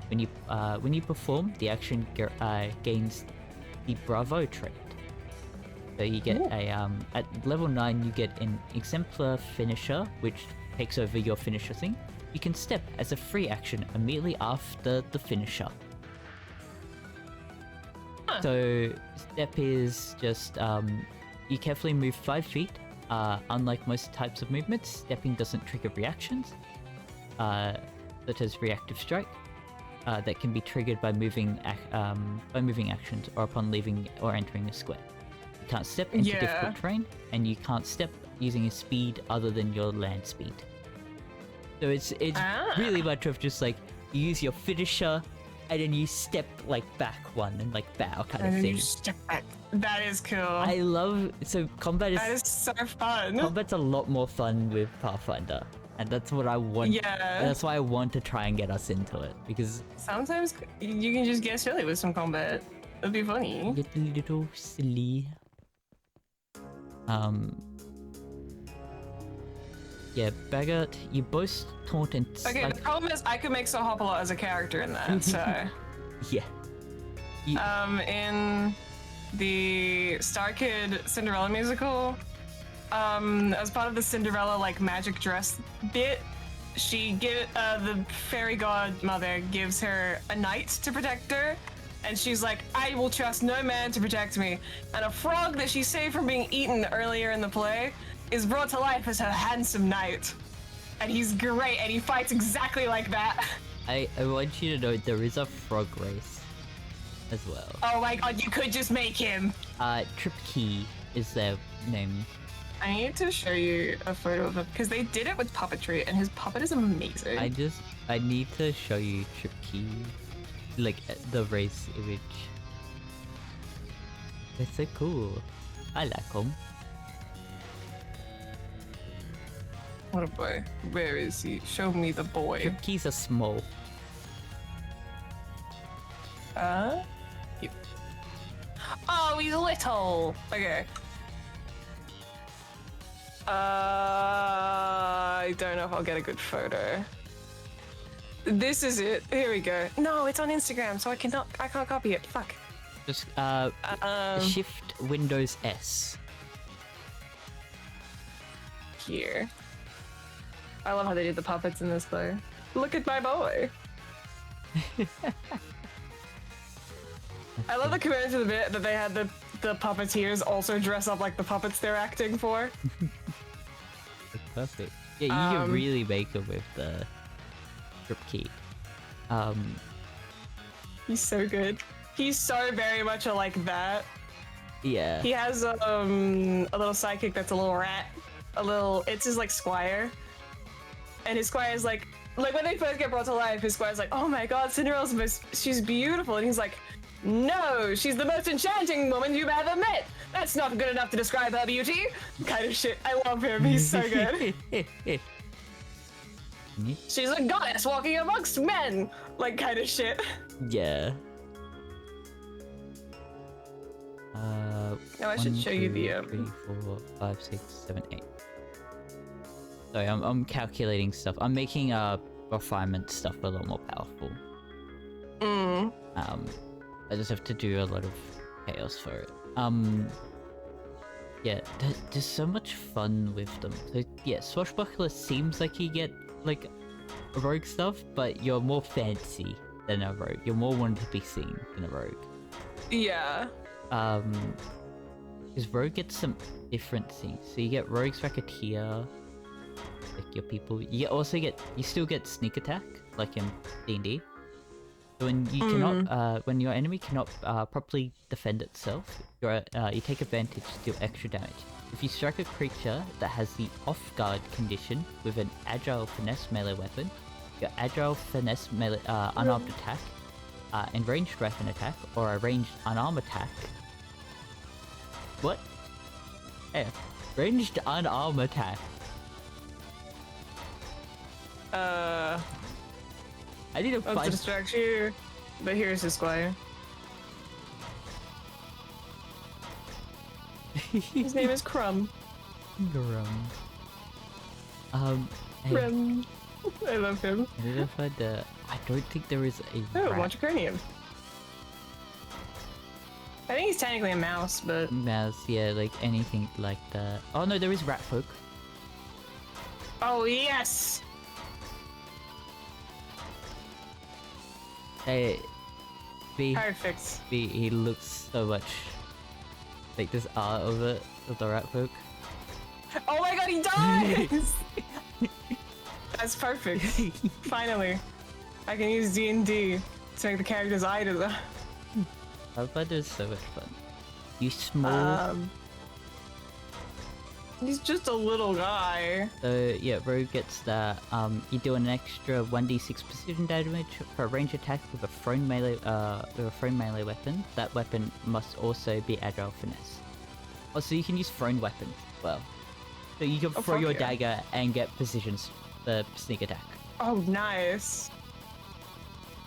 When you perform, the action gains the Bravo trait. So you get at level 9 you get an exemplar finisher, which takes over your finisher thing. You can step as a free action immediately after the finisher. So step is just you carefully move 5 feet. Unlike most types of movements, stepping doesn't trigger reactions, such as reactive strike, that can be triggered by moving actions or upon leaving or entering a square. You can't step into difficult terrain, and you can't step using a speed other than your land speed. So it's really much of just like you use your finisher and then you step like back one and like bow kind And of then thing. you step back. That is cool. I love combat That is so fun. combat's a lot more fun with Pathfinder, and that's what I want. Yeah. That's why I want to try and get us into it because Sometimes you can just get silly with some combat. It'd be funny. get a little silly. Yeah, Baggart, you both taunt and Okay, like, the problem is I could make so Hopalot as a character in that, so... yeah. In the Star Kid Cinderella musical, as part of the Cinderella like magic dress bit, the fairy godmother gives her a knight to protect her, and she's like, I will trust no man to protect me. And a frog that she saved from being eaten earlier in the play is brought to life as her handsome knight. And he's great, and he fights exactly like that. I want you to know there is a frog race as well. Oh my god, you could just make him. Trip Key is their name. I need to show you a photo of him because they did it with puppetry, and his puppet is amazing. I need to show you Trip Key, like the race image. It's so cool. I like him. What a boy. Where is he? Show me the boy. Trip Keys are small. You. Oh, he's little. Okay. I don't know if I'll get a good photo. This is it. Here we go. No, it's on Instagram, so I can't copy it. Fuck. Just Shift Windows S. Here. I love how they did the puppets in this though. Look at my boy. I love the command to the bit that they had the puppeteers also dress up like the puppets they're acting for. Perfect. Yeah, you can really make it with the Trip Key. He's so good. He's so very much like that. Yeah. He has a little sidekick that's a little rat. It's his like squire. And his squire's like when they first get brought to life, his squire's like, oh my god, she's beautiful. And he's like, no, she's the most enchanting woman you've ever met. That's not good enough to describe her beauty. Kind of shit. I love him. He's so good. She's a goddess walking amongst men. Like, kind of shit. Yeah. Now I should show you the 3, 4, 5, 6, 7, 8. Sorry, I'm calculating stuff. I'm making refinement stuff a lot more powerful. I just have to do a lot of chaos for it. Yeah, there's so much fun with them. So yeah, Swashbuckler seems like you get like rogue stuff, but you're more fancy than a rogue. You're more wanted to be seen than a rogue. Yeah. Because rogue gets some different things. So you get rogue's racketeer, like your people. You still get sneak attack, like in D&D. So when you cannot, when your enemy cannot properly defend itself, you take advantage to deal extra damage. If you strike a creature that has the off guard condition with an agile finesse melee weapon, your agile finesse melee unarmed attack, and ranged weapon attack, or a ranged unarmed attack. What? Hey, ranged unarmed attack. I need to I'll find. distract you, but here's his squire. His name is Crumb. Hey, Crumb. I love him. I need to find the. I don't think there is a. Oh, rat. Montecrinium. I think he's technically a mouse, but Mouse, yeah, like anything like that. Oh no, there is rat folk. oh yes. Hey, Perfect. he looks so much like this art of it, of the rat folk. Oh my god, he does! That's perfect. Finally. I can use D&D to make the characters I design. I find it so much fun. You small. He's just a little guy. So yeah, Rogue gets the you do an extra 1d6 precision damage for a range attack with a thrown melee weapon. That weapon must also be agile finesse. Also, you can use thrown weapons as well. So you can throw your dagger and get precision the sneak attack. Oh, nice.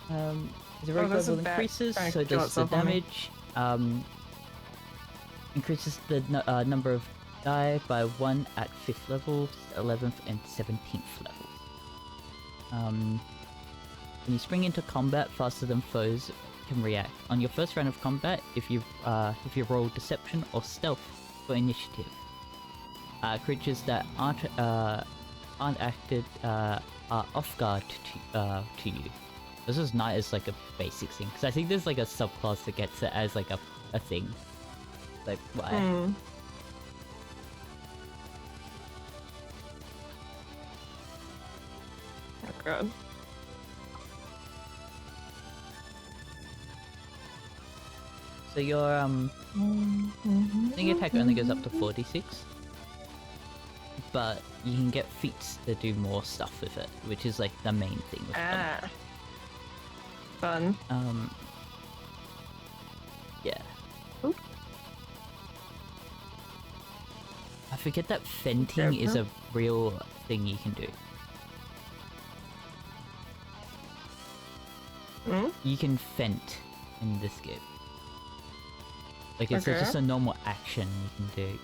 The rogue level increases, so does the damage. Increases the number of die by 1 at 5th level, 11th and 17th levels. When you spring into combat faster than foes can react. On your first round of combat, if you roll Deception or Stealth for initiative. Creatures that aren't acted are off guard to you. This is not as like a basic thing, because I think there's like a subclass that gets it as like a thing. Like why? Oh god. So your sneak attack only goes up to 46, but you can get feats that do more stuff with it, which is like the main thing with them. Fun. Yeah. Oop. I forget that fenting is a real thing you can do. You can fent in this game. Like it's just a normal action you can do.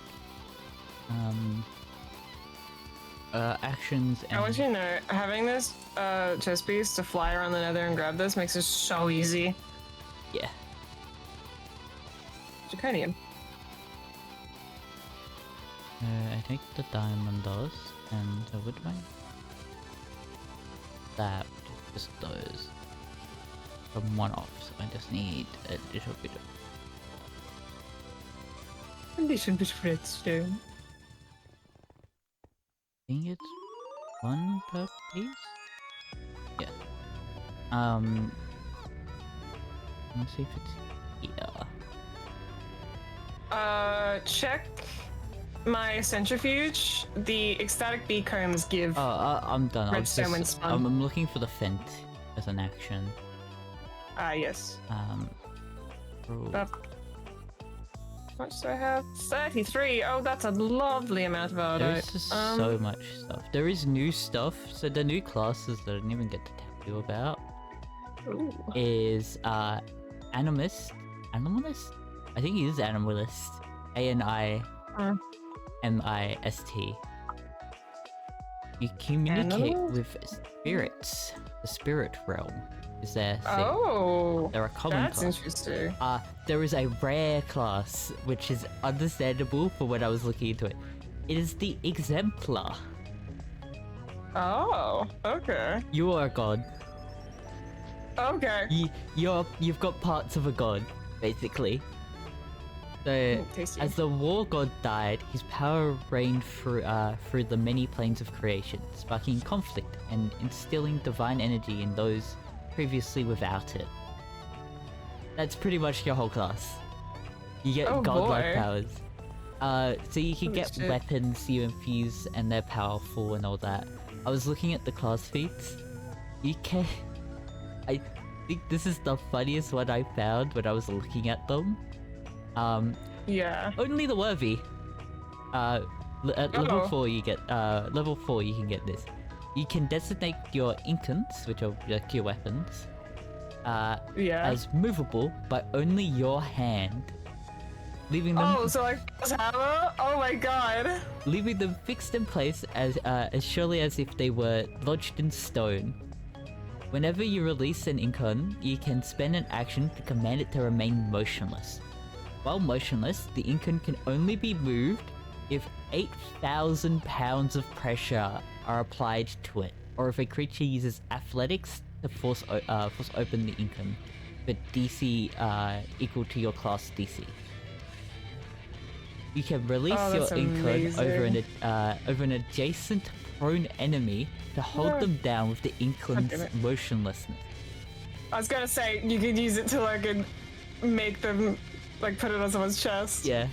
Actions and... I want you to know, having this chest piece to fly around the nether and grab this makes it so easy. Yeah. Draconian. I take the diamond dust and the wood mine. That just those. From one off, so I just need a little bit of... A little bit of redstone. I think it's 1 per piece? Yeah. Let's see if it's here. Check my centrifuge. The ecstatic bee combs give I'm done. redstone when spun. I'm looking for the fent as an action. Yes. How much do I have? 33. Oh, that's a lovely amount of auto. There's just so much stuff. There is new stuff. So the new classes that I didn't even get to tell you about is Animist. Animalist? I think he is Animalist. A-N-I-M-I-S-T. You communicate with spirits. The spirit realm is their thing. Oh, they're a common that's class. interesting. There is a rare class, which is understandable for when I was looking into it. It is the Exemplar. Oh, okay. You are a god. Okay. You've got parts of a god, basically. So, as the war god died, his power reigned through the many planes of creation, sparking conflict and instilling divine energy in those previously without it. That's pretty much your whole class. You get godlike powers. So you can get weapons you infuse and they're powerful and all that. I was looking at the class feats. You can... I think this is the funniest one I found when I was looking at them. Yeah. Only the worthy. At level 4 you get, level 4 you can get this. You can designate your incants, which are like your weapons, as movable by only your hand. Leaving them... Oh, so like this hammer? Oh my god. Leaving them fixed in place as surely as if they were lodged in stone. Whenever you release an incon, you can spend an action to command it to remain motionless. While motionless, the incon can only be moved if 8,000 pounds of pressure are applied to it, or if a creature uses athletics to force open the incon, with DC equal to your class DC. You can release your incon over an adjacent prone enemy to hold them down with the incon's motionlessness. I was gonna say, you could use it to like make them like put it on someone's chest. Yeah.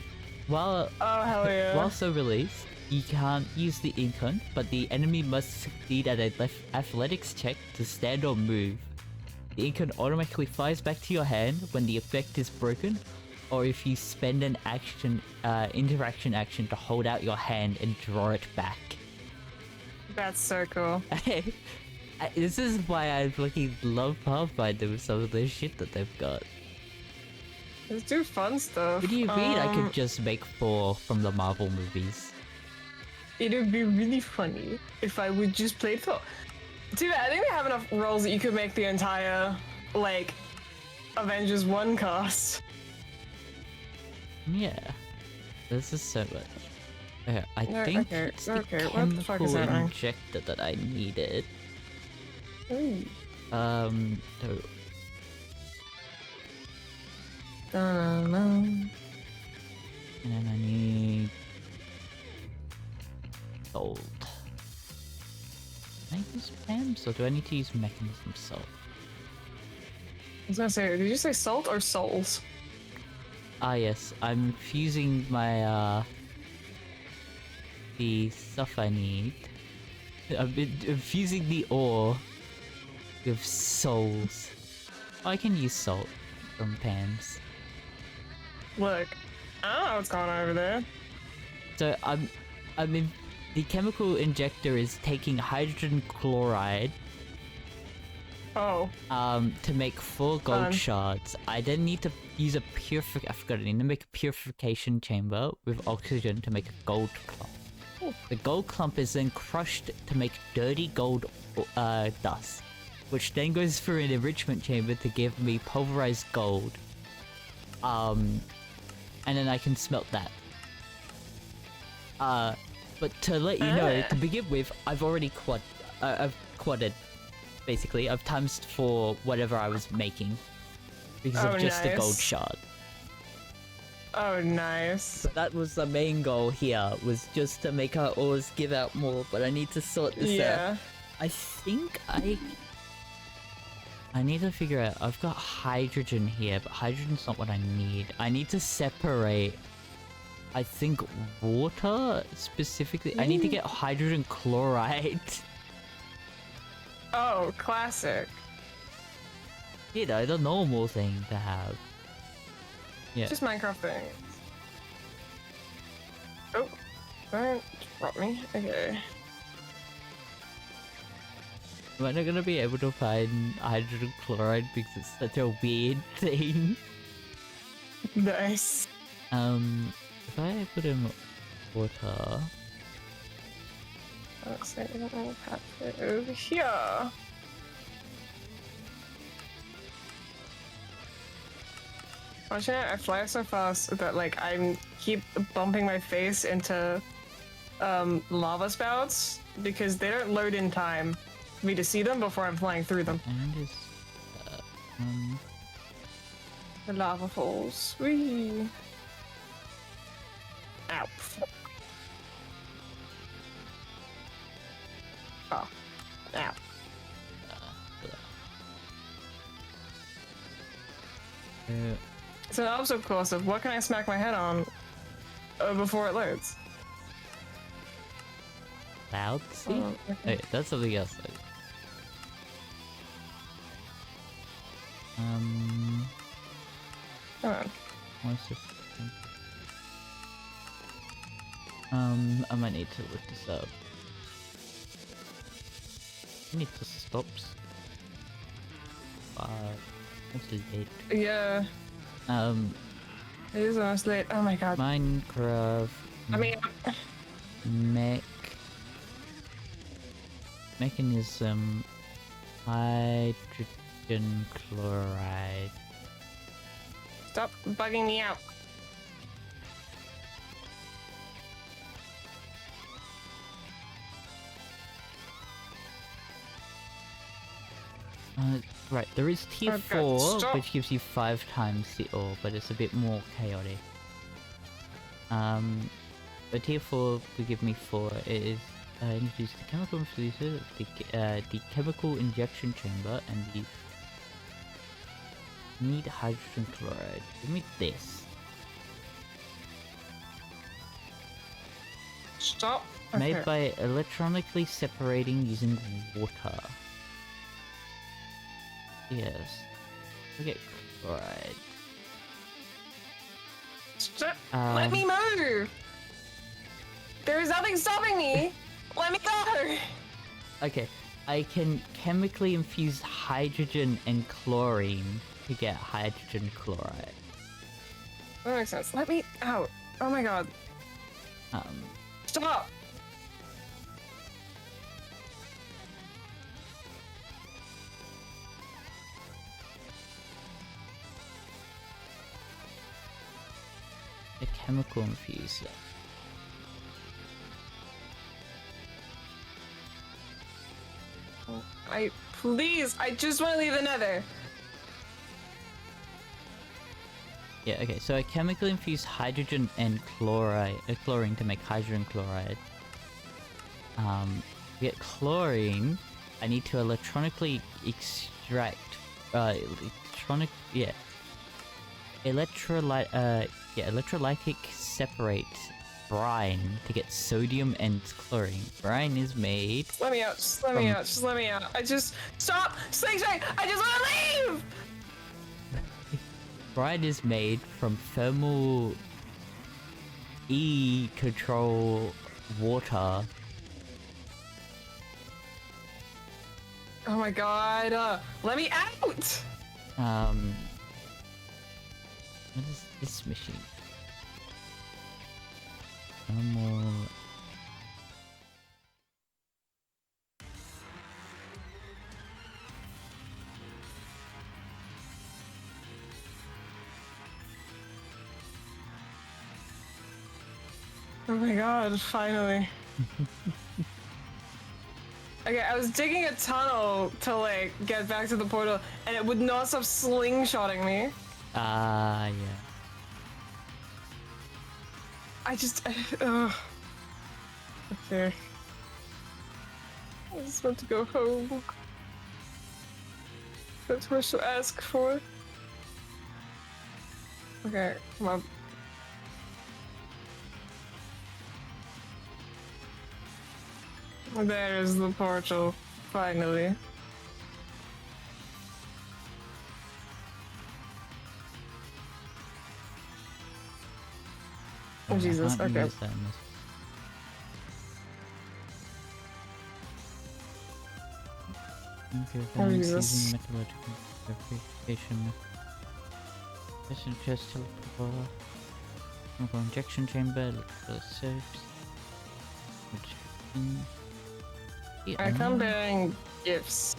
While hell yeah. While so released, You can't use the icon, but the enemy must succeed at a athletics check to stand or move. The icon automatically fires back to your hand when the effect is broken, or if you spend an interaction action to hold out your hand and draw it back. That's so cool. This is why I fucking love Pathfinder with some of the shit that they've got. Let's do fun stuff. What do you mean I could just make 4 from the Marvel movies? It would be really funny if I would just play Thor. Too bad, I think they have enough roles that you could make the entire, like, Avengers 1 cast. Yeah. This is so much. Okay, I think it's the what the fuck is chemical that? injector that I needed. Ooh. So... Dun-dun-dun. And then I need... Gold. Can I use PAMs, or do I need to use mechanism salt? I was gonna say, did you say salt or souls? Ah yes, I'm fusing my the stuff I need. I'm fusing the ore with souls. Oh, I can use salt from PAMs. Look, I don't know what's going on over there. So I'm in the chemical injector is taking hydrogen chloride Oh. to make 4 gold shards. I then need to use a I forgot, I need to make a purification chamber with oxygen to make a gold clump. Ooh. The gold clump is then crushed to make dirty gold dust, which then goes through an enrichment chamber to give me pulverized gold. And then I can smelt that. But to let you know, to begin with, I've already I've quadded. Basically, I've times for whatever I was making because of just the gold shard. Oh, nice. So that was the main goal here, was just to make our ores give out more, but I need to sort this out. I think I need to figure out, I've got hydrogen here, but hydrogen's not what I need. I need to separate, I think, water specifically. I need to get hydrogen chloride. Oh, classic. You know, the normal thing to have. Yeah. Just Minecraft things. Oh, don't drop me. Okay. Am I not gonna be able to find hydrogen chloride because it's such a weird thing? Nice. If I put in water... Looks like I don't know how to put it over here. Fortunately, I fly so fast that like I keep bumping my face into lava spouts because they don't load in time for me to see them before I'm flying through them. And is the lava falls. Whee! Ow. Oh. Ow. It's an obstacle course of what can I smack my head on before it loads? Cloud? See? Oh, okay. Wait, that's something else. Come on. What's this? I might need to look this up. I need to stop. What's the date? Yeah. It is almost late. Oh my god. Minecraft. I mean, mechanism. Hydrogen chloride. stop bugging me out. Right, there is tier Oh, 4, God, stop. which gives you 5 times the ore, but it's a bit more chaotic. But tier 4 will give me 4. It is introduce the chemical influencer, the chemical injection chamber, and the need hydrogen chloride. Give me this. Stop. Made by electronically separating using water. Yes. Look at chloride. Stop. Let me move! There is nothing stopping me! Let me go! Okay, I can chemically infuse hydrogen and chlorine to get hydrogen chloride. That makes sense. Let me out. Oh my god. Stop! A chemical infuser. I just want to leave the nether. Yeah, okay, so I chemically infuse hydrogen and chlorine to make hydrogen chloride. To get chlorine, I need to electronically extract, electrolytic separate brine to get sodium and chlorine. Brine is made... Let me out, just let me out, just let me out. Stop! Slingshot! I just want to leave! Brine is made from thermal control water. Oh my god, let me out! What is this machine? Thermal... Oh my god, finally. Okay, I was digging a tunnel to like get back to the portal and it would not stop slingshotting me. yeah. Okay. I just want to go home. That's what to ask for. Okay, come on. There's the portal, finally. Oh Jesus, okay. Oh Jesus. Metallurgical verification. Just teleport. Chemical injection chamber, electrical soaps. I come bearing gifts.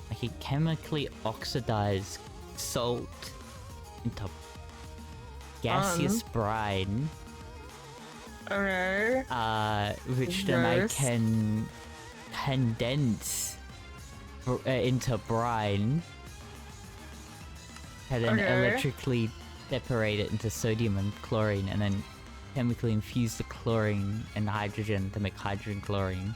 I can chemically oxidize salt into gaseous brine. Okay. Which then I can condense into brine. And then electrically separate it into sodium and chlorine, and then chemically infuse the chlorine and hydrogen to make hydrogen chlorine.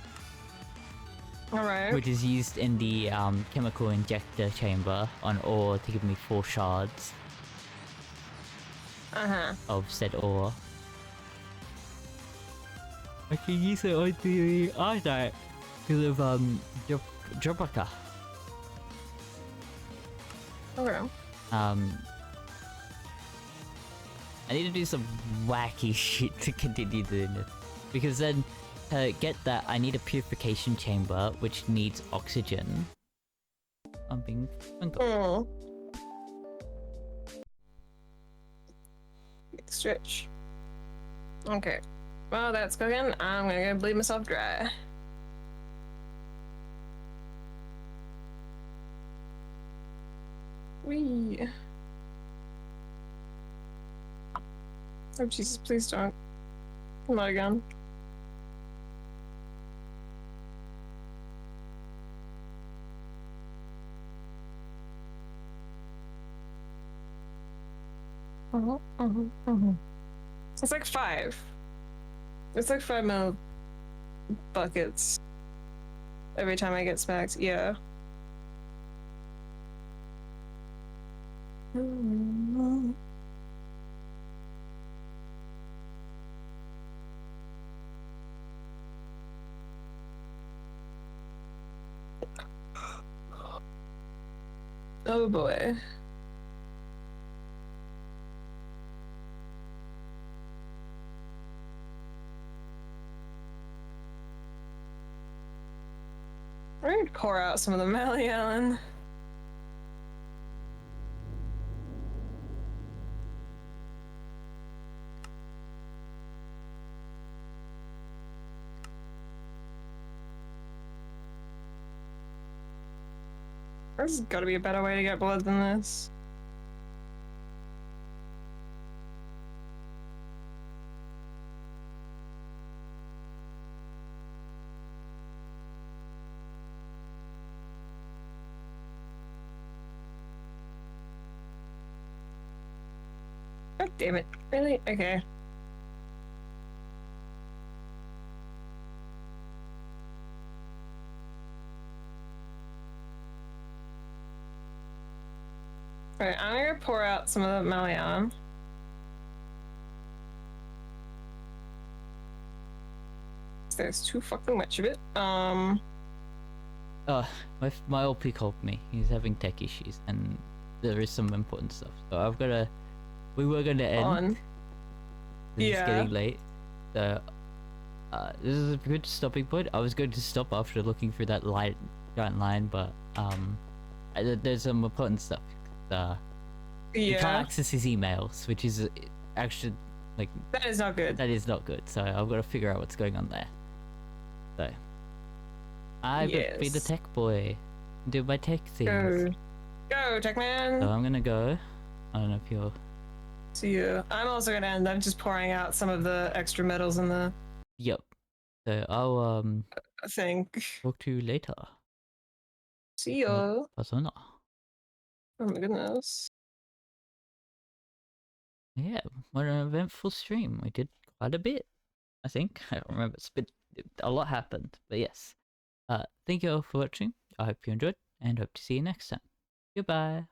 Alright. Which is used in the chemical injector chamber on ore to give me 4 shards. Of said ore. I can use it on the Arcite because of Jobaka. Okay. I need to do some wacky shit to continue doing this. Because then, to get that, I need a purification chamber, which needs oxygen. I'm being... Stretch. Okay. Well, that's cooking. I'm gonna go bleed myself dry. Wee. Oh Jesus, please don't. Not again. It's like 5. It's like 5 mil buckets every time I get smacked. Yeah. Oh boy. We're gonna pour out some of the Mally Allen. There's gotta be a better way to get blood than this. God damn it. Really? Okay. Alright, I'm gonna pour out some of the Mally Allen. There's too fucking much of it. My OP called me. He's having tech issues, and there is some important stuff. So we were gonna end. It's getting late. So, this is a good stopping point. I was going to stop after looking through that giant line, but there's some important stuff. You can't access his emails, which is actually like that is not good. That is not good. So I've got to figure out what's going on there. So I will be the tech boy, do my tech things. Go, tech man. So I'm gonna go. I don't know if you're. See you. I'm also gonna end. I'm just pouring out some of the extra metals in the. Yep. So I'll think. Talk to you later. See you. Persona. Oh my goodness. Yeah, what an eventful stream. We did quite a bit, I think. I don't remember. A lot happened, but yes. Thank you all for watching. I hope you enjoyed, and hope to see you next time. Goodbye.